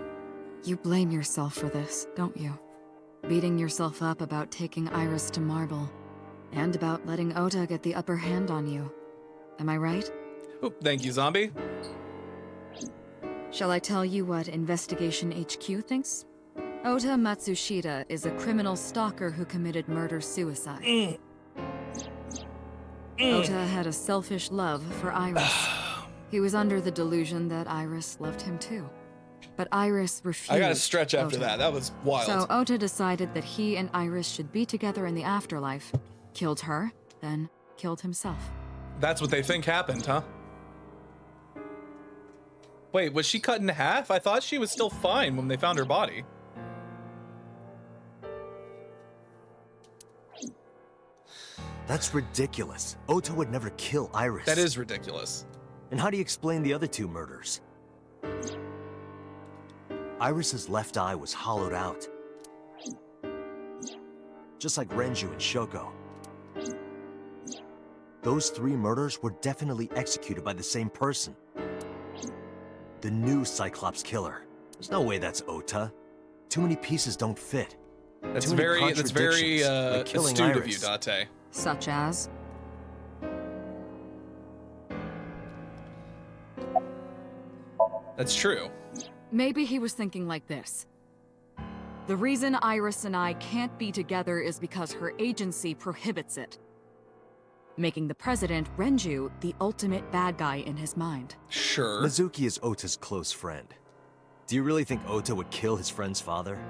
You blame yourself for this, don't you? Beating yourself up about taking Iris to Marble. And about letting Ota get the upper hand on you. Am I right? Oop, thank you, zombie. Shall I tell you what Investigation HQ thinks? Ota Matsushita is a criminal stalker who committed murder-suicide. Ota had a selfish love for Iris. He was under the delusion that Iris loved him too. But Iris refused. I gotta stretch after Ota. that. That was wild. So Ota decided that he and Iris should be together in the afterlife. Killed her, then killed himself. That's what they think happened, huh? Wait, was she cut in half? I thought she was still fine when they found her body. That's ridiculous. Ota would never kill Iris. That is ridiculous. And how do you explain the other two murders? Iris's left eye was hollowed out. Just like Renju and Shoko. Those three murders were definitely executed by the same person. The new Cyclops killer. There's no way that's Ota. Too many pieces don't fit. That's very like killing astute of you, Iris. Date. Such as? That's true. Maybe he was thinking like this. The reason Iris and I can't be together is because her agency prohibits it. Making the president, Renju, the ultimate bad guy in his mind. Sure. Mizuki is Ota's close friend. Do you really think Ota would kill his friend's father?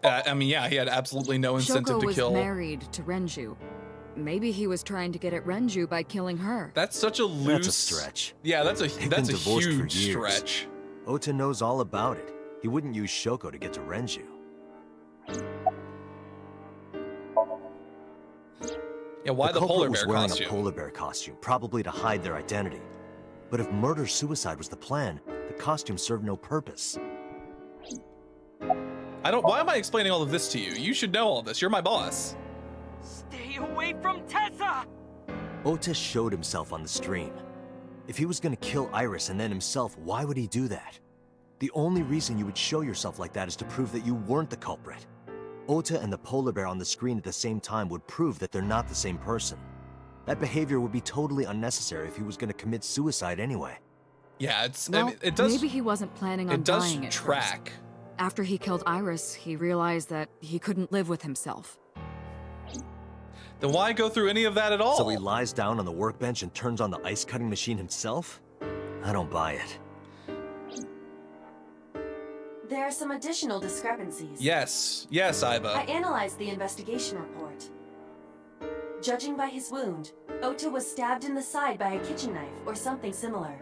I mean, yeah, he had absolutely no incentive Shoko to was kill. married to Renju. Maybe he was trying to get at Renju by killing her. That's such a loose... That's a stretch. Yeah, that's a They've been divorced for huge years. stretch. Ota knows all about it. He wouldn't use Shoko to get to Renju. Yeah, why the culprit polar was bear wearing costume? a polar bear costume, probably to hide their identity. But if murder-suicide was the plan, the costume served no purpose. Why am I explaining all of this to you? You should know all this. You're my boss. Stay away from Tessa! Ota showed himself on the stream. If he was gonna kill Iris and then himself, why would he do that? The only reason you would show yourself like that is to prove that you weren't the culprit. Ota and the polar bear on the screen at the same time would prove that they're not the same person. That behavior would be totally unnecessary if he was gonna commit suicide anyway. Yeah, it's... Well, I mean, it does... maybe he wasn't planning on It does dying at track. first. After he killed Iris, he realized that he couldn't live with himself. Then why go through any of that at all? So he lies down on the workbench and turns on the ice cutting machine himself? I don't buy it. There are some additional discrepancies. Yes. Yes, Iva. I analyzed the investigation report. Judging by his wound, Ota was stabbed in the side by a kitchen knife or something similar.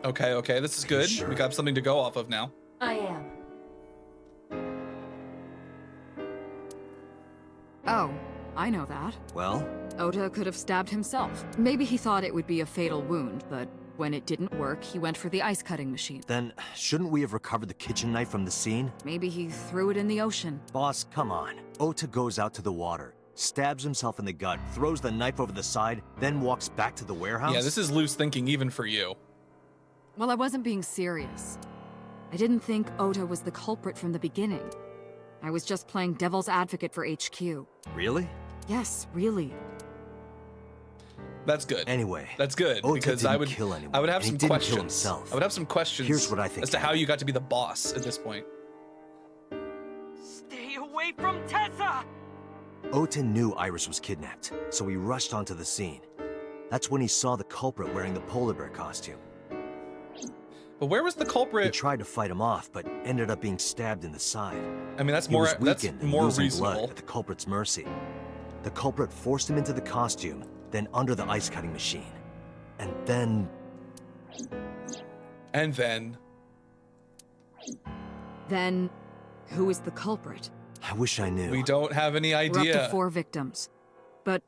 Okay, okay, this is good. Sure. We got something to go off of now. I am. Oh, I know that. Well? Ota could have stabbed himself. Maybe he thought it would be a fatal wound, but When it didn't work, he went for the ice cutting machine. Then, shouldn't we have recovered the kitchen knife from the scene? Maybe he threw it in the ocean. Boss, come on. Ota goes out to the water, stabs himself in the gut, throws the knife over the side, then walks back to the warehouse? Yeah, this is loose thinking even for you. Well, I wasn't being serious. I didn't think Ota was the culprit from the beginning. I was just playing devil's advocate for HQ. Really? Yes, really. That's good. Anyway, that's good Ota because didn't I would kill anyone, I would have and he some didn't questions. kill himself. I would have some questions. Here's what I think as to how you got to be the boss at this point. Stay away from Tessa! Ota knew Iris was kidnapped, so he rushed onto the scene. That's when he saw the culprit wearing the polar bear costume. But where was the culprit? He tried to fight him off, but ended up being stabbed in the side. I mean, that's He more was that's weakened and more losing reasonable. blood at the culprit's mercy. The culprit forced him into the costume, then under the ice cutting machine. And then... Then, who is the culprit? I wish I knew. We don't have any idea. We're up to 4 victims. But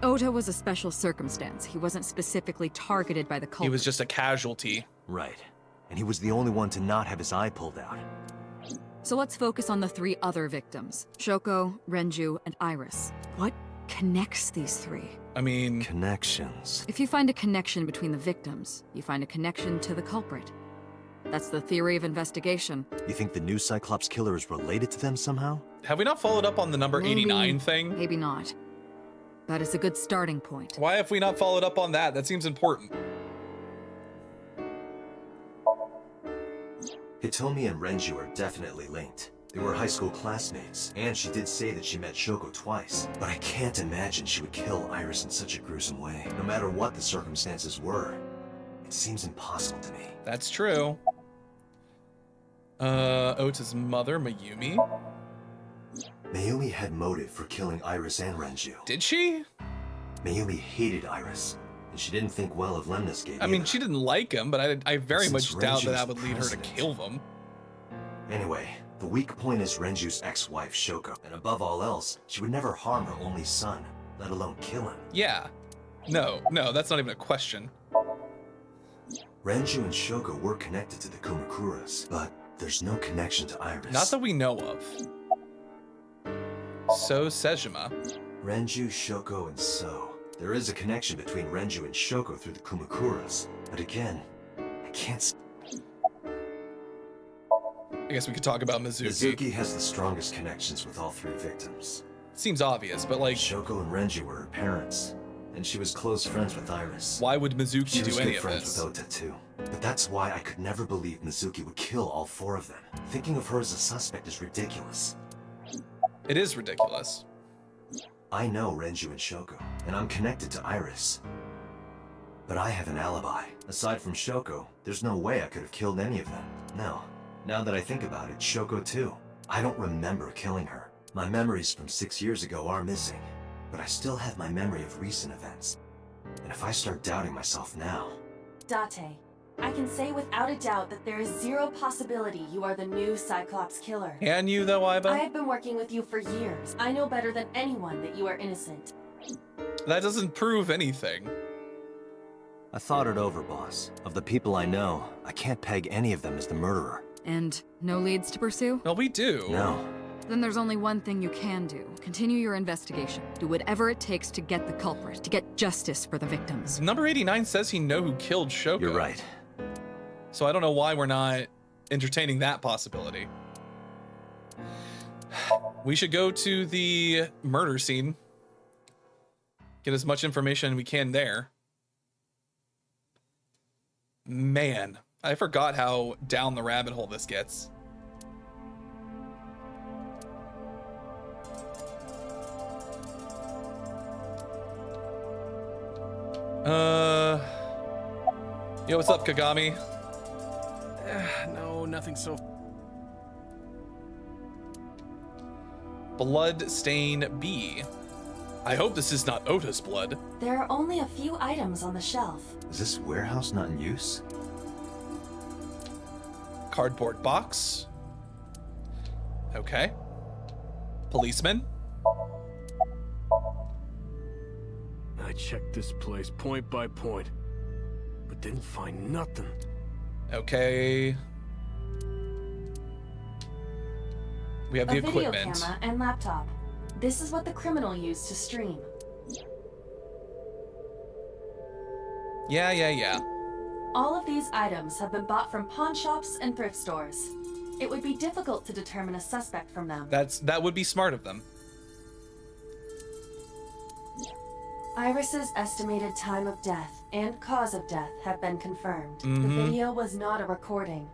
Ota was a special circumstance. He wasn't specifically targeted by the culprit. He was just a casualty. Right. And he was the only one to not have his eye pulled out. So let's focus on the 3 other victims. Shoko, Renju, and Iris. What connects these 3? I mean... Connections. If you find a connection between the victims, you find a connection to the culprit. That's the theory of investigation. You think the new Cyclops killer is related to them somehow? Have we not followed up on the number 89 thing? Maybe not. But it's a good starting point. Why have we not followed up on that? That seems important. Hitomi and Renju are definitely linked. They were high school classmates, and she did say that she met Shoko twice. But I can't imagine she would kill Iris in such a gruesome way, no matter what the circumstances were. It seems impossible to me. That's true. Ota's mother, Mayumi? Mayumi had motive for killing Iris and Renju. Did she? Mayumi hated Iris, and she didn't think well of Lemniscate. I mean, she didn't like him, but I very much Since doubt that Renju's that would lead her to president. kill them. Anyway, the weak point is Renju's ex-wife, Shoko. And above all else, she would never harm her only son, let alone kill him. Yeah. No, that's not even a question. Renju and Shoko were connected to the Kumakuras, but there's no connection to Iris. Not that we know of. So Sejima. Renju, Shoko, and So. There is a connection between Renju and Shoko through the Kumakuras, but again, I can't... I guess we could talk about Mizuki. Mizuki has the strongest connections with all 3 victims. Seems obvious, but like... Shoko and Renju were her parents, and she was close friends with Iris. Why would Mizuki She was do any good of friends this? with Ota too. But that's why I could never believe Mizuki would kill all 4 of them. Thinking of her as a suspect is ridiculous. It is ridiculous. I know Renju and Shoko, and I'm connected to Iris. But I have an alibi. Aside from Shoko, there's no way I could have killed any of them. No. Now that I think about it, Shoko too. I don't remember killing her. My memories from 6 years ago are missing, but I still have my memory of recent events. And if I start doubting myself now... Date, I can say without a doubt that there is 0 possibility you are the new Cyclops killer. Can you though, Iba? I have been working with you for years. I know better than anyone that you are innocent. That doesn't prove anything. I thought it over, boss. Of the people I know, I can't peg any of them as the murderer. And no leads to pursue? Well, we do. No. Then there's only one thing you can do. Continue your investigation. Do whatever it takes to get the culprit, to get justice for the victims. Number 89 says he know who killed Shoko. You're right. So I don't know why we're not entertaining that possibility. We should go to the murder scene. Get as much information as we can there. Man, I forgot how down the rabbit hole this gets. Yo, what's up, Kagami? No, nothing so... Blood stain B. I hope this is not Ota's blood. There are only a few items on the shelf. Is this warehouse not in use? Cardboard box. Okay. Policeman. I checked this place point by point, but but didn't find nothing. Okay. We have the video equipment. camera and laptop. This is what the criminal used to stream. Yeah. All of these items have been bought from pawn shops and thrift stores. It would be difficult to determine a suspect from them. That would be smart of them. Iris's estimated time of death and cause of death have been confirmed. The Mhm. video was not a recording.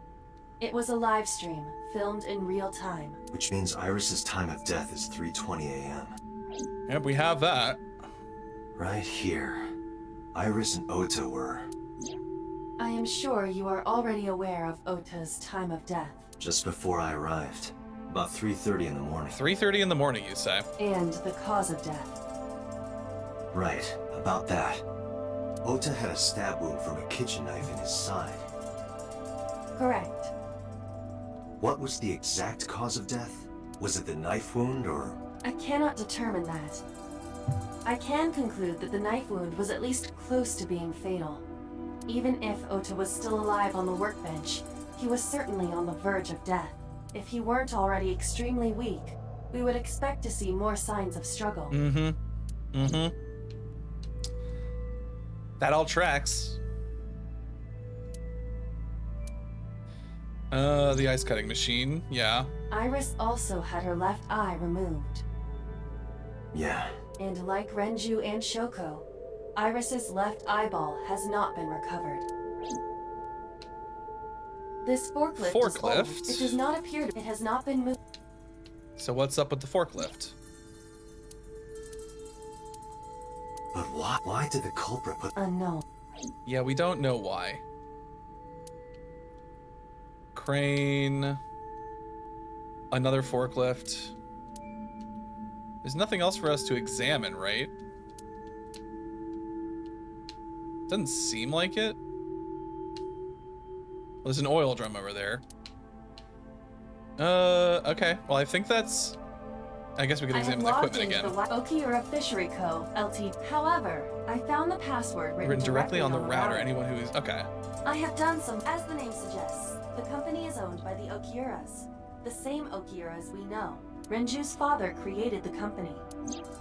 It was a live stream, filmed in real time. Which means Iris's time of death is 3:20 a.m. Yep, we have that. Right here. Iris and Ota were I am sure you are already aware of Ota's time of death. just before I arrived. About 3:30 in the morning. 3:30 in the morning, you say? And the cause of death. Right, about that. Ota had a stab wound from a kitchen knife in his side. Correct. What was the exact cause of death? Was it the knife wound or... I cannot determine that. I can conclude that the knife wound was at least close to being fatal. Even if Ota was still alive on the workbench, he was certainly on the verge of death. If he weren't already extremely weak, we would expect to see more signs of struggle. That all tracks. The ice cutting machine, yeah. Iris also had her left eye removed. Yeah. And like Renju and Shoko, Iris's left eyeball has not been recovered. This forklift is old. Forklift? It does not appear it has not been moved. So what's up with the forklift? But why did the culprit put... Unknown. Yeah, we don't know why. Crane. Another forklift. There's nothing else for us to examine, right? Doesn't seem like it. Well, there's an oil drum over there. Okay. Well, I think that's... I guess we can examine the equipment again. The Okiura Fishery Co. LT. However, I found the password Written directly on the router. Anyone who is... Okay. I have done some... As the name suggests, the company is owned by the Okiuras. The same Okiuras we know. Renju's father created the company.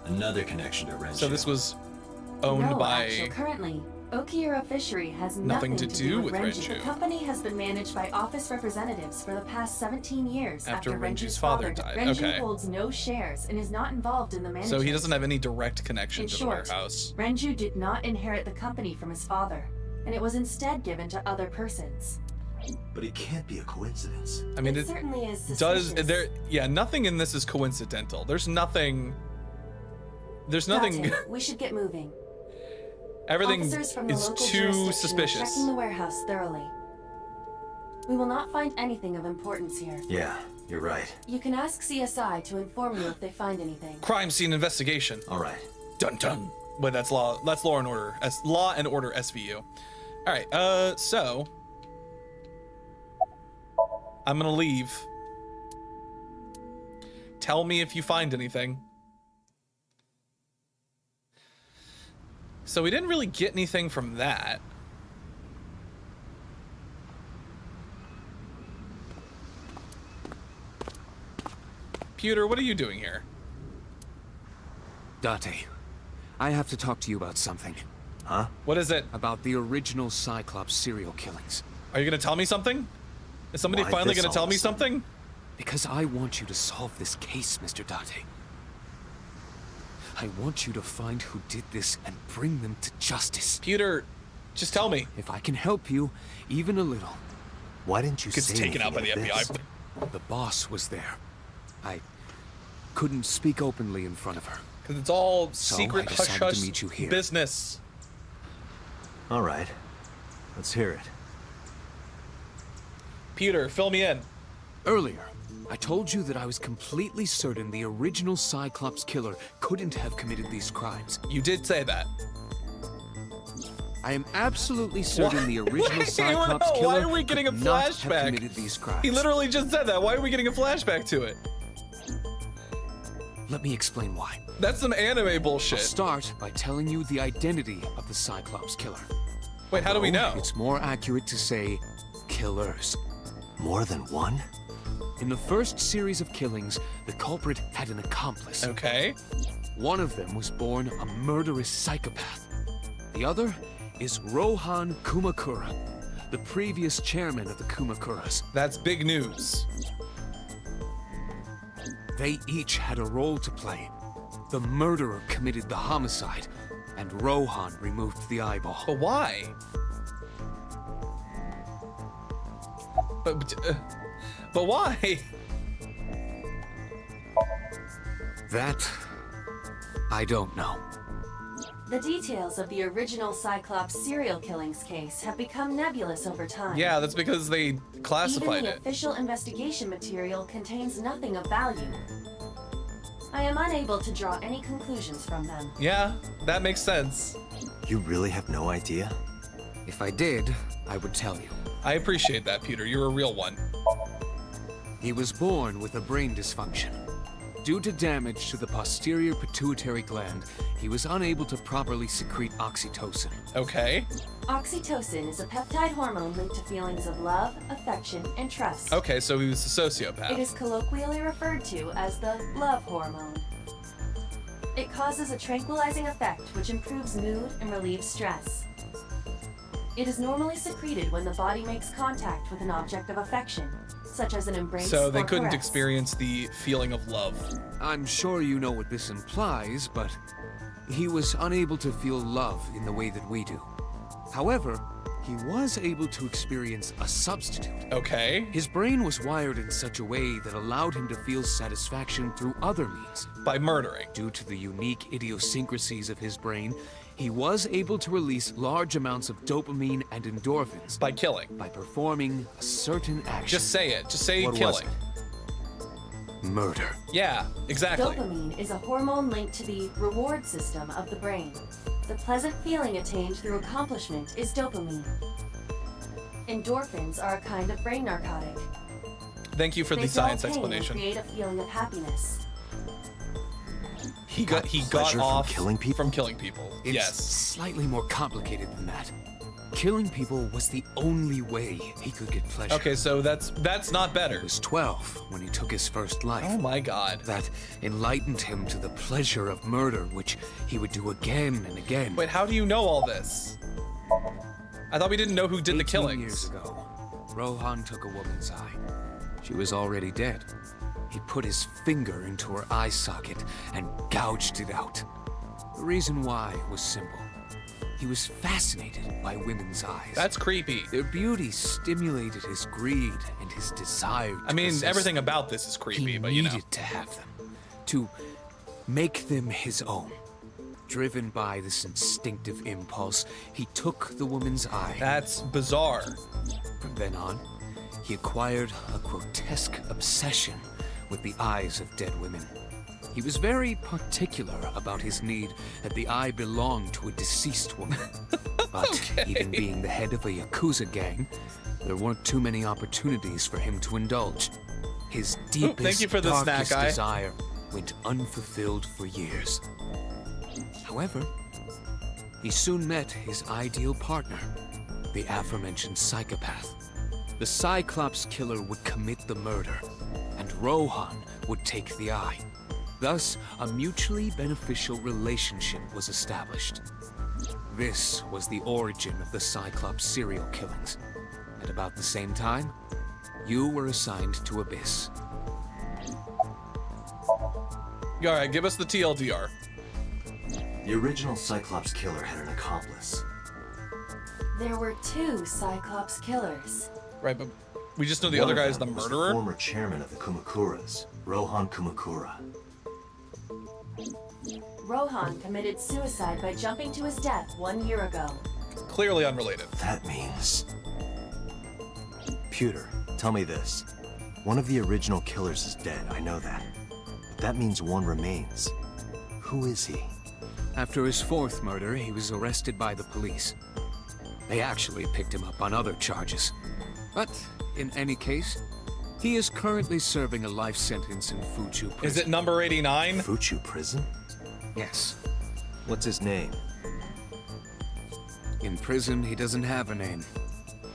Another connection to Renju. So this was owned by... Actually, currently, Okiura Fishery has nothing to do with Renju. Renju. The company has been managed by office representatives for the past 17 years After Renju's father father died. Renju Okay. holds no shares and is not involved in the management. So he doesn't have any direct connection In to short, the warehouse. Renju did not inherit the company from his father, and it was instead given to other persons. But it can't be a coincidence. I mean, It certainly is does suspicious. there? Yeah, nothing in this is coincidental. There's nothing. There's nothing. Date, we should get moving. Everything Officers from the is local too jurisdiction are suspicious. checking the warehouse thoroughly. We will not find anything of importance here. Yeah, you're right. You can ask CSI to inform you if they find anything. Crime scene investigation. All right. Dun dun. But that's law. That's Law and Order. Law and Order SVU. All right. So I'm gonna leave. Tell me if you find anything. So we didn't really get anything from that. Pewter, what are you doing here? Date, I have to talk to you about something. Huh? What is it? About the original Cyclops serial killings. Are you gonna tell me something? Is somebody Why finally this gonna tell all of me a sudden? something? Because I want you to solve this case, Mr. Date. I want you to find who did this and bring them to justice. Pewter, just tell me. If I can help you, even a little. Why didn't you Gets say taken out by the anything FBI. of The boss was there. I couldn't speak openly in front of her. Because it's all So secret I hush decided hush to meet you here. business. All right. Let's hear it. Pewter, fill me in. Earlier, I told you that I was completely certain the original Cyclops killer couldn't have committed these crimes. You did say that. I am absolutely certain the original Wait, Cyclops no, killer why are we getting a could not have flashback? committed these crimes. He literally just said that. Why are we getting a flashback to it? Let me explain why. That's some anime bullshit. I'll start by telling you the identity of the Cyclops killer. Wait, how do we know? It's more accurate to say killers. More than one? In the first series of killings, the culprit had an accomplice. Okay. One of them was born a murderous psychopath. The other is Rohan Kumakura, the previous chairman of the Kumakuras. That's big news. They each had a role to play. The murderer committed the homicide, and Rohan removed the eyeball. But why? But why? That, I don't know. The details of the original Cyclops serial killings case have become nebulous over time. Yeah, that's because they classified Even the it. official investigation material contains nothing of value. I am unable to draw any conclusions from them. Yeah, that makes sense. You really have no idea? If I did, I would tell you. I appreciate that, Peter. You're a real one. He was born with a brain dysfunction. Due to damage to the posterior pituitary gland, he was unable to properly secrete oxytocin. Okay. Oxytocin is a peptide hormone linked to feelings of love, affection, and trust. Okay, so he was a sociopath. It is colloquially referred to as the love hormone. It causes a tranquilizing effect which improves mood and relieves stress. It is normally secreted when the body makes contact with an object of affection, such as an embrace So they or couldn't caress. experience the feeling of love. I'm sure you know what this implies, but he was unable to feel love in the way that we do. However, he was able to experience a substitute. Okay. His brain was wired in such a way that allowed him to feel satisfaction through other means. By murdering. Due to the unique idiosyncrasies of his brain, he was able to release large amounts of dopamine and endorphins. By killing. By performing a certain action. Just say it. Just say What killing. Murder. Yeah, exactly. Dopamine is a hormone linked to the reward system of the brain. The pleasant feeling attained through accomplishment is dopamine. Endorphins are a kind of brain narcotic. Thank you for They the dull science pain and explanation. create a feeling of happiness. He got pleasure from off killing people? from killing people. It's Yes. slightly more complicated than that. Killing people was the only way he could get pleasure. Okay, so that's not better. He was 12 when he took his first life. Oh my god. That enlightened him to the pleasure of murder, which he would do again and again. Wait, how do you know all this? I thought we didn't know who did the 18 killings. years ago, Rohan took a woman's eye. She was already dead. He put his finger into her eye socket and gouged it out. The reason why was simple. He was fascinated by women's eyes. That's creepy. Their beauty stimulated his greed and his desire to I mean, possess everything them. about this is creepy, He but you know. needed to have them, to make them his own. Driven by this instinctive impulse, he took the woman's eye. That's bizarre. From then on, he acquired a grotesque obsession with the eyes of dead women. He was very particular about his need that the eye belonged to a deceased woman. But even being the head of a Yakuza gang, there weren't too many opportunities for him to indulge. His deepest, thank you for the snack, darkest eye. desire went unfulfilled for years. However, he soon met his ideal partner, the aforementioned psychopath. The Cyclops killer would commit the murder, and Rohan would take the eye. Thus, a mutually beneficial relationship was established. This was the origin of the Cyclops serial killings. At about the same time, you were assigned to Abyss. Alright, give us the TLDR. The original Cyclops killer had an accomplice. There were 2 Cyclops killers. Right, but we just know the One other of guy is the them was murderer? The former chairman of the Kumakuras, Rohan Kumakura. Rohan committed suicide by jumping to his death 1 year ago. Clearly unrelated. That means... Pewter, tell me this. One of the original killers is dead, I know that. But that means one remains. Who is he? After his 4th murder, he was arrested by the police. They actually picked him up on other charges. But, in any case, he is currently serving a life sentence in Fuchu prison. Is it number 89? Fuchu prison? Yes. What's his name? In prison, he doesn't have a name.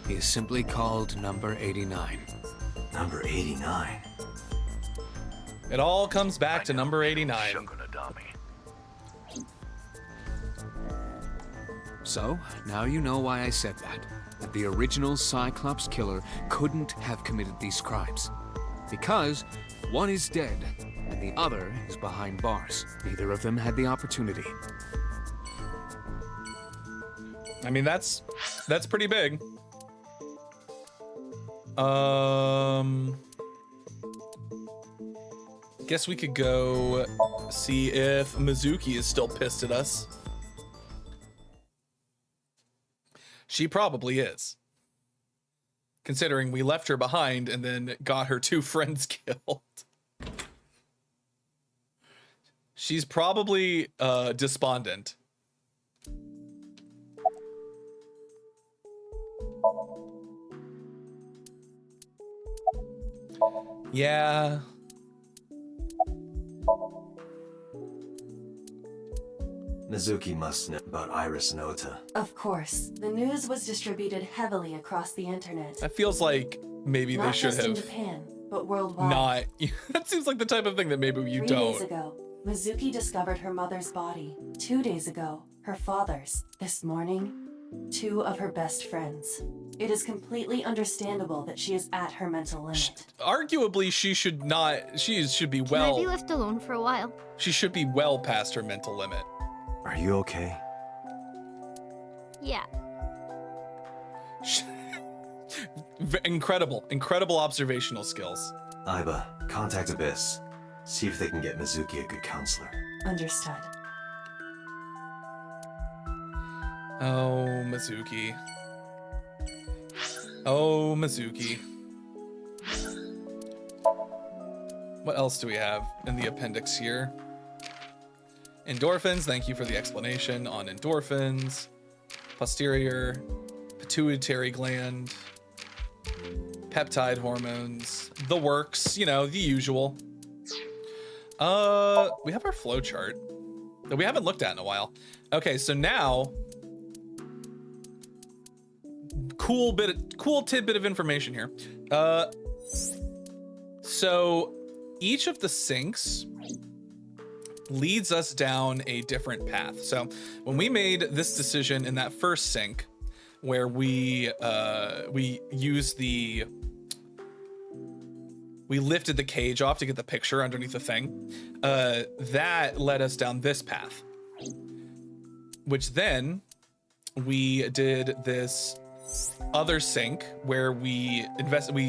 He is simply called Number 89. Number 89? It all comes back to number 89. So, now you know why I said that. That the original Cyclops killer couldn't have committed these crimes. Because one is dead, and the other is behind bars. Neither of them had the opportunity. I mean, that's pretty big. Guess we could go see if Mizuki is still pissed at us. She probably is. Considering we left her behind and then got her 2 friends killed. She's probably despondent. Yeah. Mizuki must know about Iris and Ota. Of course, the news was distributed heavily across the internet. That feels like maybe they should Not just in have Japan, but worldwide. not. That seems like the type of thing that maybe you 3 don't. days ago, Mizuki discovered her mother's body. 2 days ago, her father's. This morning, 2 of her best friends. It is completely understandable that she is at her mental limit. Arguably, she should not. She should be Can I well. be left alone for a while? She should be well past her mental limit. Are you okay? Yeah. Incredible observational skills. Aiba, contact Abyss. See if they can get Mizuki a good counselor. Understood. Oh, Mizuki. Oh, Mizuki. What else do we have in the appendix here? Endorphins, thank you for the explanation on endorphins. Posterior, pituitary gland, peptide hormones, the works, you know, the usual. We have our flow chart that we haven't looked at in a while. Okay, so now, cool tidbit of information here. So each of the sinks leads us down a different path. So when we made this decision in that first sink, where we lifted the cage off to get the picture underneath the thing, that led us down this path, which then we did this other sink where we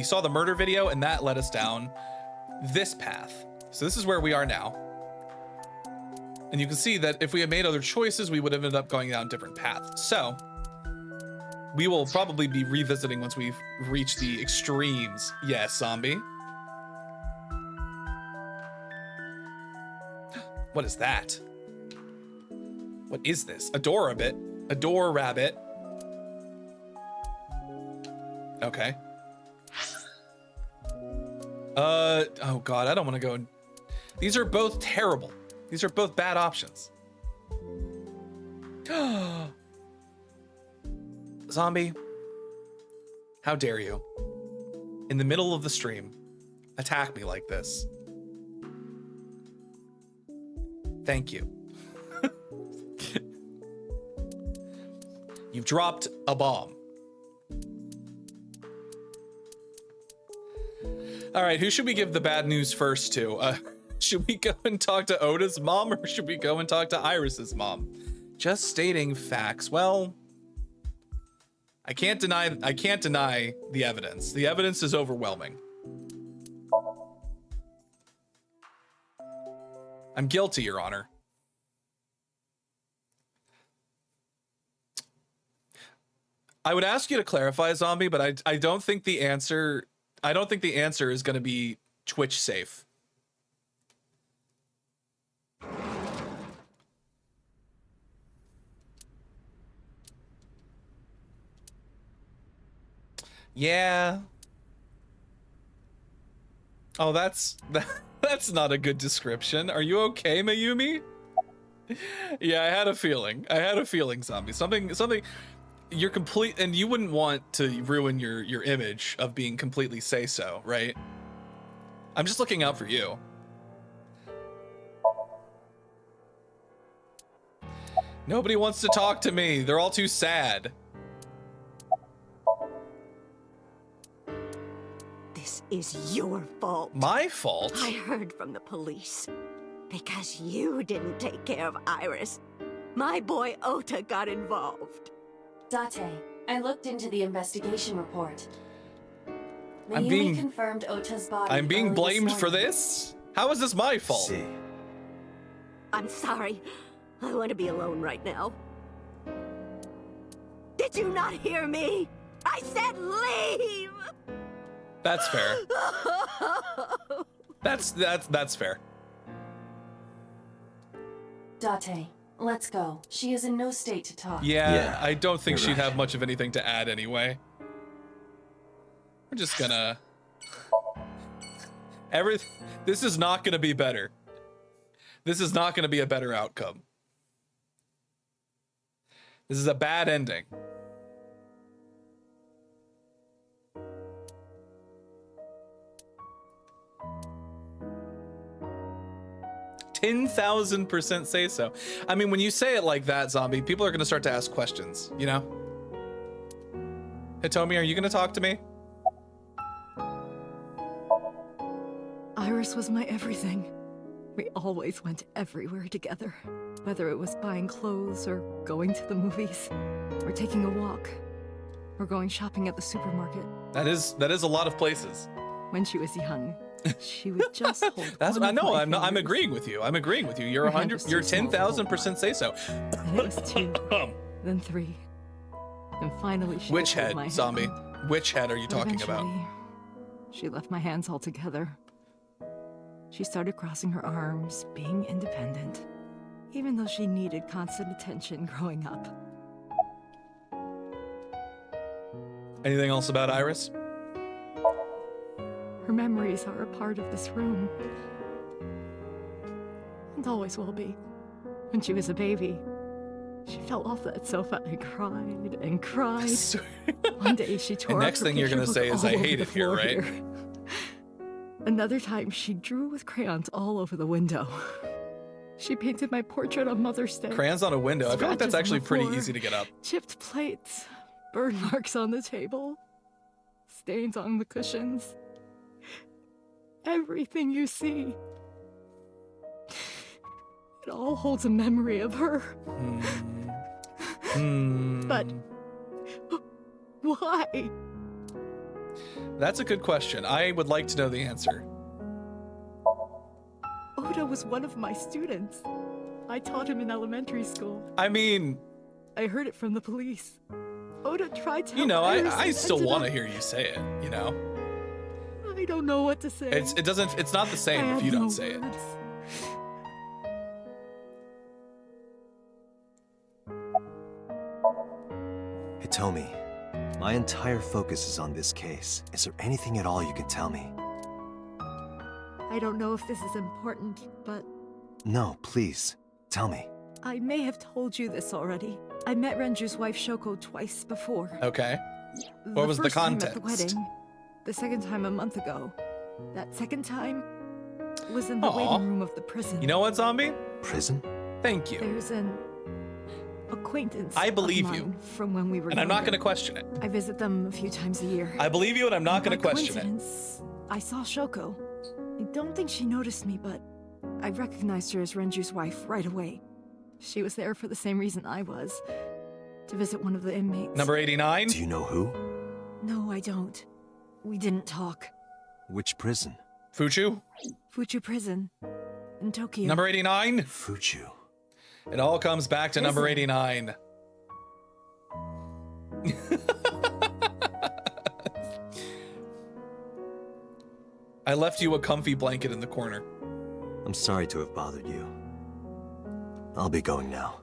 saw the murder video, and that led us down this path. So this is where we are now. And you can see that if we had made other choices, we would have ended up going down different paths. So we will probably be revisiting once we've reached the extremes. Yes, zombie. What is that? What is this? A door rabbit. Okay. Oh God, I don't want to go in. These are both terrible. These are both bad options. Zombie, how dare you? In the middle of the stream, attack me like this. Thank you. You've dropped a bomb. All right, who should we give the bad news first to? Should we go and talk to Oda's mom, or should we go and talk to Iris's mom? Just stating facts. Well, I can't deny the evidence. The evidence is overwhelming. I'm guilty, Your Honor. I would ask you to clarify, Zombie, but I don't think the answer is going to be Twitch safe. Yeah. Oh, that's not a good description. Are you okay, Mayumi? Yeah, I had a feeling, Zombie. Something. you're complete, and you wouldn't want to ruin your image of being completely say-so, right? I'm just looking out for you. Nobody wants to talk to me. They're all too sad. This is your fault. My fault? I heard from the police. Because you didn't take care of Iris. My boy Ota got involved. Date, I looked into the investigation report. I'm Mayumi being- confirmed Ota's body. I'm being early blamed for morning. this? How is this my fault? I'm sorry. I want to be alone right now. Did you not hear me? I said leave! That's fair. That's fair. Date, let's go. She is in no state to talk. Yeah, I don't think you're she'd right. have much of anything to add anyway. We're just gonna... This is not gonna be better. This is not gonna be a better outcome. This is a bad ending. $10,000% say so. I mean, when you say it like that, Zombie, people are gonna start to ask questions, you know? Hitomi, are you gonna talk to me? Iris was my everything. We always went everywhere together. Whether it was buying clothes, or going to the movies, or taking a walk, or going shopping at the supermarket. That is a lot of places. When she was young, she would just hold That's one I of know. my I'm fingers. agreeing with you. I'm agreeing with you. You're Her hand was 100. You're too small to hold 10,000% say so. Then it was 2, then 3, and finally she Which could hold head, my hand. Zombie? Which head are you But talking about? eventually, she left my hands altogether. She started crossing her arms, being independent, even though she needed constant attention growing up. Anything else about Iris? Her memories are a part of this room. And always will be. When she was a baby, she fell off that sofa and cried and cried. One day she tore The up next her thing you're picture gonna say book is, all "I over hate the it here," floor right? here. Another time she drew with crayons all over the window. She painted my portrait on Mother's Day. Crayons on a window. I feel like that's Scratches on actually the pretty floor, easy to get up. Chipped plates, burn marks on the table, stains on the cushions. Everything you see. It all holds a memory of her. But why? That's a good question. I would like to know the answer. Oda was one of my students. I taught him in elementary school. I mean, I heard it from the police. Oda tried to you know, help Iris I and still ended want to up- hear you say it, you know? I don't know what to say. It's not the same I if have you don't no say it. words. Hitomi, my entire focus is on this case. Is there anything at all you can tell me? I don't know if this is important, but No, please. Tell me. I may have told you this already. I met Renju's wife Shoko twice before. Okay. What was the first time context? at the wedding. The second time a month ago. That second time was in the Aw. waiting room of the prison. You know what, Zombie? Prison? Thank you. There's an acquaintance I believe of you. mine from when we were And I'm not younger. going to question it. I visit them a few times a year. I believe you, and I'm not By going to question it. coincidence, I saw Shoko. I don't think she noticed me, but I recognized her as Renju's wife right away. She was there for the same reason I was, to visit one of the inmates. Number 89? Do you know who? No, I don't. We didn't talk. Which prison? Fuchu? Fuchu Prison, in Tokyo. Number 89? Fuchu. It all comes back to number Prison. 89. I left you a comfy blanket in the corner. I'm sorry to have bothered you. I'll be going now.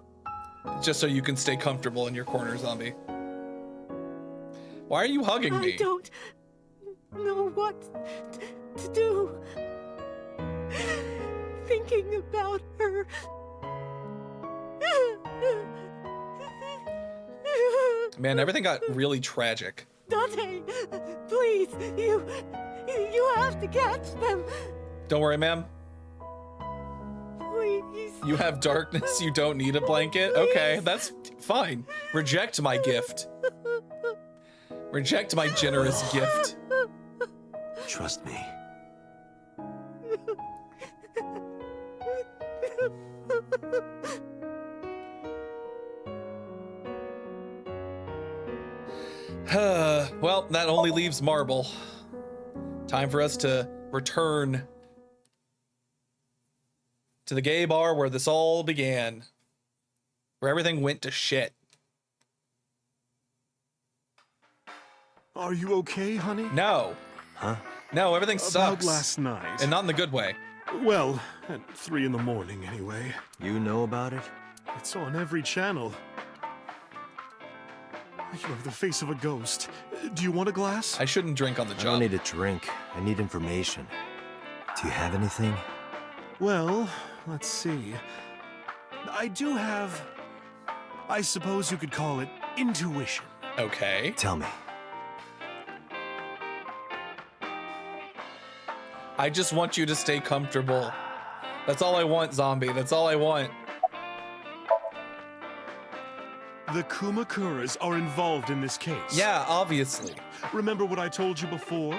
Just so you can stay comfortable in your corner, Zombie. Why are you hugging me? I don't know what to do. Thinking about her. Man, everything got really tragic. Dante, please, you have to catch them. Don't worry, ma'am. Please. You have darkness, you don't need a blanket? Okay, that's fine. Reject my gift. Reject my generous gift. Trust me. Well, that only leaves Marble. Time for us to return to the gay bar where this all began. Where everything went to shit. Are you okay, honey? No. Huh? No, everything sucks. About last night. And not in the good way. Well, at 3 in the morning, anyway. You know about it? It's on every channel. You have the face of a ghost. Do you want a glass? I shouldn't drink on the job. I don't need a drink. I need information. Do you have anything? Well, let's see. I do have... I suppose you could call it intuition. Okay. Tell me. I just want you to stay comfortable. That's all I want, zombie. That's all I want. The Kumakuras are involved in this case. Yeah, obviously. Remember what I told you before?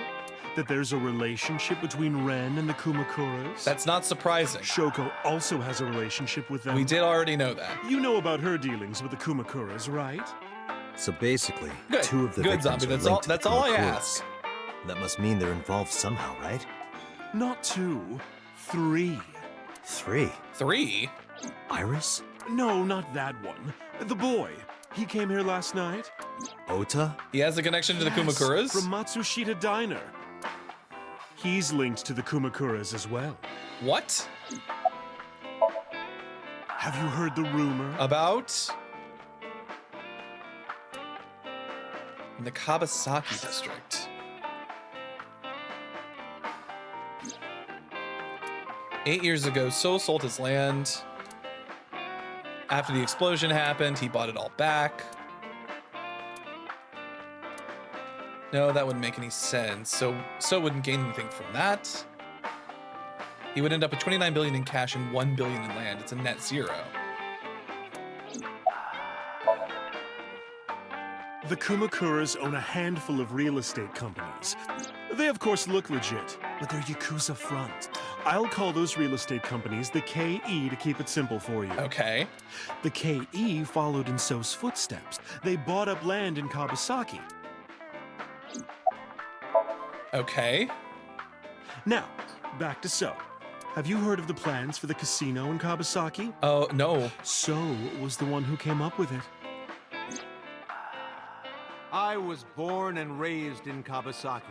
That there's a relationship between Ren and the Kumakuras? That's not surprising. Shoko also has a relationship with them. We did already know that. You know about her dealings with the Kumakuras, right? So basically, Good. 2 of the Good, victims zombie. are That's all. linked to That's all I Kumakuras. ask. That must mean they're involved somehow, right? Not 2, 3. 3? 3? Iris? No, not that one. The boy. He came here last night. Ota? He has a connection to the Kumakuras? From Matsushita Diner. He's linked to the Kumakuras as well. What? Have you heard the rumor? About? In the Kabasaki district. 8 years ago, So sold his land. After the explosion happened, he bought it all back. No, that wouldn't make any sense. So wouldn't gain anything from that. He would end up with 29 billion in cash and 1 billion in land. It's a net zero. The Kumakuras own a handful of real estate companies. They of course look legit, but they're Yakuza front. I'll call those real estate companies the KE to keep it simple for you. Okay. The KE followed in So's footsteps. They bought up land in Kabasaki. Okay. Now, back to So. Have you heard of the plans for the casino in Kabasaki? Oh, no. So was the one who came up with it. I was born and raised in Kabasaki.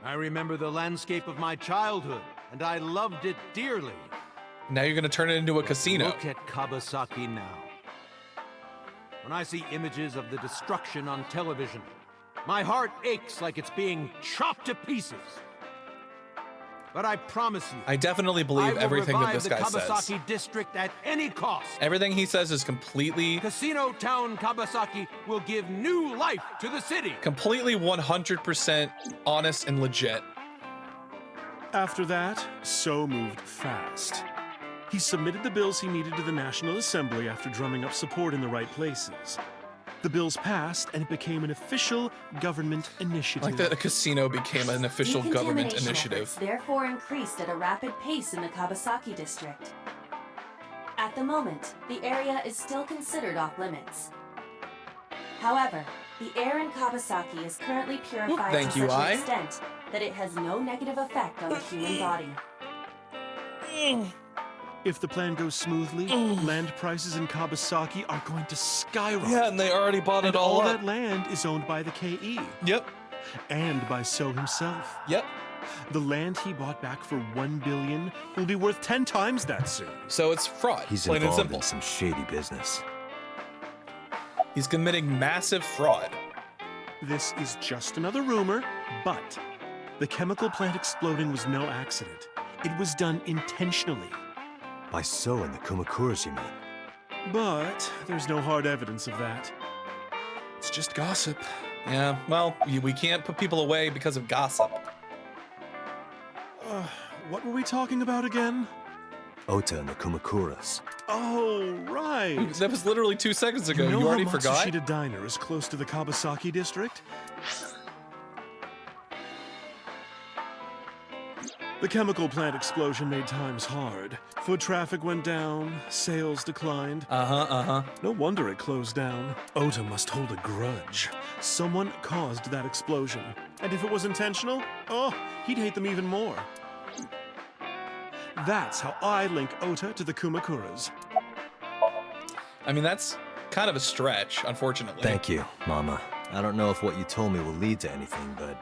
I remember the landscape of my childhood, and I loved it dearly. Now you're gonna turn it into a casino. Look at Kabasaki now. When I see images of the destruction on television, my heart aches like it's being chopped to pieces. But I promise you, I definitely believe everything that this guy the says. Kabasaki district at any cost. Everything he says is completely... Casino Town Kabasaki will give new life to the city. Completely 100% honest and legit. After that, So moved fast. He submitted the bills he needed to the National Assembly after drumming up support in the right places. The bills passed, and it became an official government initiative. Like that a casino became an official government Decontamination initiative. efforts therefore increased at a rapid pace in the Kabasaki district. At the moment, the area is still considered off limits. However, the air in Kabasaki is currently purified Thank to you, such I. an extent that it has no negative effect on the human body. If the plan goes smoothly, land prices in Kabasaki are going to skyrocket. Yeah, and they already bought it all all up. that land is owned by the KE. Yep. And by So himself. Yep. The land he bought back for 1 billion will be worth 10 times that soon. So it's fraud, He's plain and involved simple. in some shady business. He's committing massive fraud. This is just another rumor, but the chemical plant exploding was no accident. It was done intentionally. By So and the Kumakuras, you mean? But there's no hard evidence of that. It's just gossip. Yeah, well, we can't put people away because of gossip. What were we talking about again? Ota and the Kumakuras. Oh, right. That was literally 2 seconds ago. You already forgot? Matsushita Diner is close to the Kawasaki district? The chemical plant explosion made times hard. Foot traffic went down, sales declined. No wonder it closed down. Ota must hold a grudge. Someone caused that explosion. And if it was intentional, oh, he'd hate them even more. That's how I link Ota to the Kumakuras. I mean, that's kind of a stretch, unfortunately. Thank you, Mama. I don't know if what you told me will lead to anything, but...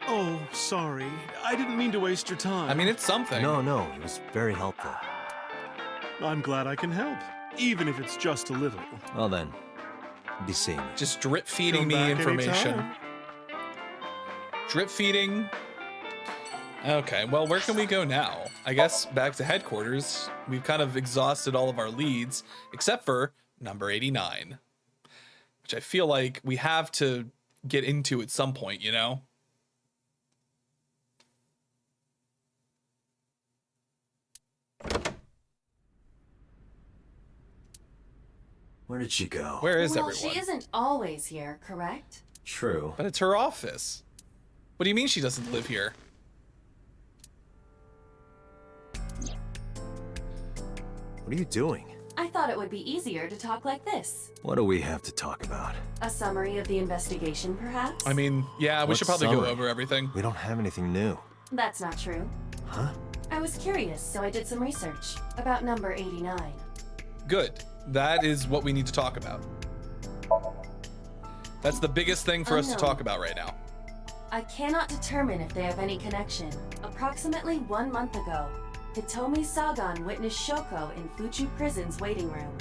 Oh, sorry. I didn't mean to waste your time. I mean, it's something. No, it was very helpful. I'm glad I can help, even if it's just a little. Well then, be seeing you. Just drip feeding Come me back information. anytime. Drip feeding. Okay, well, where can we go now? I guess back to headquarters. We've kind of exhausted all of our leads, except for number 89, which I feel like we have to get into at some point, you know? Where did she go? Where is well, everyone? she isn't always here, correct? True. But it's her office. What do you mean she doesn't live here? What are you doing? I thought it would be easier to talk like this. What do we have to talk about? A summary of the investigation, perhaps? I mean, yeah, we What should probably go summary? over everything. We don't have anything new. That's not true. Huh? I was curious, so I did some research about number 89. Good. That is what we need to talk about. That's the biggest thing for us to Unknown. talk about right now. I cannot determine if they have any connection. Approximately 1 month ago, Hitomi Sagan witnessed Shoko in Fuchu Prison's waiting room.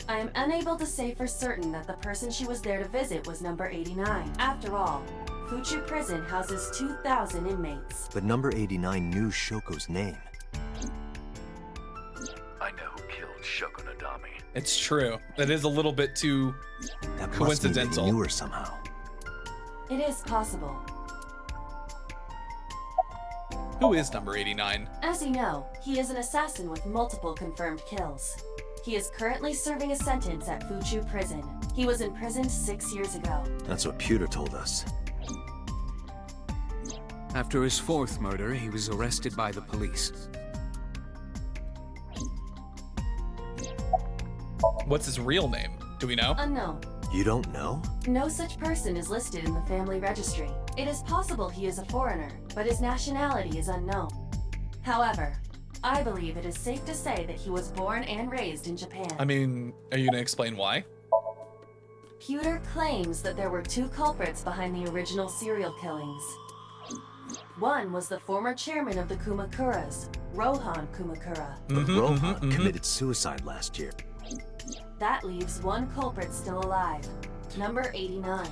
I am unable to say for certain that the person she was there to visit was number 89. After all, Fuchu Prison houses 2,000 inmates. But number 89 knew Shoko's name. I know who killed Shoko Nadami. It's true. That is a little bit too That must mean that coincidental. he knew her somehow. It is possible. Who is number 89? As you know, he is an assassin with multiple confirmed kills. He is currently serving a sentence at Fuchu Prison. He was imprisoned 6 years ago. That's what Pewter told us. After his fourth murder, he was arrested by the police. What's his real name? Do we know? Unknown. You don't know? No such person is listed in the family registry. It is possible he is a foreigner, but his nationality is unknown. However, I believe it is safe to say that he was born and raised in Japan. I mean, are you gonna explain why? Pewter claims that there were 2 culprits behind the original serial killings. One was the former chairman of the Kumakuras, Rohan Kumakura. But Rohan committed suicide last year. That leaves 1 culprit still alive, number 89.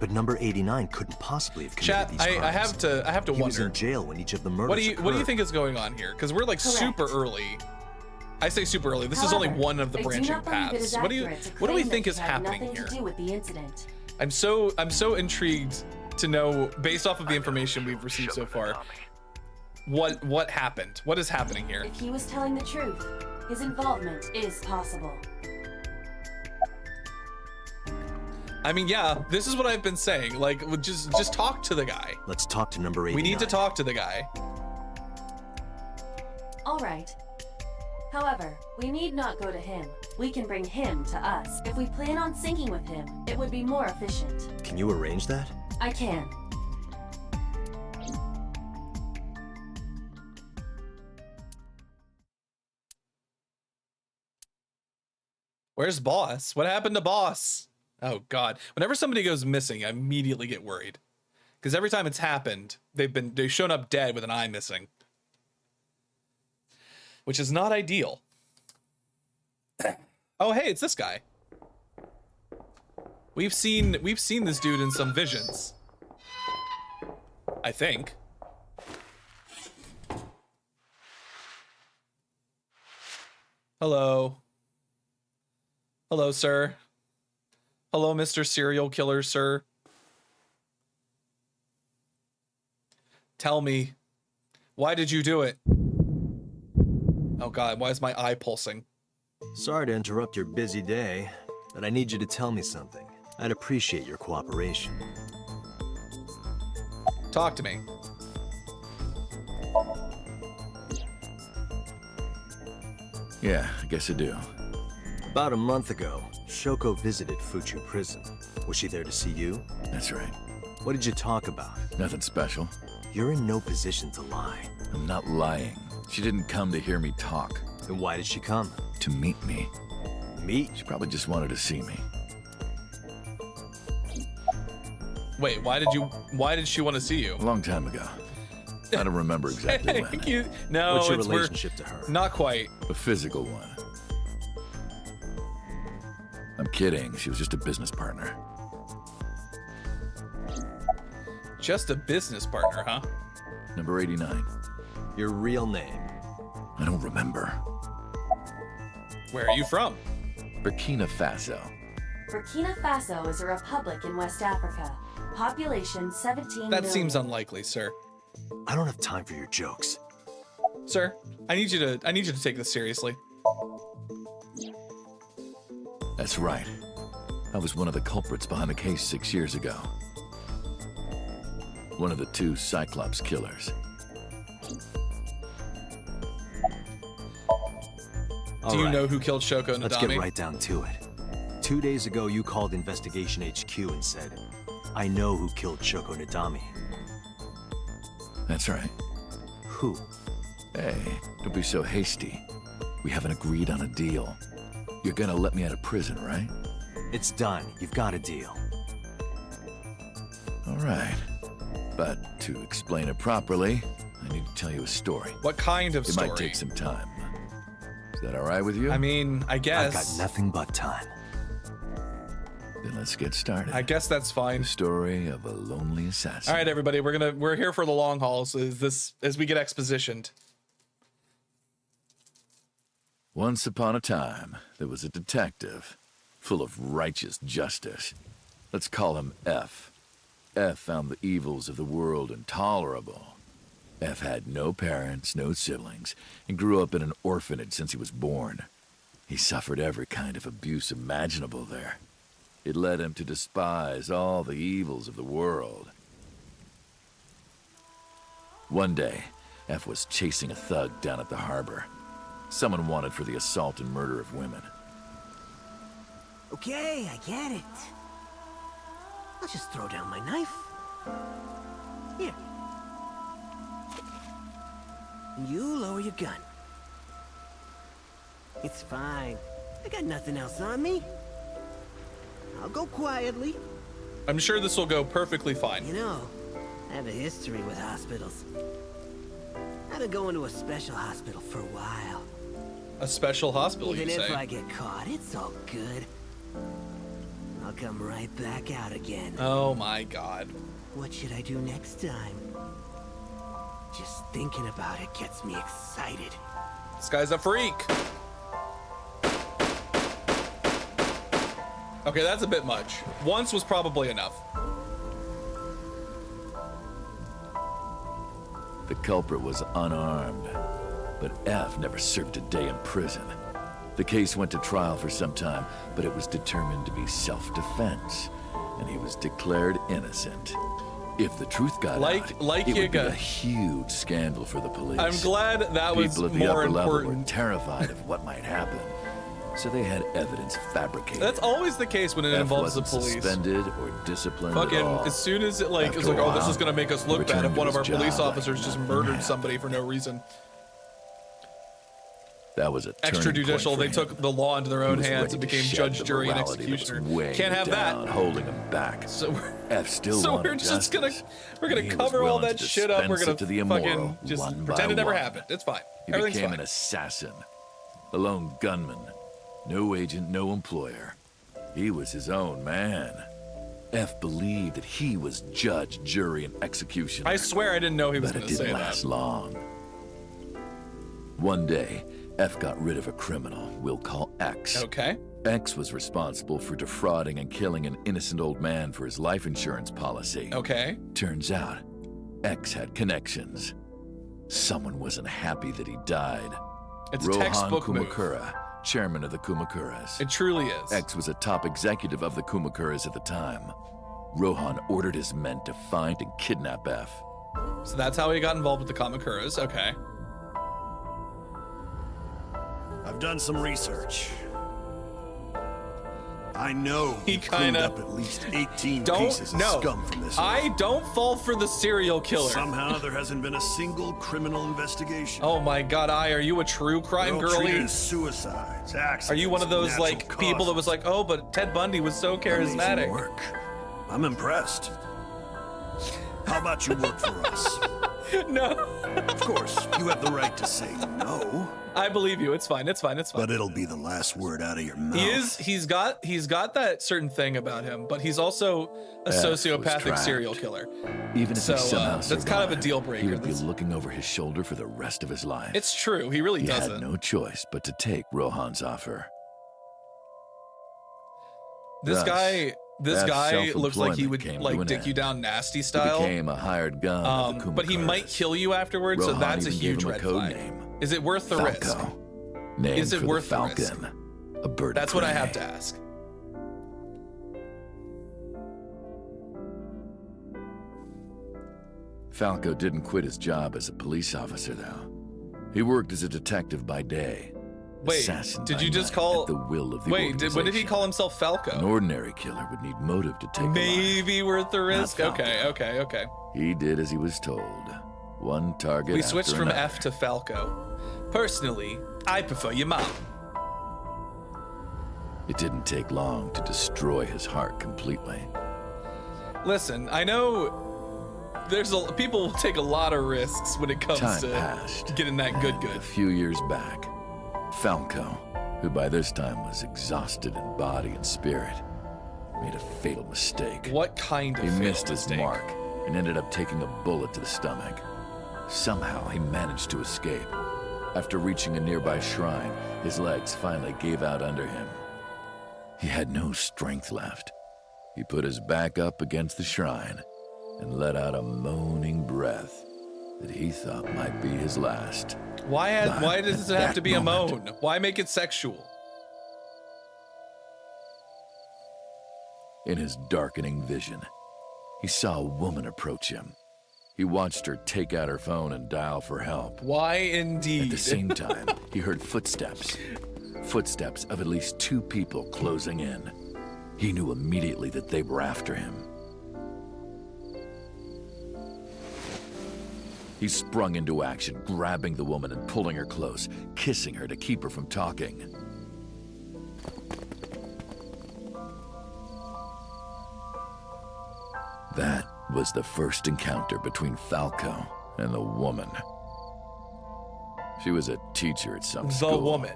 But number 89 couldn't possibly have committed Chat, these crimes. I have to He was wonder. in jail when each of the murders What do you occurred. think is going on here? Because we're like Correct. super early. I say super early. This is only However, one of the I do branching not believe it is paths. What do you accurate to what do we claim think that is he had happening nothing here? to do with the incident. I'm so intrigued to know, based off of the information we've received so far, what happened? What is happening here? If he was telling the truth, his involvement is possible. I mean, yeah, this is what I've been saying. Like, just talk to the guy. Let's talk to number 89. We need to talk to the guy. All right. However, we need not go to him. We can bring him to us. If we plan on syncing with him, it would be more efficient. Can you arrange that? I can. Where's Boss? What happened to Boss? Oh God! Whenever somebody goes missing, I immediately get worried, because every time it's happened, they've shown up dead with an eye missing, which is not ideal. Oh hey, it's this guy. We've seen this dude in some visions. I think. Hello. Hello, sir. Hello, Mr. Serial Killer, sir. Tell me, why did you do it? Oh God, why is my eye pulsing? Sorry to interrupt your busy day, but I need you to tell me something. I'd appreciate your cooperation. Talk to me. Yeah, I guess I do. About a month ago, Shoko visited Fuchu Prison. Was she there to see you? That's right. What did you talk about? Nothing special. You're in no position to lie. I'm not lying. She didn't come to hear me talk. Then why did she come? To meet me. Meet? She probably just wanted to see me. Wait, why did she want to see you? A long time ago. I don't remember exactly when. No, What's your it's relationship to her? Not quite. A physical one. I'm kidding. She was just a business partner. Just a business partner, huh? Number 89. Your real name? I don't remember. Where are you from? Burkina Faso. Burkina Faso is a republic in West Africa. Population 17 million. That seems unlikely, sir. I don't have time for your jokes. Sir, I need you to take this seriously. That's right. I was one of the culprits behind the case 6 years ago. One of the 2 Cyclops killers. Do you know who killed Shoko Nadami? Let's get right down to it. 2 days ago, you called Investigation HQ and said, I know who killed Shoko Nadami. That's right. Who? Hey, don't be so hasty. We haven't agreed on a deal. You're gonna let me out of prison, right? It's done. You've got a deal. All right. But to explain it properly, I need to tell you a story. What kind of story? It might take some time. Is that all right with you? I mean, I guess. I've got nothing but time. Then let's get started. I guess that's fine. The story of a lonely assassin. All right, everybody, we're here for the long haul. So as we get expositioned. Once upon a time, there was a detective, full of righteous justice. Let's call him F. F found the evils of the world intolerable. F had no parents, no siblings, and grew up in an orphanage since he was born. He suffered every kind of abuse imaginable there. It led him to despise all the evils of the world. One day, F was chasing a thug down at the harbor. Someone wanted for the assault and murder of women. Okay, I get it. I'll just throw down my knife. Here. And you lower your gun. It's fine. I got nothing else on me. I'll go quietly. I'm sure this will go perfectly fine. You know, I have a history with hospitals. I've been going to a special hospital for a while. A special hospital, Even you say? if I get caught, it's all good. I'll come right back out again. Oh my God. What should I do next time? Just thinking about it gets me excited. This guy's a freak. Okay, that's a bit much. Once was probably enough. The culprit was unarmed, but F never served a day in prison. The case went to trial for some time, but it was determined to be self-defense, and he was declared innocent. If the truth got out, it would be a huge scandal for the police. I'm glad that was People at the more upper level were important. terrified of what might happen, so they had evidence fabricated. That's always the case when it F involves the wasn't police. suspended or disciplined at Fucking, all. as soon as it like, it was After like, a oh, this while, is gonna make us look bad returned if to one of our his police job officers like just nothing murdered happened. somebody for no reason. That was a Extrajudicial, they took the law into their own hands and became judge, jury, and executioner. Can't have that. Holding him back. So F still so wanted we're just justice. we're gonna He was cover all willing that to shit up. We're dispense gonna it to the immoral, fucking just one pretend by it never one. happened. It's fine. He Everything's became fine. an assassin. A lone gunman. No agent, no employer. He was his own man. F believed that he was judge, jury, and executioner. I swear I didn't know he was But gonna it didn't say last that. long. One day, F got rid of a criminal we'll call X. Okay. X was responsible for defrauding and killing an innocent old man for his life insurance policy. Okay. Turns out, X had connections. Someone wasn't happy that he died. It's a textbook move. Kumakura, chairman of the Kumakuras. It truly is. X was a top executive of the Kumakuras at the time. Rohan ordered his men to find and kidnap F. So that's how he got involved with the Kamakuras. Okay. I've done some research. I know he cleaned up at least 18 pieces of scum from this. I don't fall for the serial killer. Somehow there hasn't been a single criminal investigation. Oh my God, are you a true crime girly? Suicides, accidents. Are you one of those like people that was like, oh, but Ted Bundy was so charismatic? Amazing work. I'm impressed. How about you work for us? No. Of course, you have the right to say no. I believe you. It's fine. It's fine. It's fine. But it'll be the last word out of your mouth. He's got that certain thing about him, but he's also a sociopathic serial killer. Even if he somehow that's kind of a deal breaker. He would be looking over his shoulder for the rest of his life. It's true. He really doesn't. He had no choice but to take Rohan's offer. This guy looks like he would like dick you down nasty style. He became a hired gun of the Kumakuras. But he might kill you afterwards, so that's a huge red flag. Is it worth the risk? Named Is it for worth the the risk? Falcon, a bird. That's what I have to ask. Falco didn't quit his job as a police officer, though. He worked as a detective by day. Wait, assassin did by you just night call? at the will of the Wait, when did he organization. call himself Falco? An ordinary killer would need motive to take Maybe worth the risk. Not Okay. He did as he was told. One target We after switched from another. F to Falco. Personally, I prefer your mom. It didn't take long to destroy his heart completely. Listen, I know people will take a lot of risks when it comes Time to passed, getting that good. A few years back, Falco, who by this time was exhausted in body and spirit, made a fatal mistake. What kind of He fatal missed his mistake? mark and ended up taking a bullet to the stomach. Somehow he managed to escape. After reaching a nearby shrine, his legs finally gave out under him. He had no strength left. He put his back up against the shrine and let out a moaning breath that he thought might be his last. Why does it have to be a moment, moan? Why make it sexual? In his darkening vision, he saw a woman approach him. He watched her take out her phone and dial for help. Why indeed? At the same time, he heard footsteps. Footsteps of at least 2 people closing in. He knew immediately that they were after him. He sprung into action, grabbing the woman and pulling her close, kissing her to keep her from talking. That was the first encounter between Falco and the woman. She was a teacher at some school. The woman.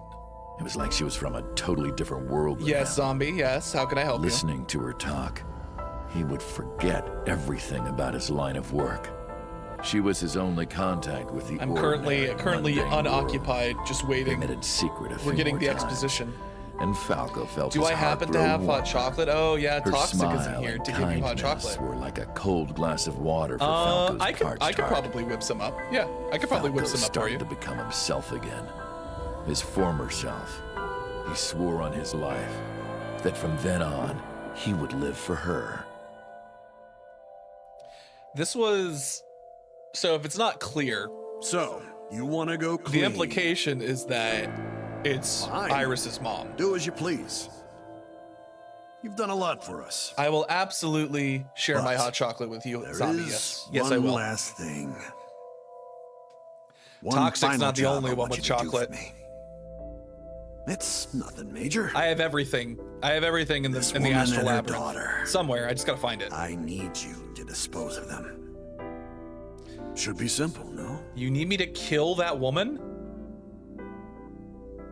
It was like she was from a totally different world than Yes, him. zombie, yes. How can I help Listening to her talk, he would forget everything about his line of work. She was his only contact with the I'm currently mundane unoccupied, just waiting. Committed secret a We're few getting more the times. exposition. And Falco felt Do his I heart happen to grow have hot warmer. chocolate? Oh yeah, Her Toxic is in smile here and to give you hot kindness chocolate. were like a cold glass of water for Falco's I parched could heart. probably whip some up. Yeah, I could probably whip Falco some up for started you. to become himself again. His former self. He swore on his life that from then on, he would live for her. This was... So if it's not clear... So, you want to go clean? The implication is that it's Fine. Iris's mom. Do as you please. You've done a lot for us. I will absolutely share my But hot chocolate with you, There zombie. is Yes, one I will. last thing. One Toxic's final not the job only I one want with you to do for chocolate. me. It's nothing major. I have everything. I have everything in the This in the woman astral and her labyrinth. daughter. Somewhere. I just gotta find it. I need you to dispose of them. Should be simple, no? You need me to kill that woman?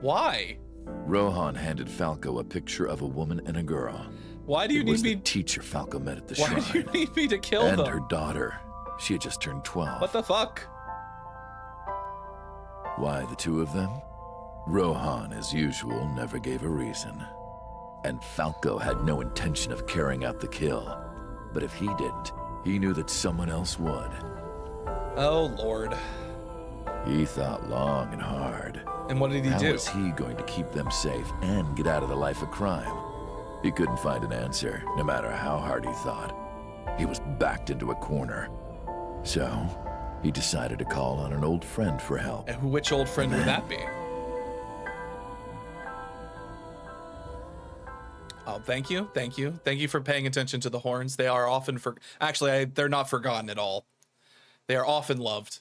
Why? Rohan handed Falco a picture of a woman and a girl. Why do you It need was me? the teacher Falco met at the Why shrine. do you need me to kill and them? her daughter. She had just turned 12. What the fuck? Why the 2 of them? Rohan, as usual, never gave a reason. And Falco had no intention of carrying out the kill. But if he didn't, he knew that someone else would. Oh, Lord. He thought long and hard. And what did he do? How was he going to keep them safe and get out of the life of crime? He couldn't find an answer, no matter how hard he thought. He was backed into a corner. So, he decided to call on an old friend for help. And which old friend would that be? Oh, thank you, thank you. Thank you for paying attention to the horns. They are often actually, they're not forgotten at all. They are often loved.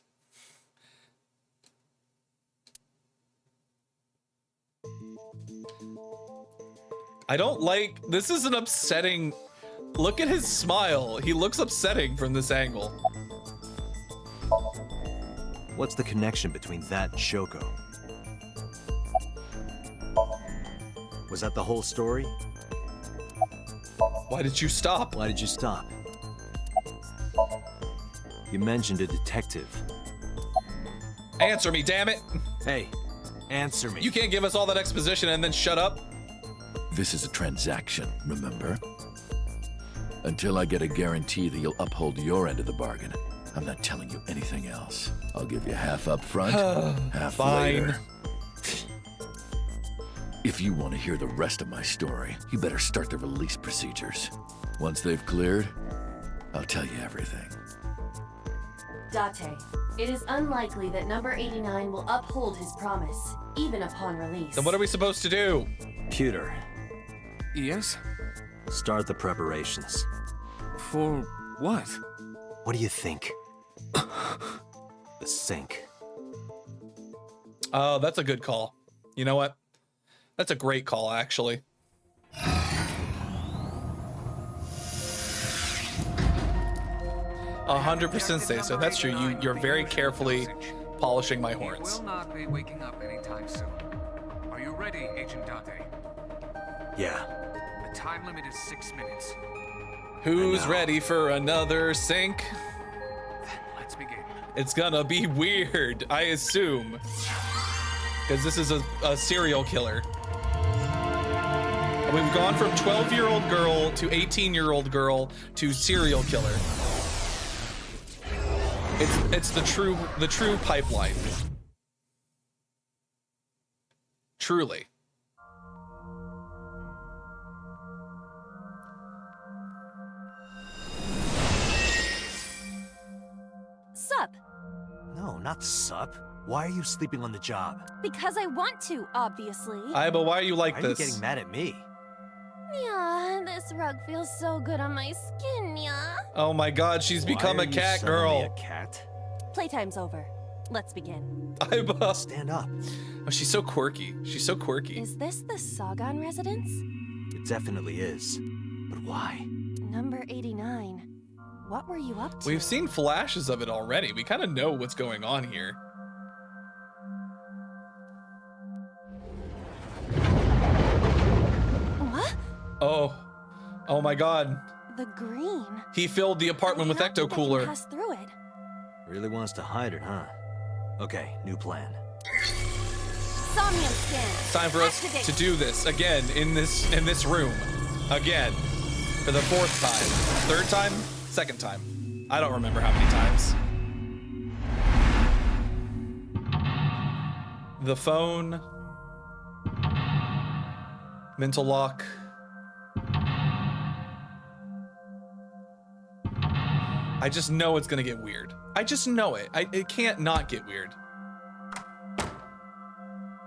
I don't like, this is an upsetting, look at his smile. He looks upsetting from this angle. What's the connection between that and Shoko? Was that the whole story? Why did you stop? Why did you stop? You mentioned a detective. Answer me, damn it! Hey, answer me. You can't give us all that exposition and then shut up. This is a transaction, remember? Until I get a guarantee that you'll uphold your end of the bargain, I'm not telling you anything else. I'll give you half up front, half later. If you want to hear the rest of my story, you better start the release procedures. Once they've cleared, I'll tell you everything. Date, it is unlikely that number 89 will uphold his promise, even upon release. Then what are we supposed to do? Pewter. Yes? Start the preparations. For what? What do you think? The sink. Oh, that's a good call. You know what? That's a great call, actually. 100% say so. That's true. You're very carefully polishing my horns. He will not be waking up anytime soon. Are you ready, Agent Date? Yeah. The time limit is 6 minutes. Who's ready for another sink? Let's begin. It's gonna be weird, I assume. Because this is a serial killer. We've gone from 12-year-old girl to 18-year-old girl to serial killer. It's the true pipeline. Truly. Sup? No, not sup. Why are you sleeping on the job? Because I want to, obviously. But why are you like Why this? Are you getting mad at me? Yeah, this rug feels so good on my skin, yeah. Oh my god, she's become a cat girl. A cat? Playtime's over. Let's begin. Stand up. Oh, she's so quirky. She's so quirky. Is this the Sagan residence? It definitely is. But why? Number 89. What were you up to? We've seen flashes of it already. We kind of know what's going on here. What? Oh my god. The green. He filled the apartment with ecto cooler. Pass through it. Really wants to hide it, huh? Okay, new plan. Somnium skin. It's time for us to do this again in this room. Again. For the 4th time. 3rd time? 2nd time. I don't remember how many times. The phone. Mental lock. I just know it's gonna get weird. I just know it. It can't not get weird.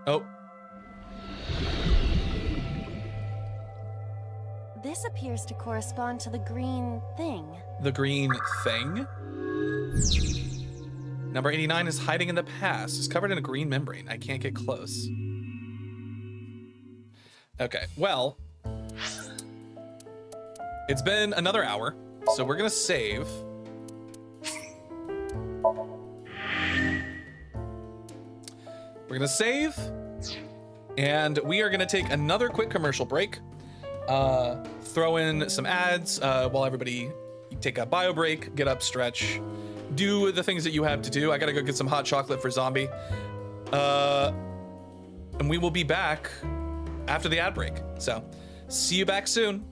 Oh. This appears to correspond to the green thing. The green thing? Number 89 is hiding in the past. It's covered in a green membrane. I can't get close. Okay, well. It's been another hour, so we're gonna save. We're gonna save, and we are gonna take another quick commercial break. Throw in some ads while everybody take a bio break, get up, stretch, do the things that you have to do. I gotta go get some hot chocolate for Zombie. And we will be back after the ad break. So See you back soon.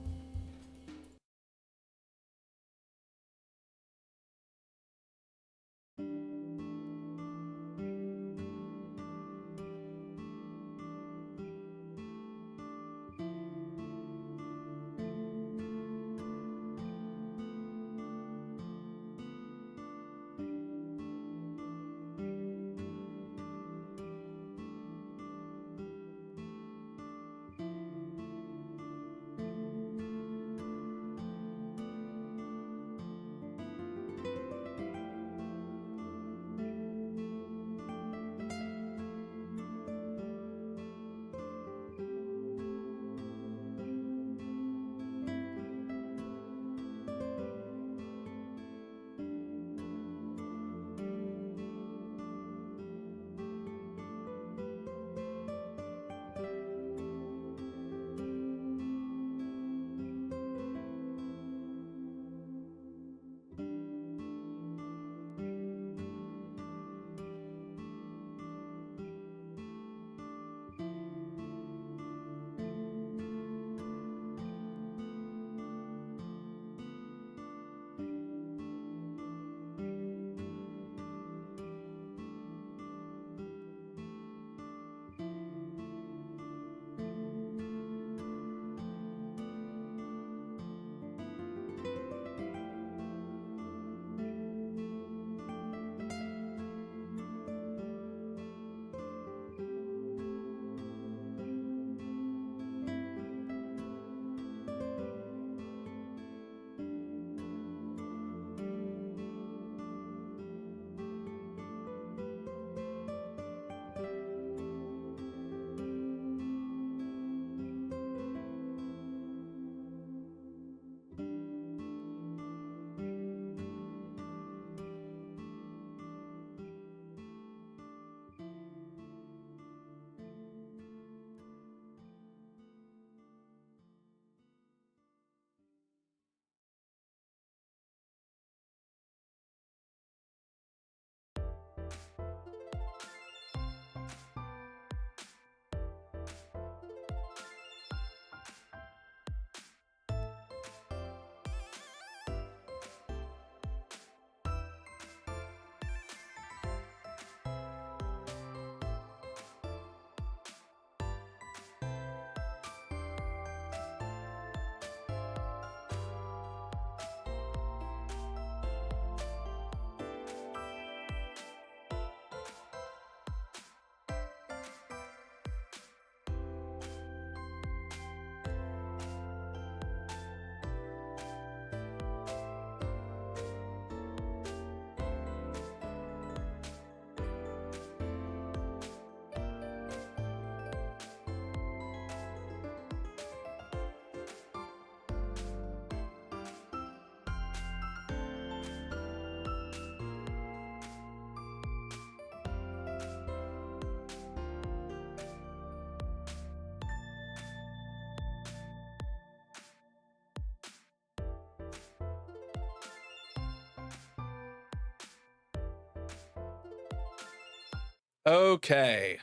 Okay.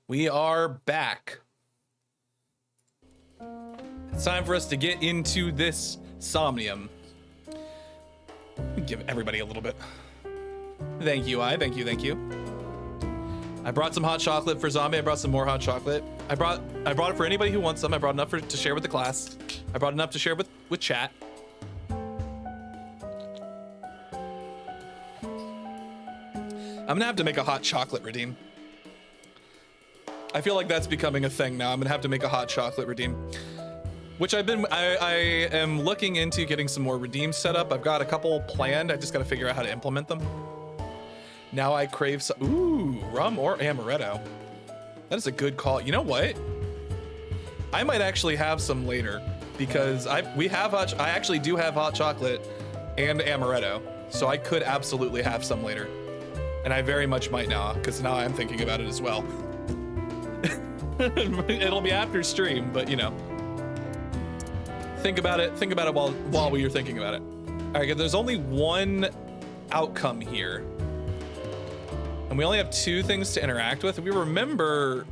We are back. It's time for us to get into this Somnium. Give everybody a little bit. Thank you, thank you. I brought some hot chocolate for Zombie. I brought some more hot chocolate. I brought it for anybody who wants some. I brought enough to share with the class. I brought enough to share with chat. I'm gonna have to make a hot chocolate redeem. I feel like that's becoming a thing now. I'm gonna have to make a hot chocolate redeem, which I am looking into getting some more redeems set up. I've got a couple planned. I just gotta figure out how to implement them. Now I crave some, ooh, rum or amaretto. That is a good call. You know what? I might actually have some later because I actually do have hot chocolate and amaretto, so I could absolutely have some later. And I very much might now, because now I'm thinking about it as well. It'll be after stream, but you know. Think about it while we are thinking about it. All right, there's only one outcome here. And we only have 2 things to interact with. We remember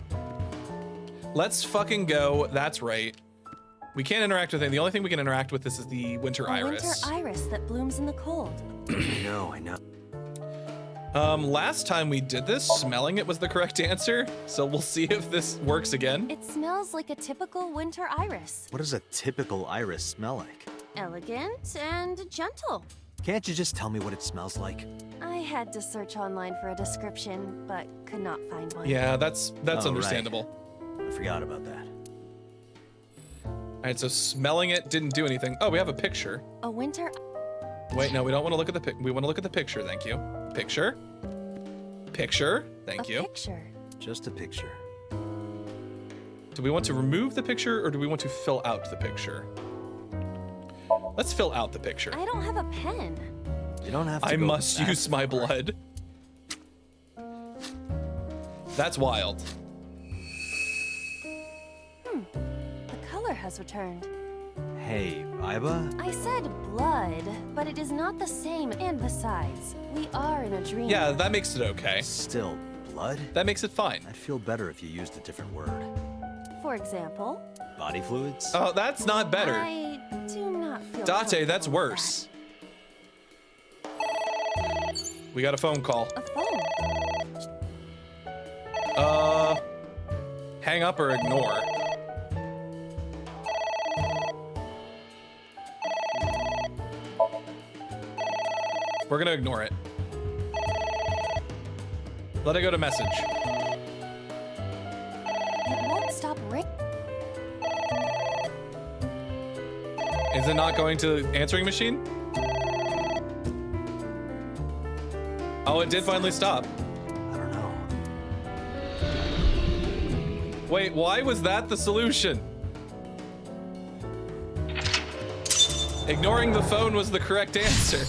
Let's fucking go. That's right. We can't interact with it. The only thing we can interact with this is the winter iris. Winter iris that blooms in the cold. I know. Last time we did this, smelling it was the correct answer. So we'll see if this works again. It smells like a typical winter iris. What does a typical iris smell like? Elegant and gentle. Can't you just tell me what it smells like? I had to search online for a description, but could not find one. Yeah, that's Oh, understandable. Right. I forgot about that. All right, so smelling it didn't do anything. Oh, we have a picture. A winter... Wait, no, we don't want to look at the we want to look at the picture, thank you. Picture. Picture, thank you. Picture. Just a picture. Do we want to remove the picture or do we want to fill out the picture? Let's fill out the picture. I don't have a pen. You don't have to I go must that use my far. blood. That's wild. The color has returned. Hey, Iba? I said blood, but it is not the same, and besides, we are in a dream. Yeah, that makes it okay. Still, blood? That makes it fine. I'd feel better if you used a different word. For example? Body fluids? Oh, that's not better. I do not feel Date, that's comfortable with worse. We got a phone call. A phone? Hang up or ignore. We're gonna ignore it. Let it go to message. It won't stop ringing. Is it not going to answering machine? Oh, it did finally stop. I don't know. Wait, why was that the solution? Ignoring the phone was the correct answer.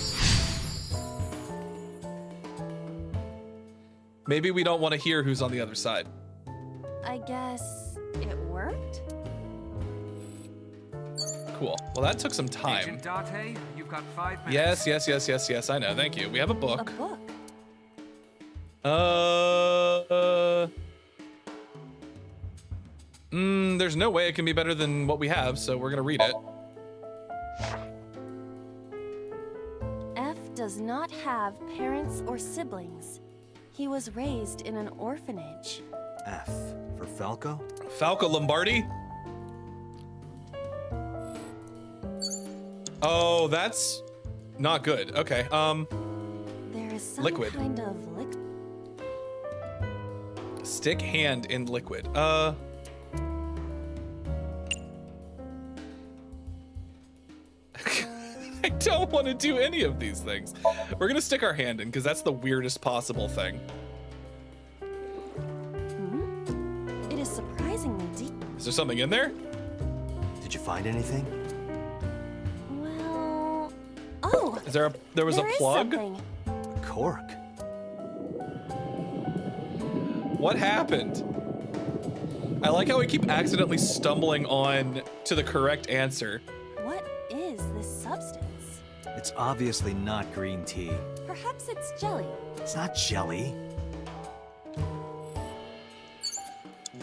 Maybe we don't want to hear who's on the other side. I guess it worked? Cool. Well, that took some time. Agent Date, you've got 5 minutes. Yes. I know. Thank you. We have a book. A book? There's no way it can be better than what we have, so we're gonna read it. F does not have parents or siblings. He was raised in an orphanage. F for Falco? Falco Lombardi? Oh, that's not good. Okay, There is some liquid. kind of liquid. Stick hand in liquid. I don't want to do any of these things. We're gonna stick our hand in because that's the weirdest possible thing. It is surprisingly deep. Is there something in there? Did you find anything? Well... Oh! Is there there was there a is plug? something. A cork. What happened? I like how we keep accidentally stumbling on to the correct answer. What is this substance? It's obviously not green tea. Perhaps it's jelly. It's not jelly.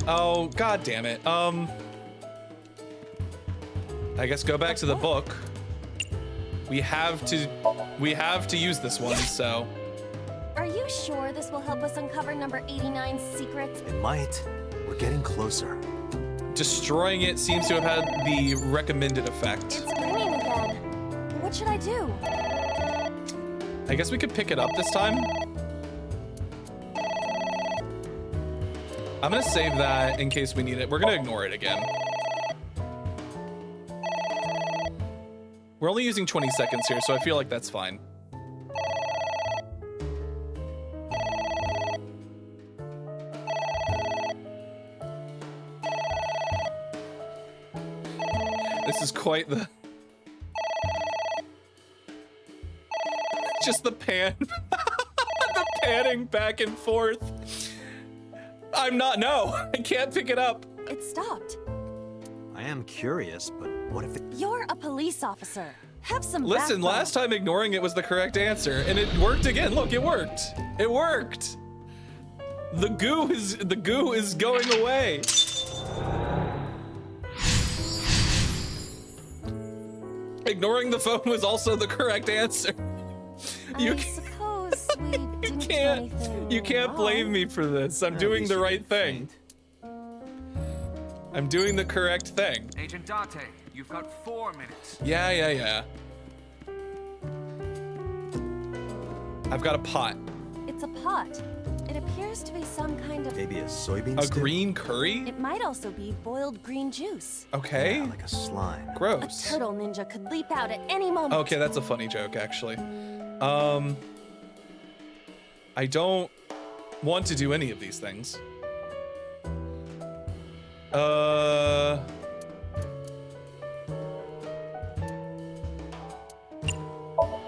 Oh, god damn it. I guess go back to the book. We have to use this one, so. Are you sure this will help us uncover number 89's secrets? It might. We're getting closer. Destroying it seems to have had the recommended effect. It's ringing again. What should I do? I guess we could pick it up this time. I'm gonna save that in case we need it. We're gonna ignore it again. We're only using 20 seconds here, so I feel like that's fine. This is quite the... Just the pan. The panning back and forth. No, I can't pick it up. It stopped. I am curious, but what if it... You're a police officer. Have some Listen, backbone. last time ignoring it was the correct answer, and it worked again. Look, it worked. It worked. The goo is going away. Ignoring the phone was also the correct answer. I suppose we didn't do anything You can't blame me for this. I'm doing the right thing. I'm doing the correct thing. Agent Dante, you've got 4 minutes. Yeah. I've got a pot. It's a pot. It appears to be some kind of... Maybe a soybean A stick? green curry? It might also be boiled green juice. Okay. Yeah, like a slime. Gross. A turtle ninja could leap out at any moment. Okay, that's a funny joke, actually. I don't want to do any of these things. We're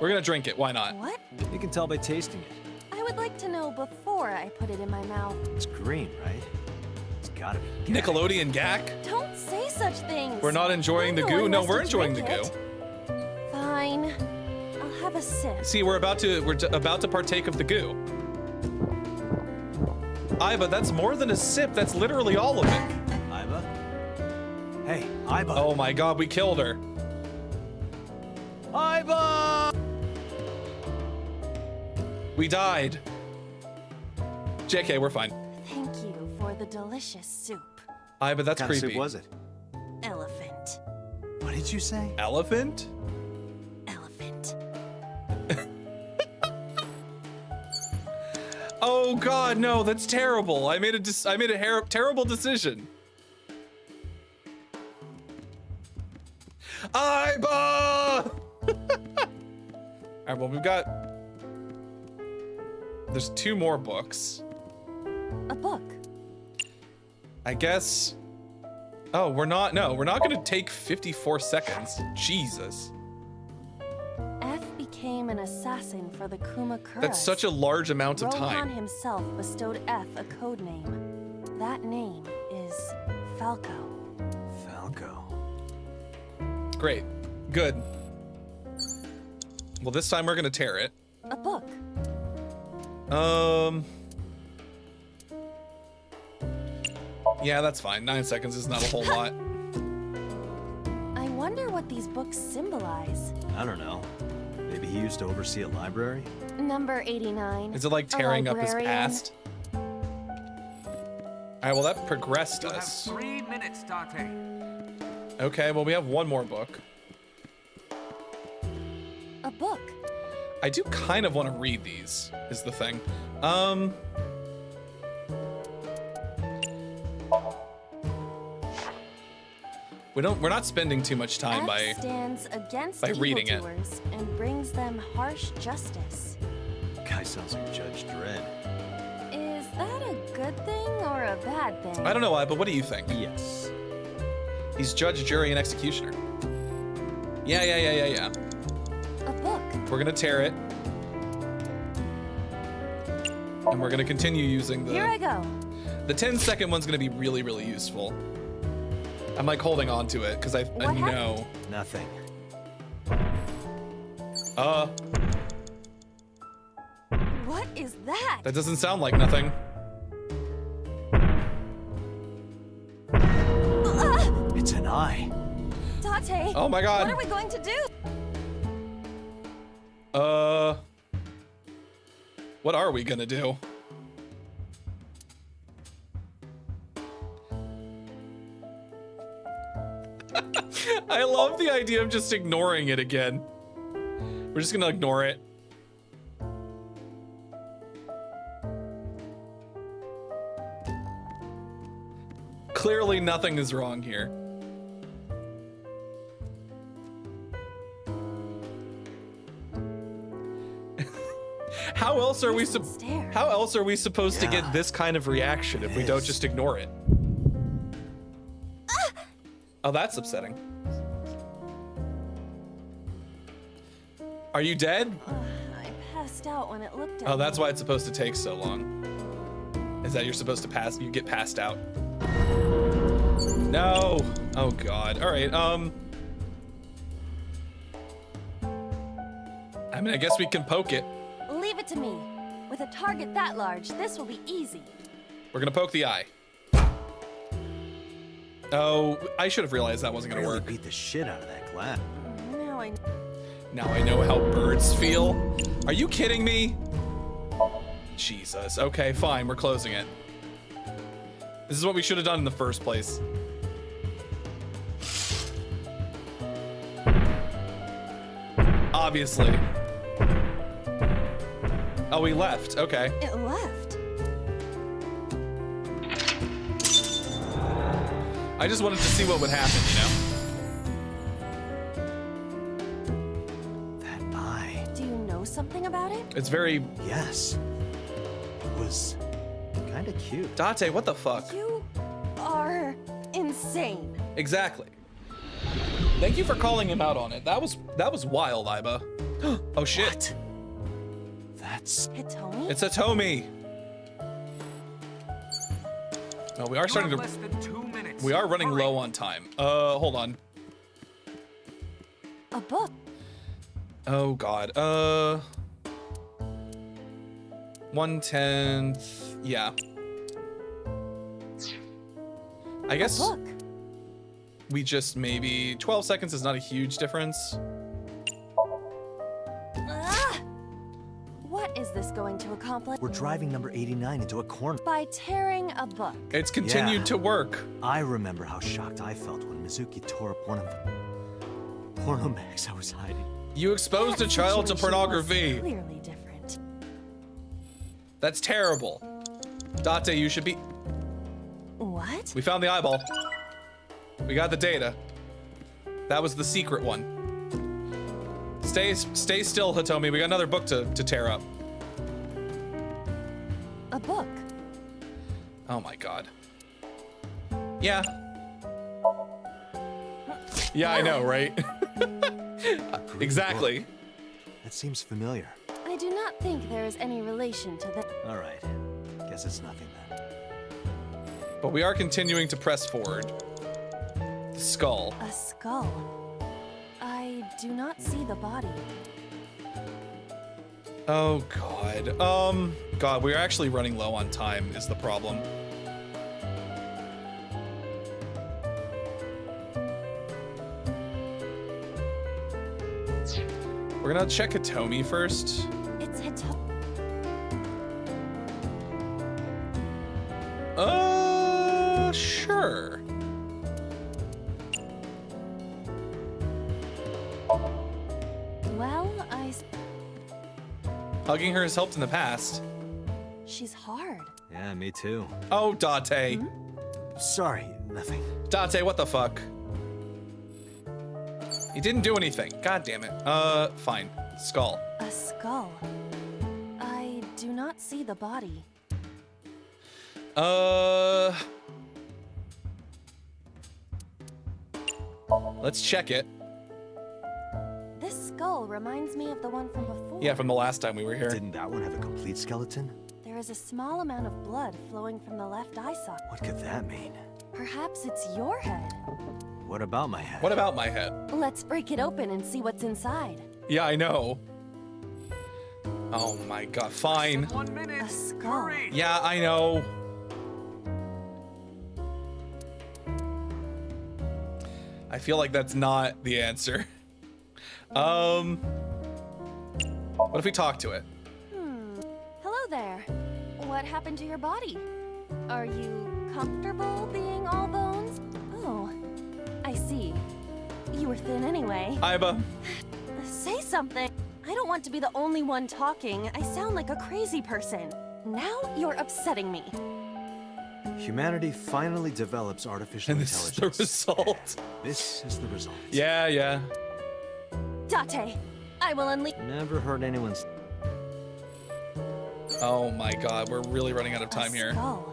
gonna drink it, why not? What? You can tell by tasting it. I would like to know before I put it in my mouth. It's green, right? It's gotta be gag. Nickelodeon gack? Don't say such things. We're not enjoying the No goo? one No, has we're to enjoying the drink goo. it. Fine. I'll have a sip. See, we're about to partake of the goo. Iba, that's more than a sip. That's literally all of it. Iba? Hey, Iba. Oh my god, we killed her. Iba! We died. JK, we're fine. Thank you for the delicious soup. Iba, that's What kind of creepy. soup was it? Elephant. What did you say? Elephant? Elephant. Oh god, no, that's terrible. I made a terrible decision. Iba! Alright, well, there's 2 more books. A book. I guess. Oh, we're not gonna take 54 seconds. Jesus. F became an assassin for the Kumakuras. That's such a large amount of Rohan time. himself bestowed F a code name. That name is Falco. Falco. Great. Good. Well, this time we're gonna tear it. A book. Yeah, that's fine. 9 seconds is not a whole lot. I wonder what these books symbolize. I don't know. Maybe he used to oversee a library? Number 89. Is it like a tearing up his librarian. past? Alright, well that progressed You have us. 3 minutes, Dante. Okay, well we have 1 more book. A book. I do kind of want to read these, is the thing. We're not spending too much time F stands against by reading it. evildoers and brings them harsh justice. Guy sounds like Judge Dredd. Is that a good thing or a bad thing? I don't know why, but what do you think? Yes. He's judge, jury, and executioner. Yeah. A book. We're gonna tear it. And we're gonna continue using Here I go. the 10-second one's gonna be really, really useful. I'm like holding on to it because I know. Nothing. What is that? That doesn't sound like nothing. It's an eye. Dante. Oh my god. What are we going to do? What are we gonna do? I love the idea of just ignoring it again. We're just gonna ignore it. Clearly nothing is wrong here. How else are we supposed to get this kind of reaction if we don't just ignore it? Oh, that's upsetting. Are you dead? I passed out when it looked at Oh, that's me. why it's supposed to take so long. Is that you're supposed to you get passed out. No. Oh god. All right. I mean, I guess we can poke it. Leave it to me. With a target that large, this will be easy. We're gonna poke the eye. Oh, I should have realized that wasn't gonna Really work. beat the shit out of that glass. Now I know. Now I know how birds feel. Are you kidding me? Jesus. Okay, fine. We're closing it. This is what we should have done in the first place. Obviously. Oh, we left. Okay. It left. I just wanted to see what would happen, you know? Do you know something about it? It's very... Yes. It was kind of cute. Date, what the fuck? You are insane. Exactly. Thank you for calling him out on it. That was wild, Iba. Oh shit. What? That's Hitomi? It's Hitomi. No, we are starting to... less than 2 minutes. We are running low on time. Hold on. A book. Oh god. 1/10. Yeah. I guess book. we just maybe 12 seconds is not a huge difference. Ah! What is this going to accomplish? We're driving number 89 into a corner. By tearing a book. It's continued Yeah. to work. I remember how shocked I felt when Mizuki tore up one of the porno mags I was hiding. You exposed a That child to situation was pornography. Clearly different. That's terrible. Date, you should be... What? We found the eyeball. We got the data. That was the secret one. Stay still, Hitomi. We got another book to tear up. A book. Oh my god. Yeah. Yeah, I know, right? Exactly. That seems familiar. I do not think there is any relation to that. All right. Guess it's nothing then. But we are continuing to press forward. The skull. A skull. I do not see the body. Oh god. God, we're actually running low on time is the problem. We're gonna check Hitomi first. It's Hitomi. Sure. Well, Hugging her has helped in the past. she's hard. Yeah, me too. Oh, Date. Sorry, nothing. Date, what the fuck? He didn't do anything. God damn it. Fine. Skull. A skull. I do not see the body. Let's check it. This skull reminds me of the one from before. Yeah, from the last time we were here. Didn't that one have a complete skeleton? There is a small amount of blood flowing from the left eye socket. What could that mean? Perhaps it's your head. What about my head? What about my head? Let's break it open and see what's inside. Yeah, I know. Oh my god, fine. 1 minute. A skull. Yeah, I know. I feel like that's not the answer. What if we talk to it? Hello there. What happened to your body? Are you comfortable being all bones? Oh, I see. You were thin anyway. Iba. Say something. I don't want to be the only one talking. I sound like a crazy person. Now you're upsetting me. Humanity finally develops artificial And this intelligence. is the result. This is the result. Yeah, yeah. Date, I will unleash. Never heard anyone's. Oh my god, we're really running out of time here. Skull.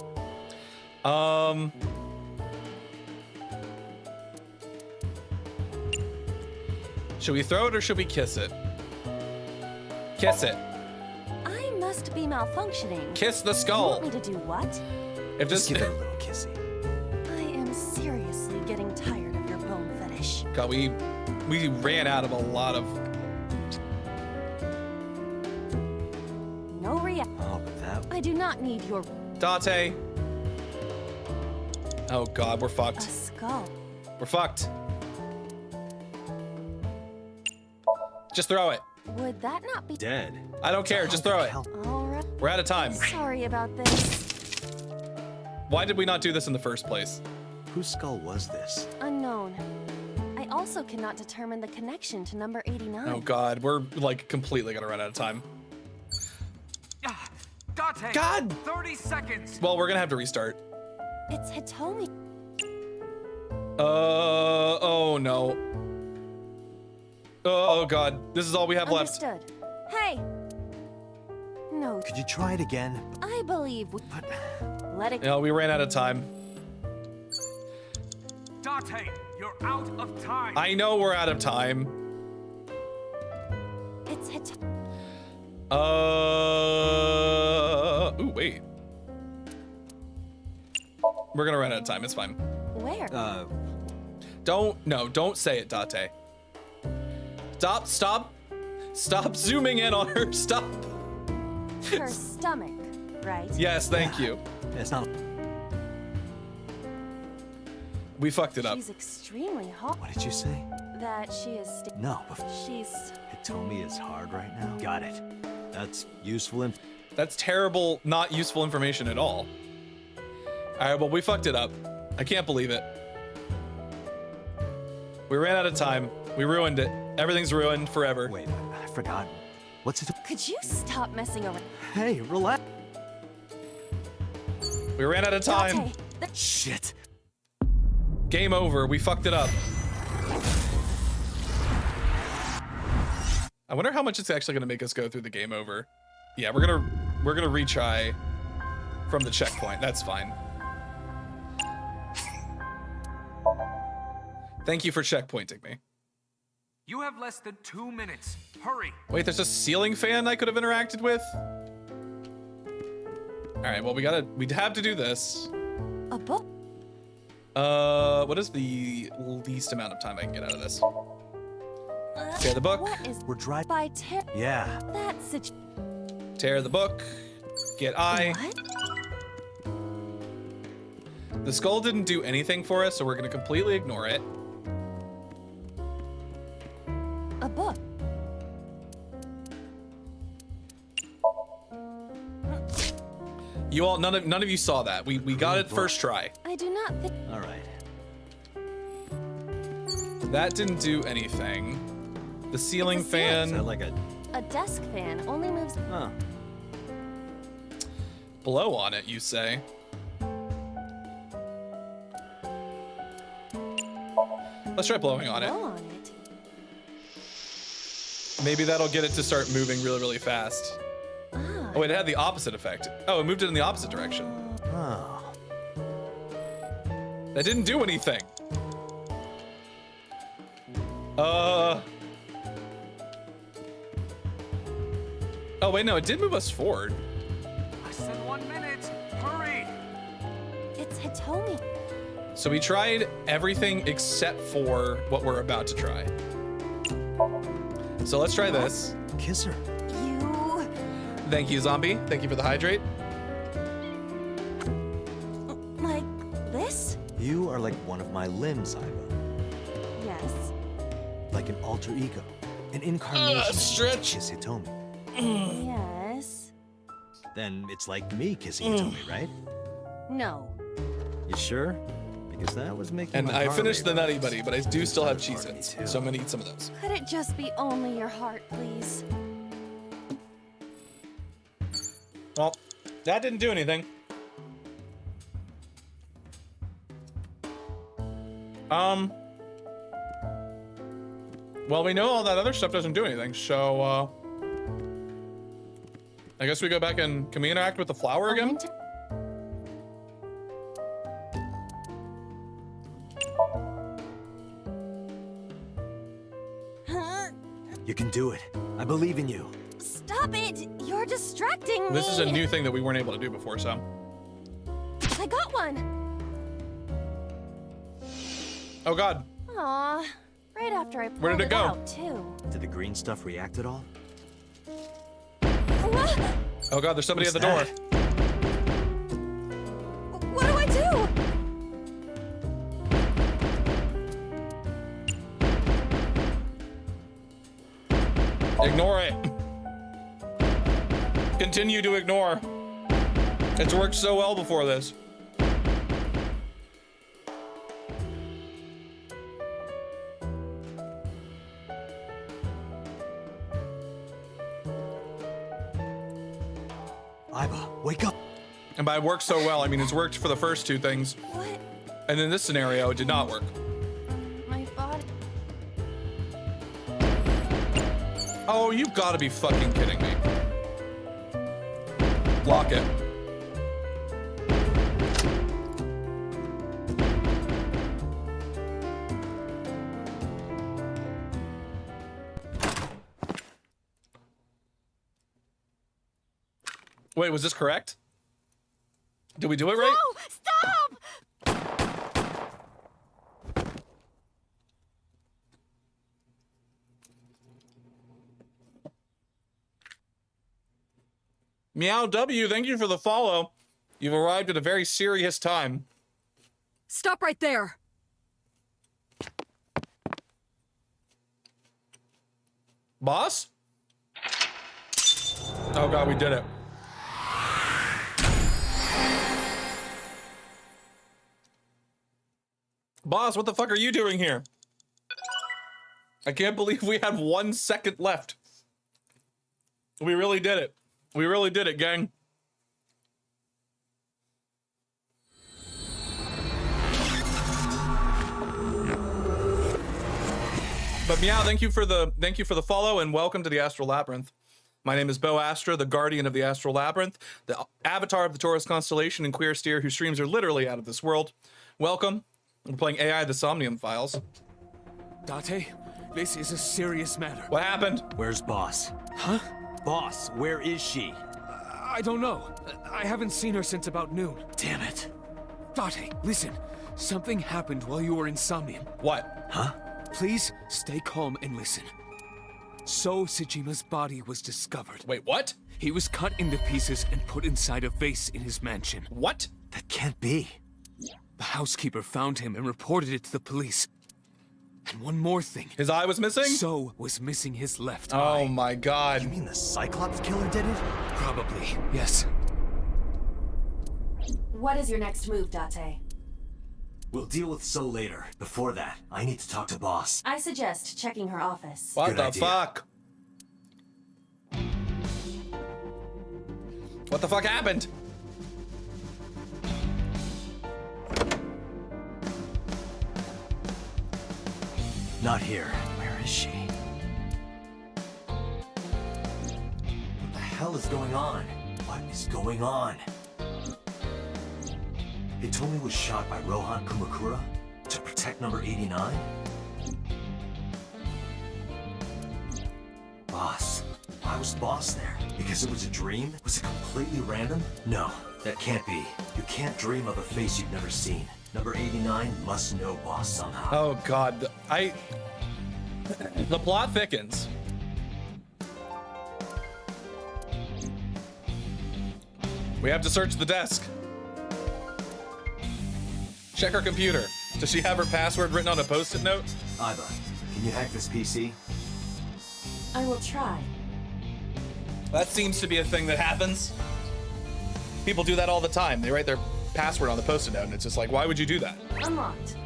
Should we throw it or should we kiss it? Kiss it. I must be malfunctioning. Kiss the You skull. want me to do what? If Just this give it a little kissy. I am seriously getting tired of your bone fetish. God, we ran out of a lot of. No reaction. Oh, but that. I do not need your Date. Oh god, we're a fucked. skull. We're fucked. Just throw it. Would that not be dead? I don't care. Just throw it. All right. We're out of time. Sorry about this. Why did we not do this in the first place? Whose skull was this? Unknown. I also cannot determine the connection to number 89. Oh god, we're like completely gonna run out of time. Date! God! 30 seconds! Well, we're gonna have to restart. It's Hitomi. Oh no. Oh god, this is all we have left. Understood. Hey! No. Could you try it again? I believe we... Let it... No, we ran out of time. Date, you're out of time! I know we're out of time. It's Hitomi. Ooh, wait. We're gonna run out of time, it's fine. Where? Don't say it, Date. Stop zooming in on her, stop. Her stomach, right? Yes, thank you. It's not. We fucked it up. She's extremely hot. What did you say? That she is... No. She's... Hitomi is hard right now? Got it. That's useful That's terrible, not useful information at all. Alright, well, we fucked it up. I can't believe it. We ran out of time. We ruined it. Everything's ruined forever. Wait, I forgot. What's it? Could you stop messing around? Hey, relax. We ran out of time. Shit. Game over. We fucked it up. I wonder how much it's actually gonna make us go through the game over. Yeah, we're gonna retry from the checkpoint. That's fine. Thank you for checkpointing me. You have less than 2 minutes. Hurry! Wait, there's a ceiling fan I could have interacted with? Alright, well, we have to do this. A book? What is the least amount of time I can get out of this? Tear the book. What is... We're dry. By tear... Yeah. That's it. Tear the book. Get eye. What? The skull didn't do anything for us, so we're gonna completely ignore it. A book. You all, none of you saw that. We got it first try. I do not think... All right. That didn't do anything. The ceiling fan. Is that like a desk fan only moves... Huh. Blow on it, you say? Let's try blowing on it. Blow on it. Maybe that'll get it to start moving really, really fast. Oh, wait, it had the opposite effect. Oh, it moved it in the opposite direction. Oh. That didn't do anything. Oh, wait, no, it did move us forward. I said 1 minute. Hurry! It's Hitomi. So we tried everything except for what we're about to try. So let's try this. Kiss her. You... Thank you, zombie. Thank you for the hydrate. Like this? You are like one of my limbs, Iva. Yes. Like an alter ego. An incarnation. Stretch. Kiss Hitomi. Yes. Then it's like me kissing Hitomi, right? No. You sure? Because that was making And my I heart finished the rate Nutty rise. Buddy, but I do still have Part of me Cheez-Its, too. so I'm gonna eat some of those. Could it just be only your heart, please? Well, that didn't do anything. Well, we know all that other stuff doesn't do anything, so, I guess we go back and, can we interact with the flower again? You can do it. I believe in you. Stop it! You're distracting me! This is a new thing that we weren't able to do before, so. I got one! Oh god. Aw, right after I pulled Where did it go? out, too. Did the green stuff react at all? Oh god, there's somebody What's at the door. that? What do I do? Ignore it. Continue to ignore. It's worked so well before this. Iva, wake up. And by worked so well, I mean it's worked for the first two things. What? And in this scenario, it did not work. My body. Oh, you've got to be fucking kidding me. Lock it. Wait, was this correct? Did we do it right? No! Stop! Meow W, thank you for the follow. You've arrived at a very serious time. Stop right there. Boss? Oh god, we did it. Boss, what the fuck are you doing here? I can't believe we had 1 second left. We really did it. We really did it, gang. But Meow, thank you for the follow and welcome to the Astral Labyrinth. My name is Bo Astra, the guardian of the Astral Labyrinth, the avatar of the Taurus constellation and queer steer whose streams are literally out of this world. Welcome. We're playing AI the Somnium Files. Date, this is a serious matter. What happened? Where's Boss? Huh? Boss, where is she? I don't know. I haven't seen her since about noon. Damn it. Date, listen. Something happened while you were in Somnium. What? Huh? Please stay calm and listen. So Sejima's body was discovered. Wait, what? He was cut into pieces and put inside a vase in his mansion. What? That can't be. The housekeeper found him and reported it to the police. And one more thing. His eye was missing? So was missing his left eye. Oh my god. You mean the Cyclops killer did it? Probably, yes. What is your next move, Date? We'll deal with So later. Before that, I need to talk to Boss. I suggest checking her office. What Good the idea. fuck? What the fuck happened? Not here. Where is she? What the hell is going on? What is going on? They told me it was shot by Rohan Kumakura to protect number 89? Boss. Why was Boss there? Because it was a dream? Was it completely random? No, that can't be. You can't dream of a face you've never seen. Number 89 must know Boss somehow. Oh god, the plot thickens. We have to search the desk. Check her computer. Does she have her password written on a post-it note? Iva, can you hack this PC? I will try. That seems to be a thing that happens. People do that all the time. They write their password on the post-it note and it's just like, why would you do that? Unlocked.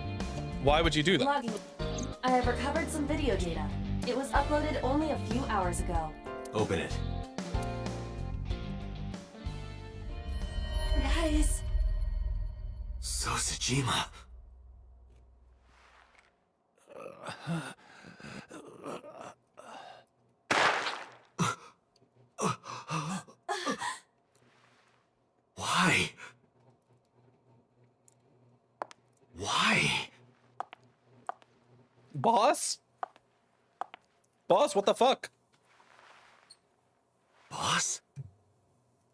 Why would you do that? Logging. I have recovered some video data. It was uploaded only a few hours ago. Open it. Guys. So Sejima. Why? Why? Boss? Boss, what the fuck? Boss?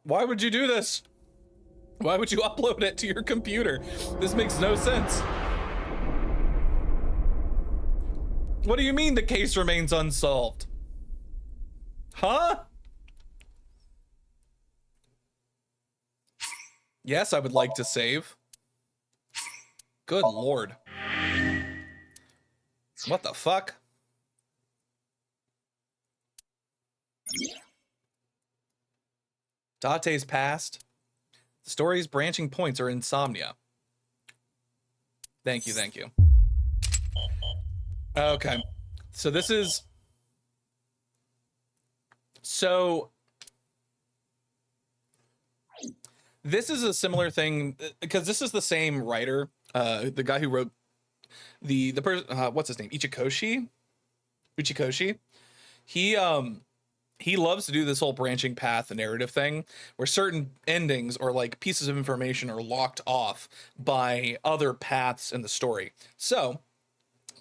Why would you do this? Why would you upload it to your computer? This makes no sense. What do you mean the case remains unsolved? Huh? Yes, I would like to save. Good lord. What the fuck? Date's past. The story's branching points are insomnia. Thank you, thank you. Okay. So this is... So... This is a similar thing, because this is the same writer, the guy who wrote the person, what's his name? Uchikoshi? He loves to do this whole branching path narrative thing where certain endings or like pieces of information are locked off by other paths in the story. So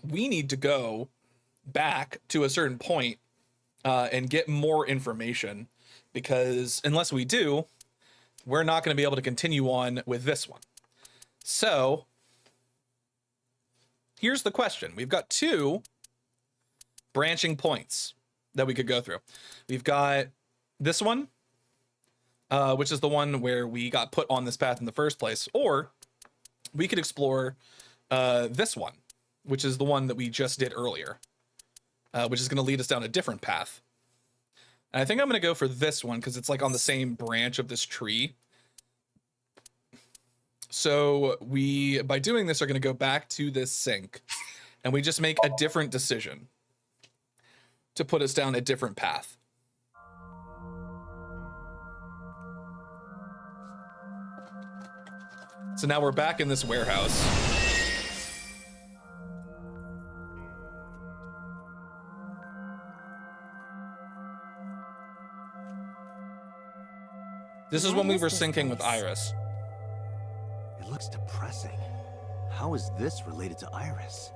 we need to go back to a certain point and get more information, because unless we do, we're not going to be able to continue on with this one. So here's the question. We've got 2 branching points that we could go through. We've got this one, which is the one where we got put on this path in the first place, or we could explore this one, which is the one that we just did earlier, which is going to lead us down a different path. And I think I'm going to go for this one because it's like on the same branch of this tree. So we, by doing this, are going to go back to this sink and we just make a different decision to put us down a different path. So now we're back in this warehouse. This is when we were syncing with Iris. It looks depressing. How is this related to Iris?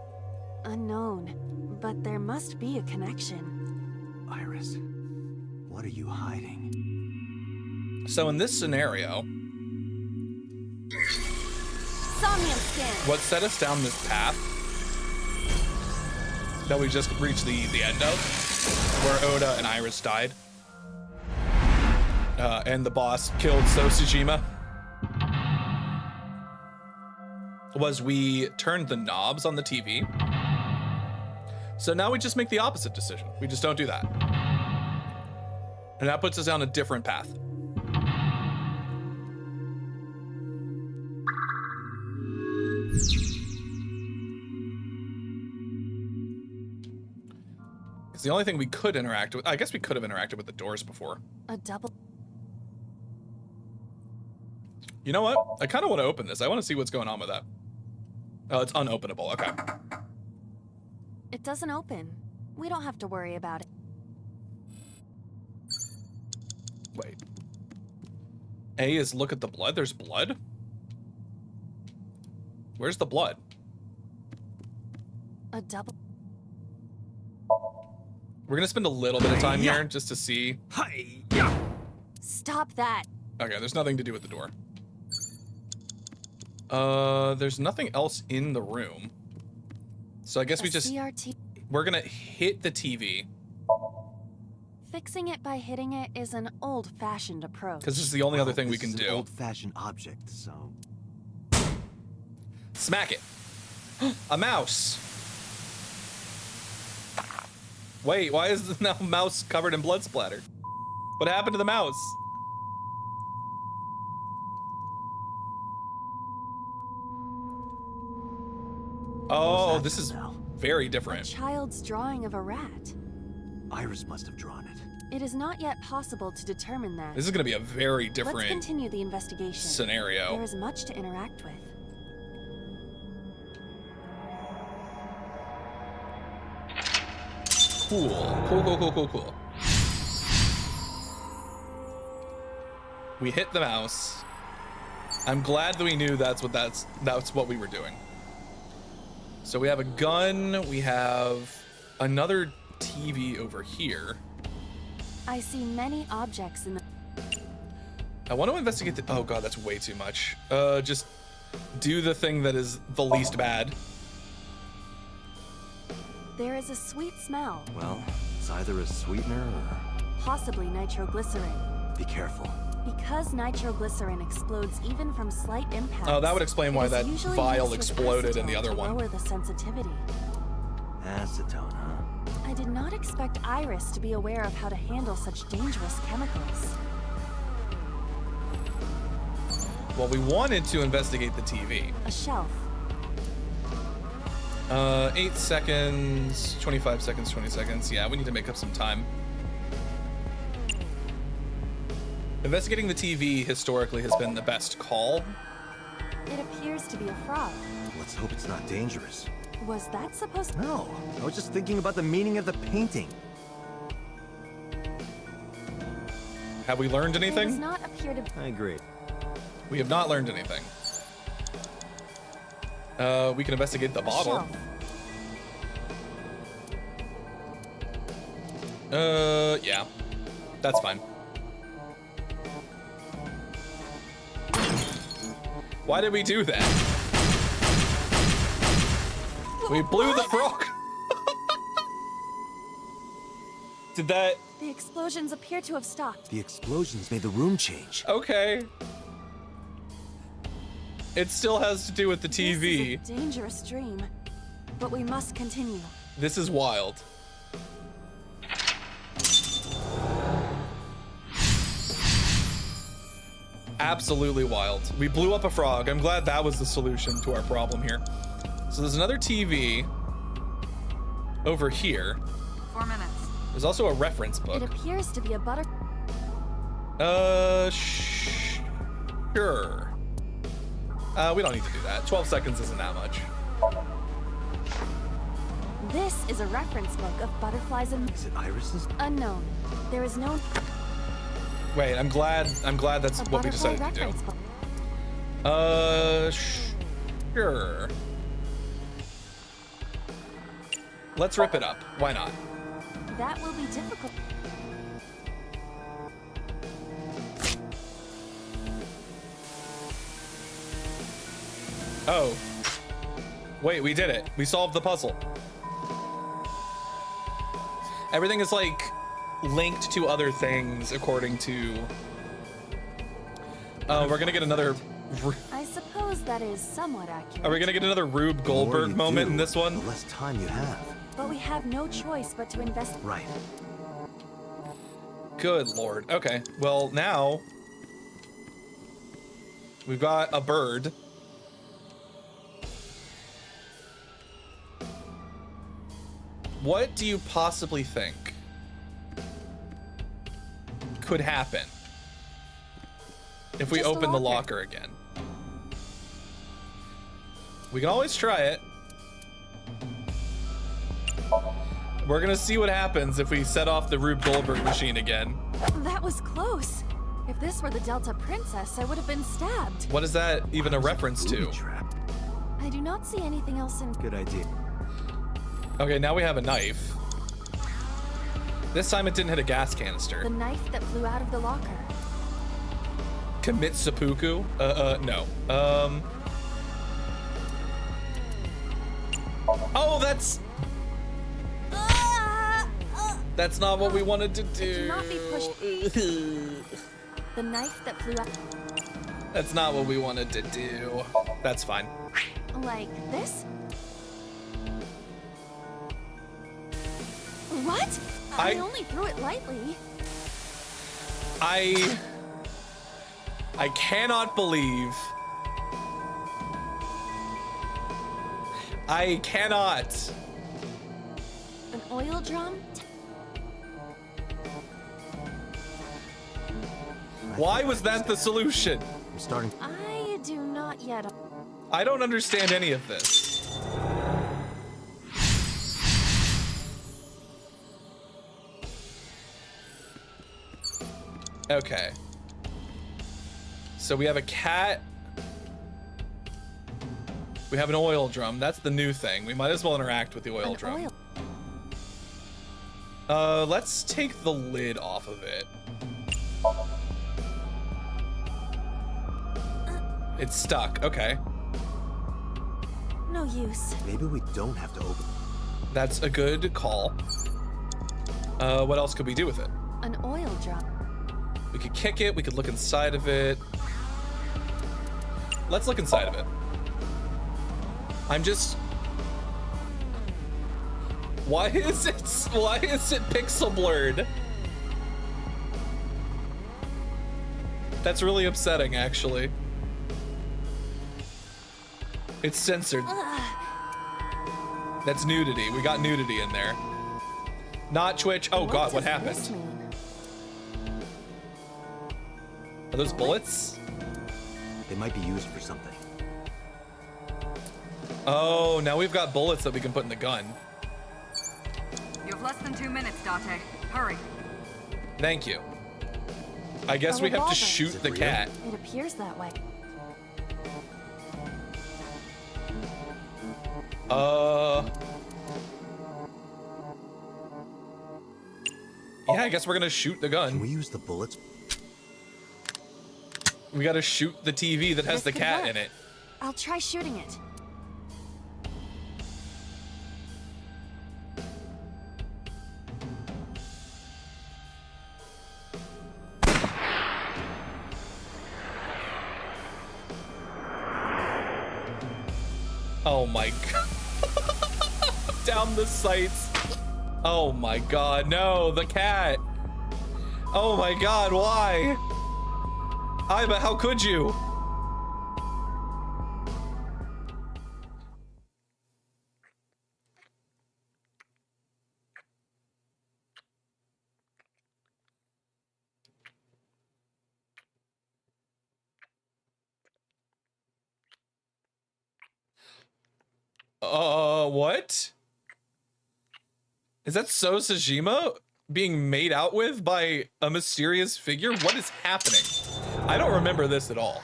Unknown, but there must be a connection. Iris, what are you hiding? So in this scenario, Somnium scan. what set us down this path that we just reached the end of, where Oda and Iris died, and the boss killed Sosujima, was we turned the knobs on the TV. So now we just make the opposite decision. We just don't do that. And that puts us down a different path. It's the only thing we could interact with. I guess we could have interacted with the doors before. A double. You know what? I kind of want to open this. I want to see what's going on with that. Oh, it's unopenable. Okay. It doesn't open. We don't have to worry about it. Wait. A is look at the blood. There's blood? Where's the blood? A double. We're gonna spend a little bit of time here just to see. Stop that. Okay, there's nothing to do with the door. There's nothing else in the room. So I guess we just... CRT. We're gonna hit the TV. Fixing it by hitting it is an old-fashioned approach. Because this is the only other thing we can do. Old-fashioned object, so... Smack it. A mouse. Wait, why is the now mouse covered in blood splatter? What happened to the mouse? Oh, this is very different. A child's drawing of a rat. Iris must have drawn it. It is not yet possible to determine that. This is going to be a very different Let's continue the investigation. Scenario. There is much to interact with. Cool. We hit the mouse. I'm glad that we knew that's what we were doing. So we have a gun, we have another TV over here. I see many objects in the... I want to investigate the... Oh god, that's way too much. Just do the thing that is the least bad. There is a sweet smell. Well, it's either a sweetener or... Possibly nitroglycerin. Be careful. Because nitroglycerin explodes even from slight impacts. Oh, that would explain why that vial exploded in the other one. Lower the sensitivity. Acetone, huh? I did not expect Iris to be aware of how to handle such dangerous chemicals. Well, we wanted to investigate the TV. A shelf. 8 seconds, 25 seconds, 20 seconds. Yeah, we need to make up some time. Investigating the TV historically has been the best call. It appears to be a frog. Let's hope it's not dangerous. Was that supposed to... No, I was just thinking about the meaning of the painting. Have we learned It does anything? not appear to... I agree. We have not learned anything. We can investigate the bottle. Yeah. That's fine. Why did we do that? We blew the frog. Did that... The explosions appear to have stopped. The explosions made the room change. Okay. It still has to do with the TV. This is a dangerous dream, but we must continue. This is wild. Absolutely wild. We blew up a frog. I'm glad that was the solution to our problem here. So there's another TV over here. 4 minutes. There's also a reference book. It appears to be a butter... Sure. We don't need to do that. 12 seconds isn't that much. This is a reference book of butterflies and... Is it irises? Unknown. There is no... Wait, I'm glad that's what we decided to do. Sure. Let's rip it up. Why not? That will be difficult. Oh. Wait, we did it. We solved the puzzle. Everything is like linked to other things according to... we're gonna get another... I suppose that is somewhat accurate. Are we gonna get another Rube Goldberg moment in this one? The less time you have. But we have no choice but to invest... Right. Good lord. Okay, well now... we've got a bird. What do you possibly think could happen if we Just a open the locker. locker again? We can always try it. We're gonna see what happens if we set off the Rube Goldberg machine again. That was close. If this were the Delta Princess, I would have been stabbed. What is that even a reference to? I do not see anything else in... Good idea. Okay, now we have a knife. This time it didn't hit a gas The canister. knife that flew out of the locker. Commit seppuku? No. Oh, that's... That's not what we wanted to do. Do not be pushed. The knife that flew out... That's not what we wanted to do. That's fine. Like this? What? I only threw it lightly. I cannot believe. I cannot. An oil drum? Why was that the solution? I'm starting. I do not yet... I don't understand any of this. Okay. So we have a cat. We have an oil drum. That's the new thing. We might as well interact with the oil drum. Let's take the lid off of it. It's stuck. Okay. No use. Maybe we don't have to open. That's a good call. What else could we do with it? An oil drum. We could kick it. We could look inside of it. Let's look inside of it. I'm just... Why is it pixel blurred? That's really upsetting, actually. It's censored. That's nudity. We got nudity in there. Not Twitch. Oh god, what happened? Are those bullets? They might be used for something. Oh, now we've got bullets that we can put in the gun. You have less than 2 minutes, Date. Hurry. Thank you. I guess we have to shoot the cat. It appears that way. Yeah, I guess we're gonna shoot the gun. Can we use the bullets? We gotta shoot the TV that has the cat in it. I'll try shooting it. Oh my god. Down the sights. Oh my god, no, the cat. Oh my god, why? Iba, how could you? What? Is that So Sajima being made out with by a mysterious figure? What is happening? I don't remember this at all.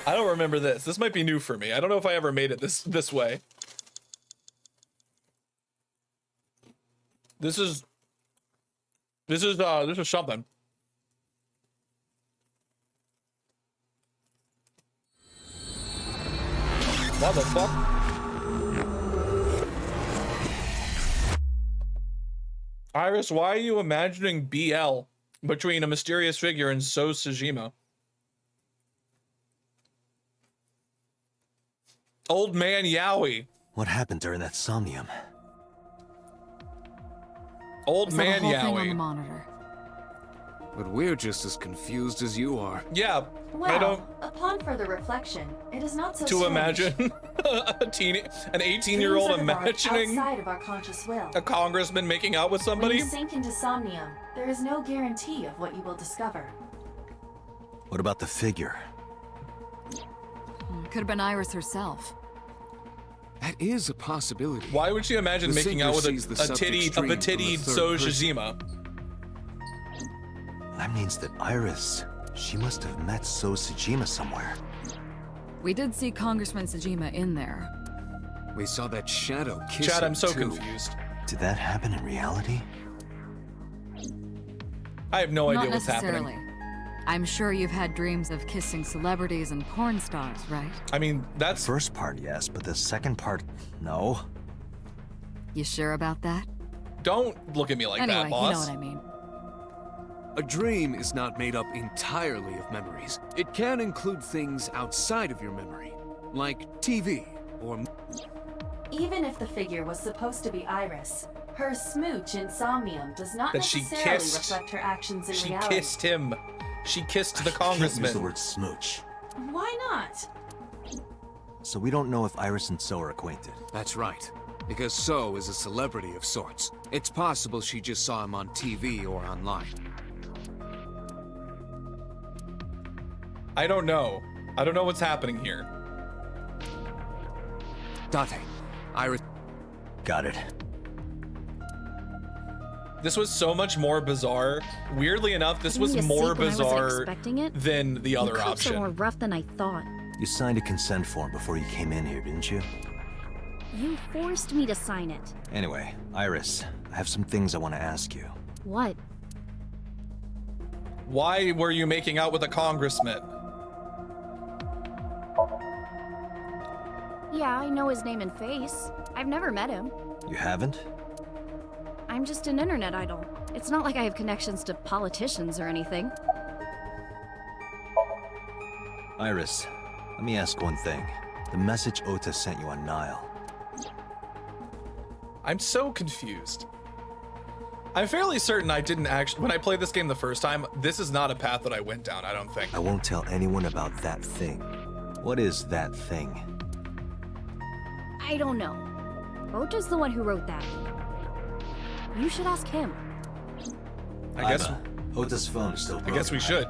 I don't remember this. This might be new for me. I don't know if I ever made it this way. This is something. What the fuck? Iris, why are you imagining BL between a mysterious figure and So Sajima? Old man Yowie. What happened during that somnium? Old man Thing on the Yowie. monitor. But we're just as confused as you are. Yeah, Well, I don't. upon further reflection, it is not so To strange. imagine an 18-year-old Dreams are developed imagining outside of our conscious will. a congressman making out with When somebody. you sink into somnium, there is no guarantee of what you will discover. What about the figure? Could have been Iris herself. That is a possibility. Why would she imagine The making out with figure sees the subject's dream from a titty third So person. Shizima? That means that Iris, she must have met So Sajima somewhere. We did see Congressman Sajima in there. We saw that shadow kiss Chad, him I'm so too. confused. Did that happen in reality? I have no Not idea what's necessarily. happening. I'm sure you've had dreams of kissing celebrities and porn stars, right? I mean, that's... The first part, yes, but the second part, no. You sure about that? Don't look at me like anyway, that, boss. You know what I mean. A dream is not made up entirely of memories. It can include things outside of your memory, like TV or... Even if the figure was supposed to be Iris, her smooch in somnium does not That she necessarily kissed. reflect her actions in She reality. kissed him. She kissed the Can't congressman. use the word smooch. Why not? So we don't know if Iris and So are acquainted. That's right. Because So is a celebrity of sorts. It's possible she just saw him on TV or online. I don't know. I don't know what's happening here. Date, Iris... Got it. This was so much more bizarre. Weirdly enough, this was Giving me a more seat when I wasn't bizarre expecting it? than the other You cops option. are more rough than I thought. You signed a consent form before you came in here, didn't you? You forced me to sign it. Anyway, Iris, I have some things I want to ask you. What? Why were you making out with a congressman? Yeah, I know his name and face. I've never met him. You haven't? I'm just an internet idol. It's not like I have connections to politicians or anything. Iris, let me ask one thing. The message Ota sent you on Nile. I'm so confused. I'm fairly certain I didn't actually, when I played this game the first time, this is not a path that I went down, I don't think. I won't tell anyone about that thing. What is that thing? I don't know. Ota's the one who wrote that. You should ask him. I guess Ota's phone is still broken. I guess we should.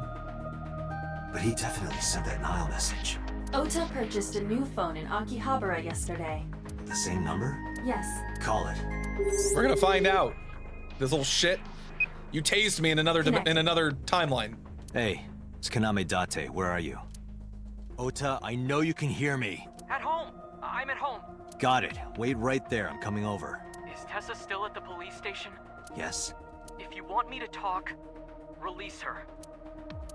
But he definitely sent that Nile message. Ota purchased a new phone in Akihabara yesterday. The same number? Yes. Call it. We're gonna find out. This little shit. You tased me in another timeline. Hey, it's Kaname Date. Where are you? Ota, I know you can hear me. At home. I'm at home. Got it. Wait right there. I'm coming over. Is Tessa still at the police station? Yes. If you want me to talk, release her.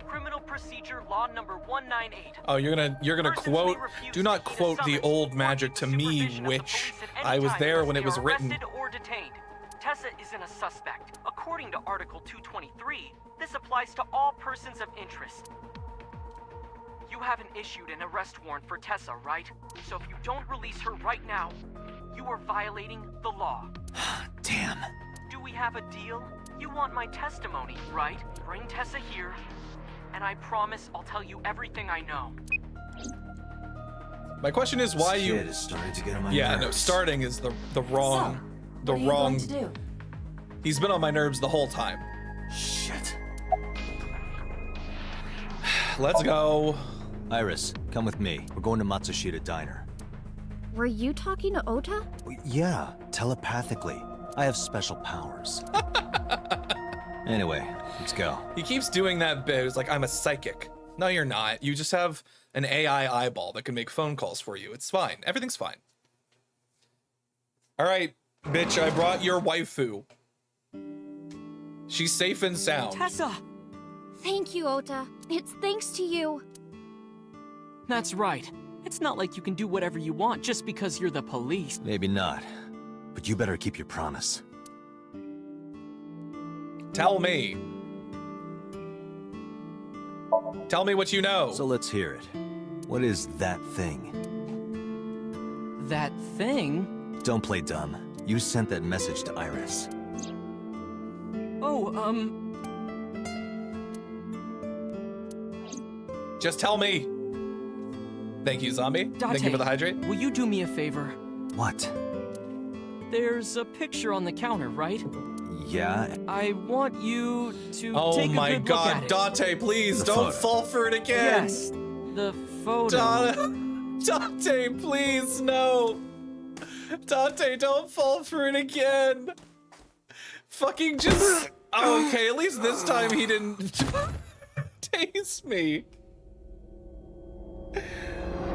Criminal Procedure Law number 198. Oh, you're gonna quote. Do not quote the old magic to me, witch. I was there when it was written. Arrested or detained. Tessa isn't a suspect. According to Article 223, this applies to all persons of interest. You haven't issued an arrest warrant for Tessa, right? So if you don't release her right now, you are violating the law. Damn. Do we have a deal? You want my testimony, right? Bring Tessa here, and I promise I'll tell you everything I know. My question is why this you. Kid is starting to get on my yeah, nerves. no, starting is the wrong. So, what are you going to do? He's been on my nerves the whole time. Shit. Let's go. Iris, come with me. We're going to Matsushita Diner. Were you talking to Ota? Yeah, telepathically. I have special powers. Anyway, let's go. He keeps doing that bit. It's like, I'm a psychic. No, you're not. You just have an AI eyeball that can make phone calls for you. It's fine. Everything's fine. All right, bitch, I brought your waifu. She's safe and sound. Tessa! Thank you, Ota. It's thanks to you. That's right. It's not like you can do whatever you want just because you're the police. Maybe not. But you better keep your promise. Tell me. Tell me what you know. So let's hear it. What is that thing? That thing? Don't play dumb. You sent that message to Iris. Oh, Just tell me. Thank you, zombie. Thank you for the hydrate. Will you do me a favor? What? There's a picture on the counter, right? Yeah. I want you to oh take a my good god, look at Date, please The don't photo. fall for it again. Yes, the photo. Date, please, no. Date, don't fall for it again. Fucking just. Oh, okay, at least this time he didn't tase me.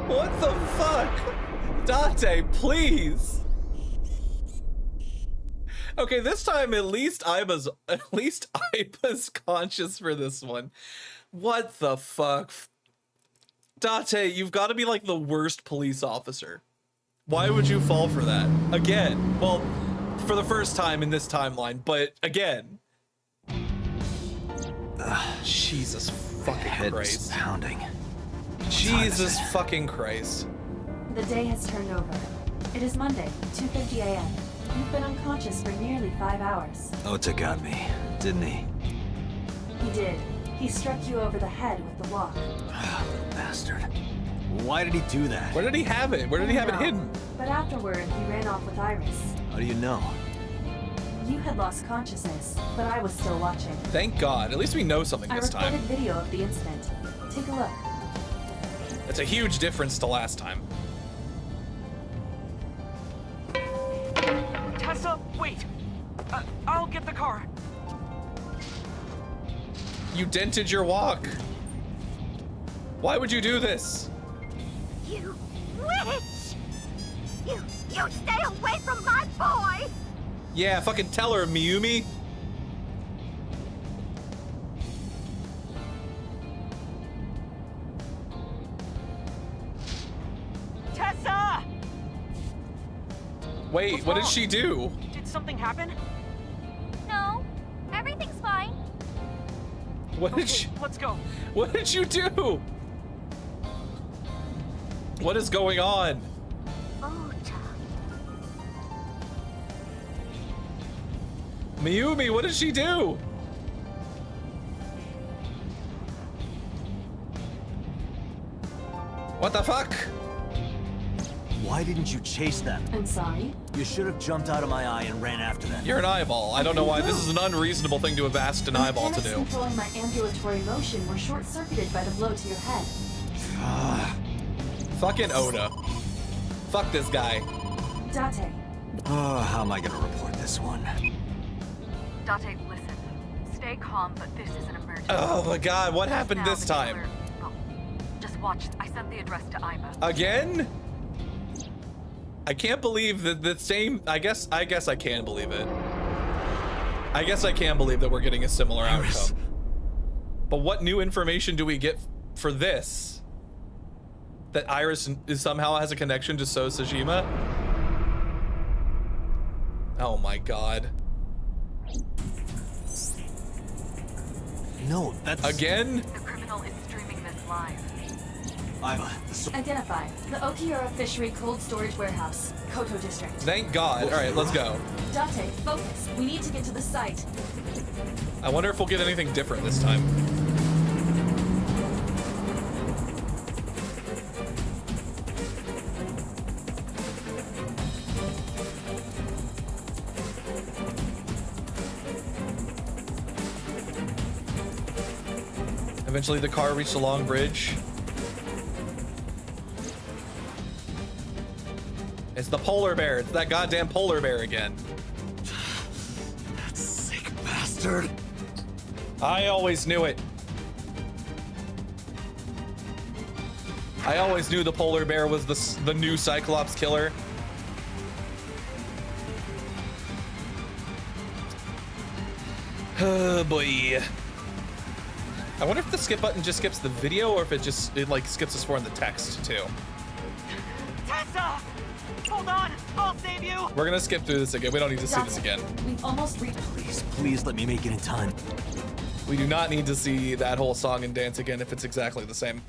What the fuck? Date, please. Okay, this time at least Aiba's conscious for this one. What the fuck? Date, you've got to be like the worst police officer. Why would you fall for that? Again. Well, for the first time in this timeline, but again. Jesus fucking Head Christ. is pounding. Jesus fucking Christ. The day has turned over. It is Monday, 2:50 a.m. You've been unconscious for nearly 5 hours. Ota got me, didn't he? He did. He struck you over the head with the walk. Little bastard. Why did he do that? Where did he have it? Where did he have it hidden? But afterward, he ran off with Iris. How do you know? You had lost consciousness, but I was still watching. Thank God. At least we know something this I recorded time. video of the incident. Take a look. It's a huge difference to last time. Tessa, wait. I'll get the car. You dented your walk. Why would you do this? You witch! You stay away from my boy! Yeah, fucking tell her, Miyumi. Tessa! Wait, What's what did wrong? she do? Did something happen? No, everything's fine. What did Okay, she, let's go. what did you do? What is going on? Ota. Mayumi, what did she do? What the fuck? Why didn't you chase them? I'm sorry? You should have jumped out of my eye and ran after them. You're an eyeball. I don't know why. This is an unreasonable thing to have asked an eyeball to do. Controlling my ambulatory motion were short-circuited by the blow to your head. Fucking Oda. Fuck this guy. Date. Oh, how am I gonna report this one? Date, listen. Stay calm, but this is an emergency. Oh my god, what happened Now this the time? killer- well, just watch. I sent the address to Iba. Again? I can't believe that the same. I guess I can believe it. I guess I can believe that we're getting a similar outcome. But what new information do we get for this? That Iris somehow has a connection to So Sajima? Oh my god. No, that's... Again? The criminal is streaming this live. Identify the Okiura Fishery Cold Storage Warehouse, Koto District. Thank God. All right, let's go. Date, focus. We need to get to the site. I wonder if we'll get anything different this time. Eventually the car reached a long bridge. It's the polar bear. It's that goddamn polar bear again. That sick bastard. I always knew it. I always knew the polar bear was the new Cyclops killer. Oh boy. I wonder if the skip button just skips the video or if it like skips us forward in the text too. Tessa! Hold on! I'll save you! We're gonna skip through this again. We don't need to see this again. We've almost reached. Please let me make it in time. We do not need to see that whole song and dance again if it's exactly the same.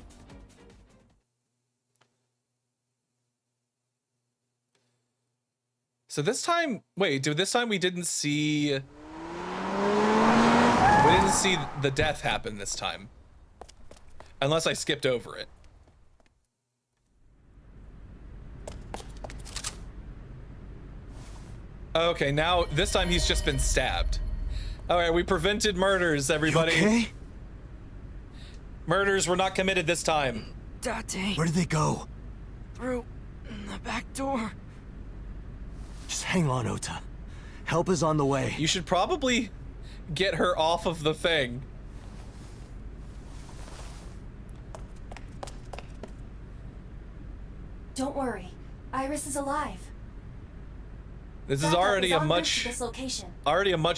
So this time, wait, this time we didn't see... We didn't see the death happen this time. Unless I skipped over it. Okay, now, this time he's just been stabbed. Alright, we prevented murders, everybody. You okay? Murders were not committed this time. Date. Where did they go? Through the back door. Just hang on, Ota. Help is on the way. You should probably get her off of the thing. Don't worry. Iris is alive. This is Backup already is a en route to much this location.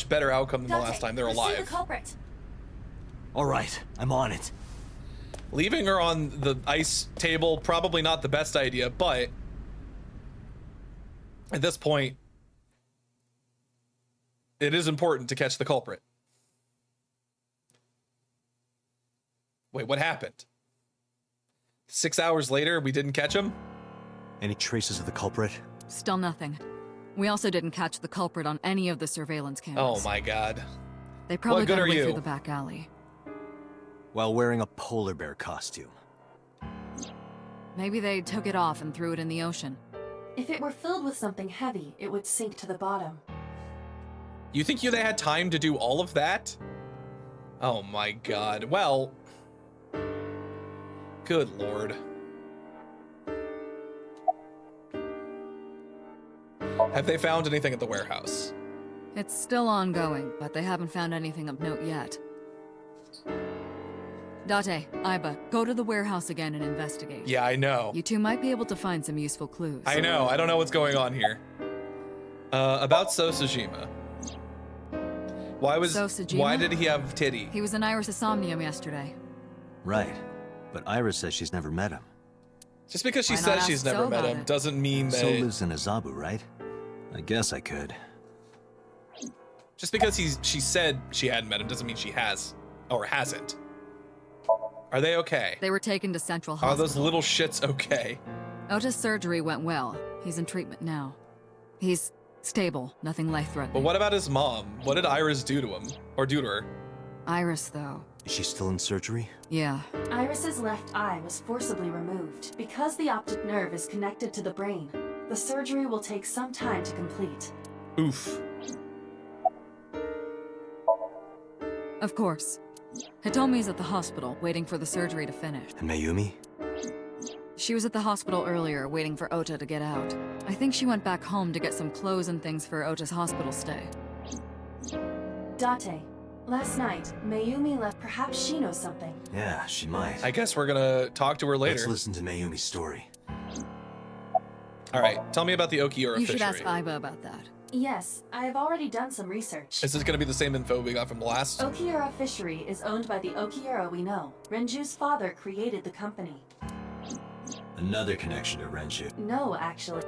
better outcome than the last time. They're pursue alive. the culprit. All right, I'm on it. Leaving her on the ice table, probably not the best idea, but at this point, it is important to catch the culprit. Wait, what happened? 6 hours later, we didn't catch him? Any traces of the culprit? Still nothing. We also didn't catch the culprit on any of the surveillance cameras. Oh my god. They probably What good got are away you? through the back alley. While wearing a polar bear costume. Maybe they took it off and threw it in the ocean. If it were filled with something heavy, it would sink to the bottom. You think they had time to do all of that? Oh my god. Well, good lord. Have they found anything at the warehouse? It's still ongoing, but they haven't found anything of note yet. Date, Iba, go to the warehouse again and investigate. Yeah, I know. You two might be able to find some useful clues. I know. I don't know what's going on here. About So Sajima. So Sajima? Why did he have titty? He was in Iris' Somnium yesterday. Right. But Iris says she's never met him. Just because she Why not says ask she's So never met about him it? doesn't mean that... So lives in Azabu, right? I guess I could. Just because she said she hadn't met him doesn't mean she has. Or hasn't. Are they okay? They were taken to Central Are Hospital. those little shits okay? Ota's surgery went well. He's in treatment now. He's Stable, nothing But life-threatening. what about his mom? What did Iris do to him? Or do to her? Iris, though. Is she still in surgery? Yeah. Iris's left eye was forcibly removed. Because the optic nerve is connected to the brain, the surgery will take some time to complete. Oof. Of course. Hitomi's at the hospital, waiting for the surgery to finish. And Mayumi? She was at the hospital earlier, waiting for Ota to get out. I think she went back home to get some clothes and things for Ota's hospital stay. Date, last night, Mayumi left. Perhaps she knows something. Yeah, she might. I guess we're gonna talk to her later. Let's listen to Mayumi's story. Alright, tell me about the Okiura You fishery. should ask Aiba about that. Yes, I've already done some research. Is this gonna be the same info we got from the last? Okiura Fishery is owned by the Okiura we know. Renju's father created the company. Another connection to Renju. No, actually.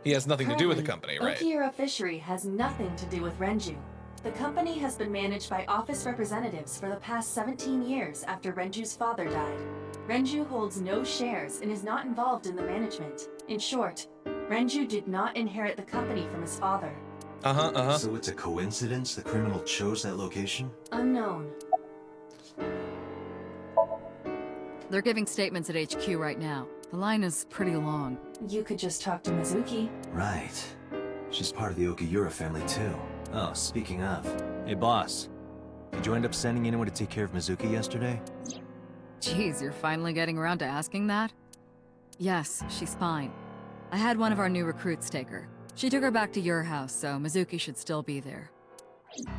He has nothing to do with the company, right? Okiura Fishery has nothing to do with Renju. The company has been managed by office representatives for the past 17 years after Renju's father died. Renju holds no shares and is not involved in the management. In short, Renju did not inherit the company from his father. So it's a coincidence the criminal chose that location? Unknown. They're giving statements at HQ right now. The line is pretty long. You could just talk to Mizuki. Right. She's part of the Okiura family too. Oh, speaking of. Hey boss, did you end up sending anyone to take care of Mizuki yesterday? Jeez, you're finally getting around to asking that? Yes, she's fine. I had one of our new recruits take her. She took her back to your house, so Mizuki should still be there.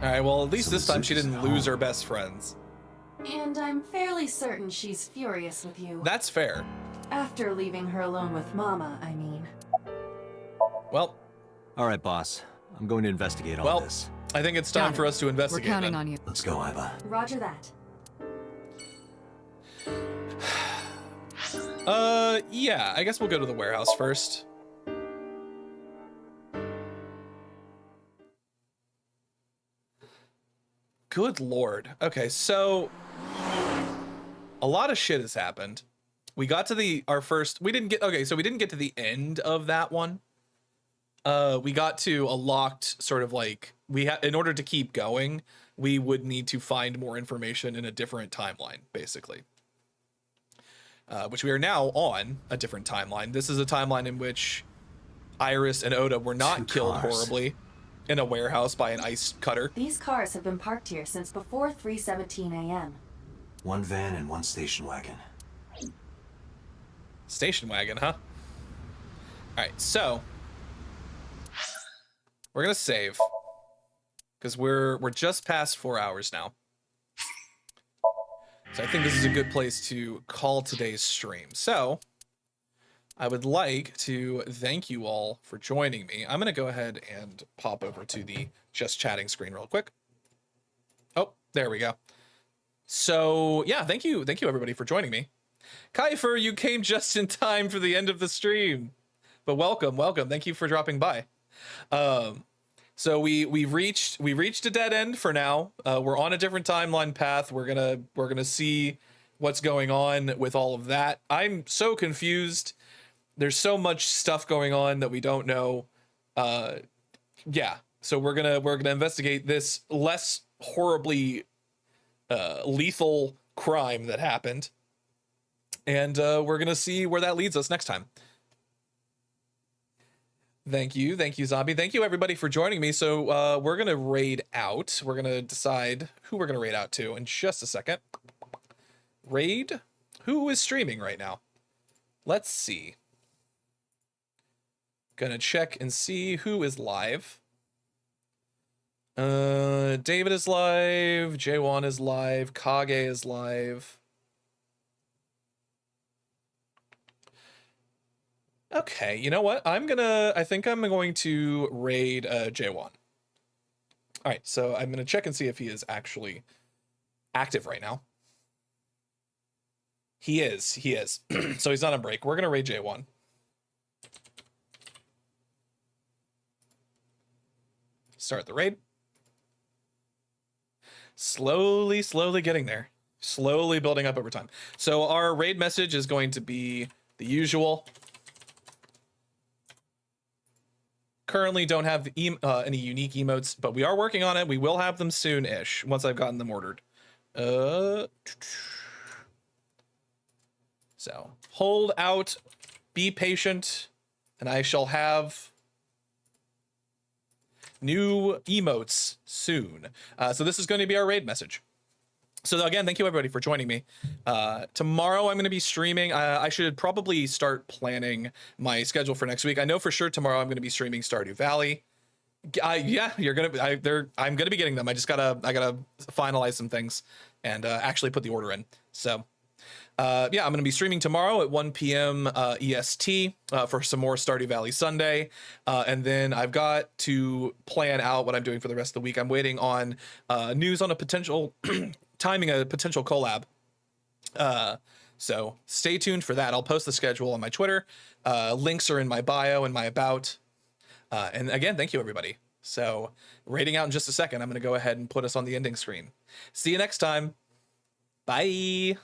Alright, well at least this time she didn't lose her best friends. And I'm fairly certain she's furious with you. That's fair. After leaving her alone with Mama, I mean. Well. Alright, boss. I'm going to investigate all this. I think it's time for us to investigate. We're counting on you. Let's go, Aiba. Roger that. Yeah, I guess we'll go to the warehouse first. Good lord. Okay, so a lot of shit has happened. We got to we didn't get to the end of that one. We got to a locked sort of like, in order to keep going, we would need to find more information in a different timeline, basically. Which we are now on a different timeline. This is a timeline in which Iris and Oda were not killed horribly in a warehouse by an ice cutter. These cars have been parked here since before 3:17 a.m. One van and one station wagon. Station wagon, huh? Alright, so we're gonna save. Because we're just past 4 hours now. So I think this is a good place to call today's stream. So I would like to thank you all for joining me. I'm gonna go ahead and pop over to the just chatting screen real quick. Oh, there we go. So yeah, thank you everybody for joining me. Kaifer, you came just in time for the end of the stream. But welcome. Thank you for dropping by. So we reached a dead end for now. We're on a different timeline path. We're gonna see what's going on with all of that. I'm so confused. There's so much stuff going on that we don't know. Yeah. So we're gonna investigate this less horribly lethal crime that happened, and we're gonna see where that leads us next time. Thank you, Zombie. Thank you, everybody, for joining me. So we're gonna raid out. We're gonna decide who we're gonna raid out to in just a second. Raid? Who is streaming right now? Let's see. Gonna check and see who is live. David is live. Jaewon is live. Kage is live. Okay, you know what? I think I'm going to raid Jaewon. All right, so I'm gonna check and see if he is actually active right now. He is. So he's not on break. We're gonna raid Jaewon. Start the raid. Slowly getting there. Slowly building up over time. So our raid message is going to be the usual. Currently don't have any unique emotes, but we are working on it. We will have them soon-ish once I've gotten them ordered. So hold out, be patient, and I shall have new emotes soon. So this is going to be our raid message. So again, thank you everybody for joining me. Tomorrow I'm going to be streaming. I should probably start planning my schedule for next week. I know for sure tomorrow I'm going to be streaming Stardew Valley. Yeah, you're gonna. I'm gonna be getting them. I gotta finalize some things and actually put the order in. So yeah, I'm gonna be streaming tomorrow at 1 p.m. EST for some more Stardew Valley Sunday, and then I've got to plan out what I'm doing for the rest of the week. I'm waiting on news on a potential timing a potential collab. So stay tuned for that. I'll post the schedule on my Twitter. Links are in my bio and my about. And again, thank you, everybody. So rating out in just a second. I'm going to go ahead and put us on the ending screen. See you next time. Bye.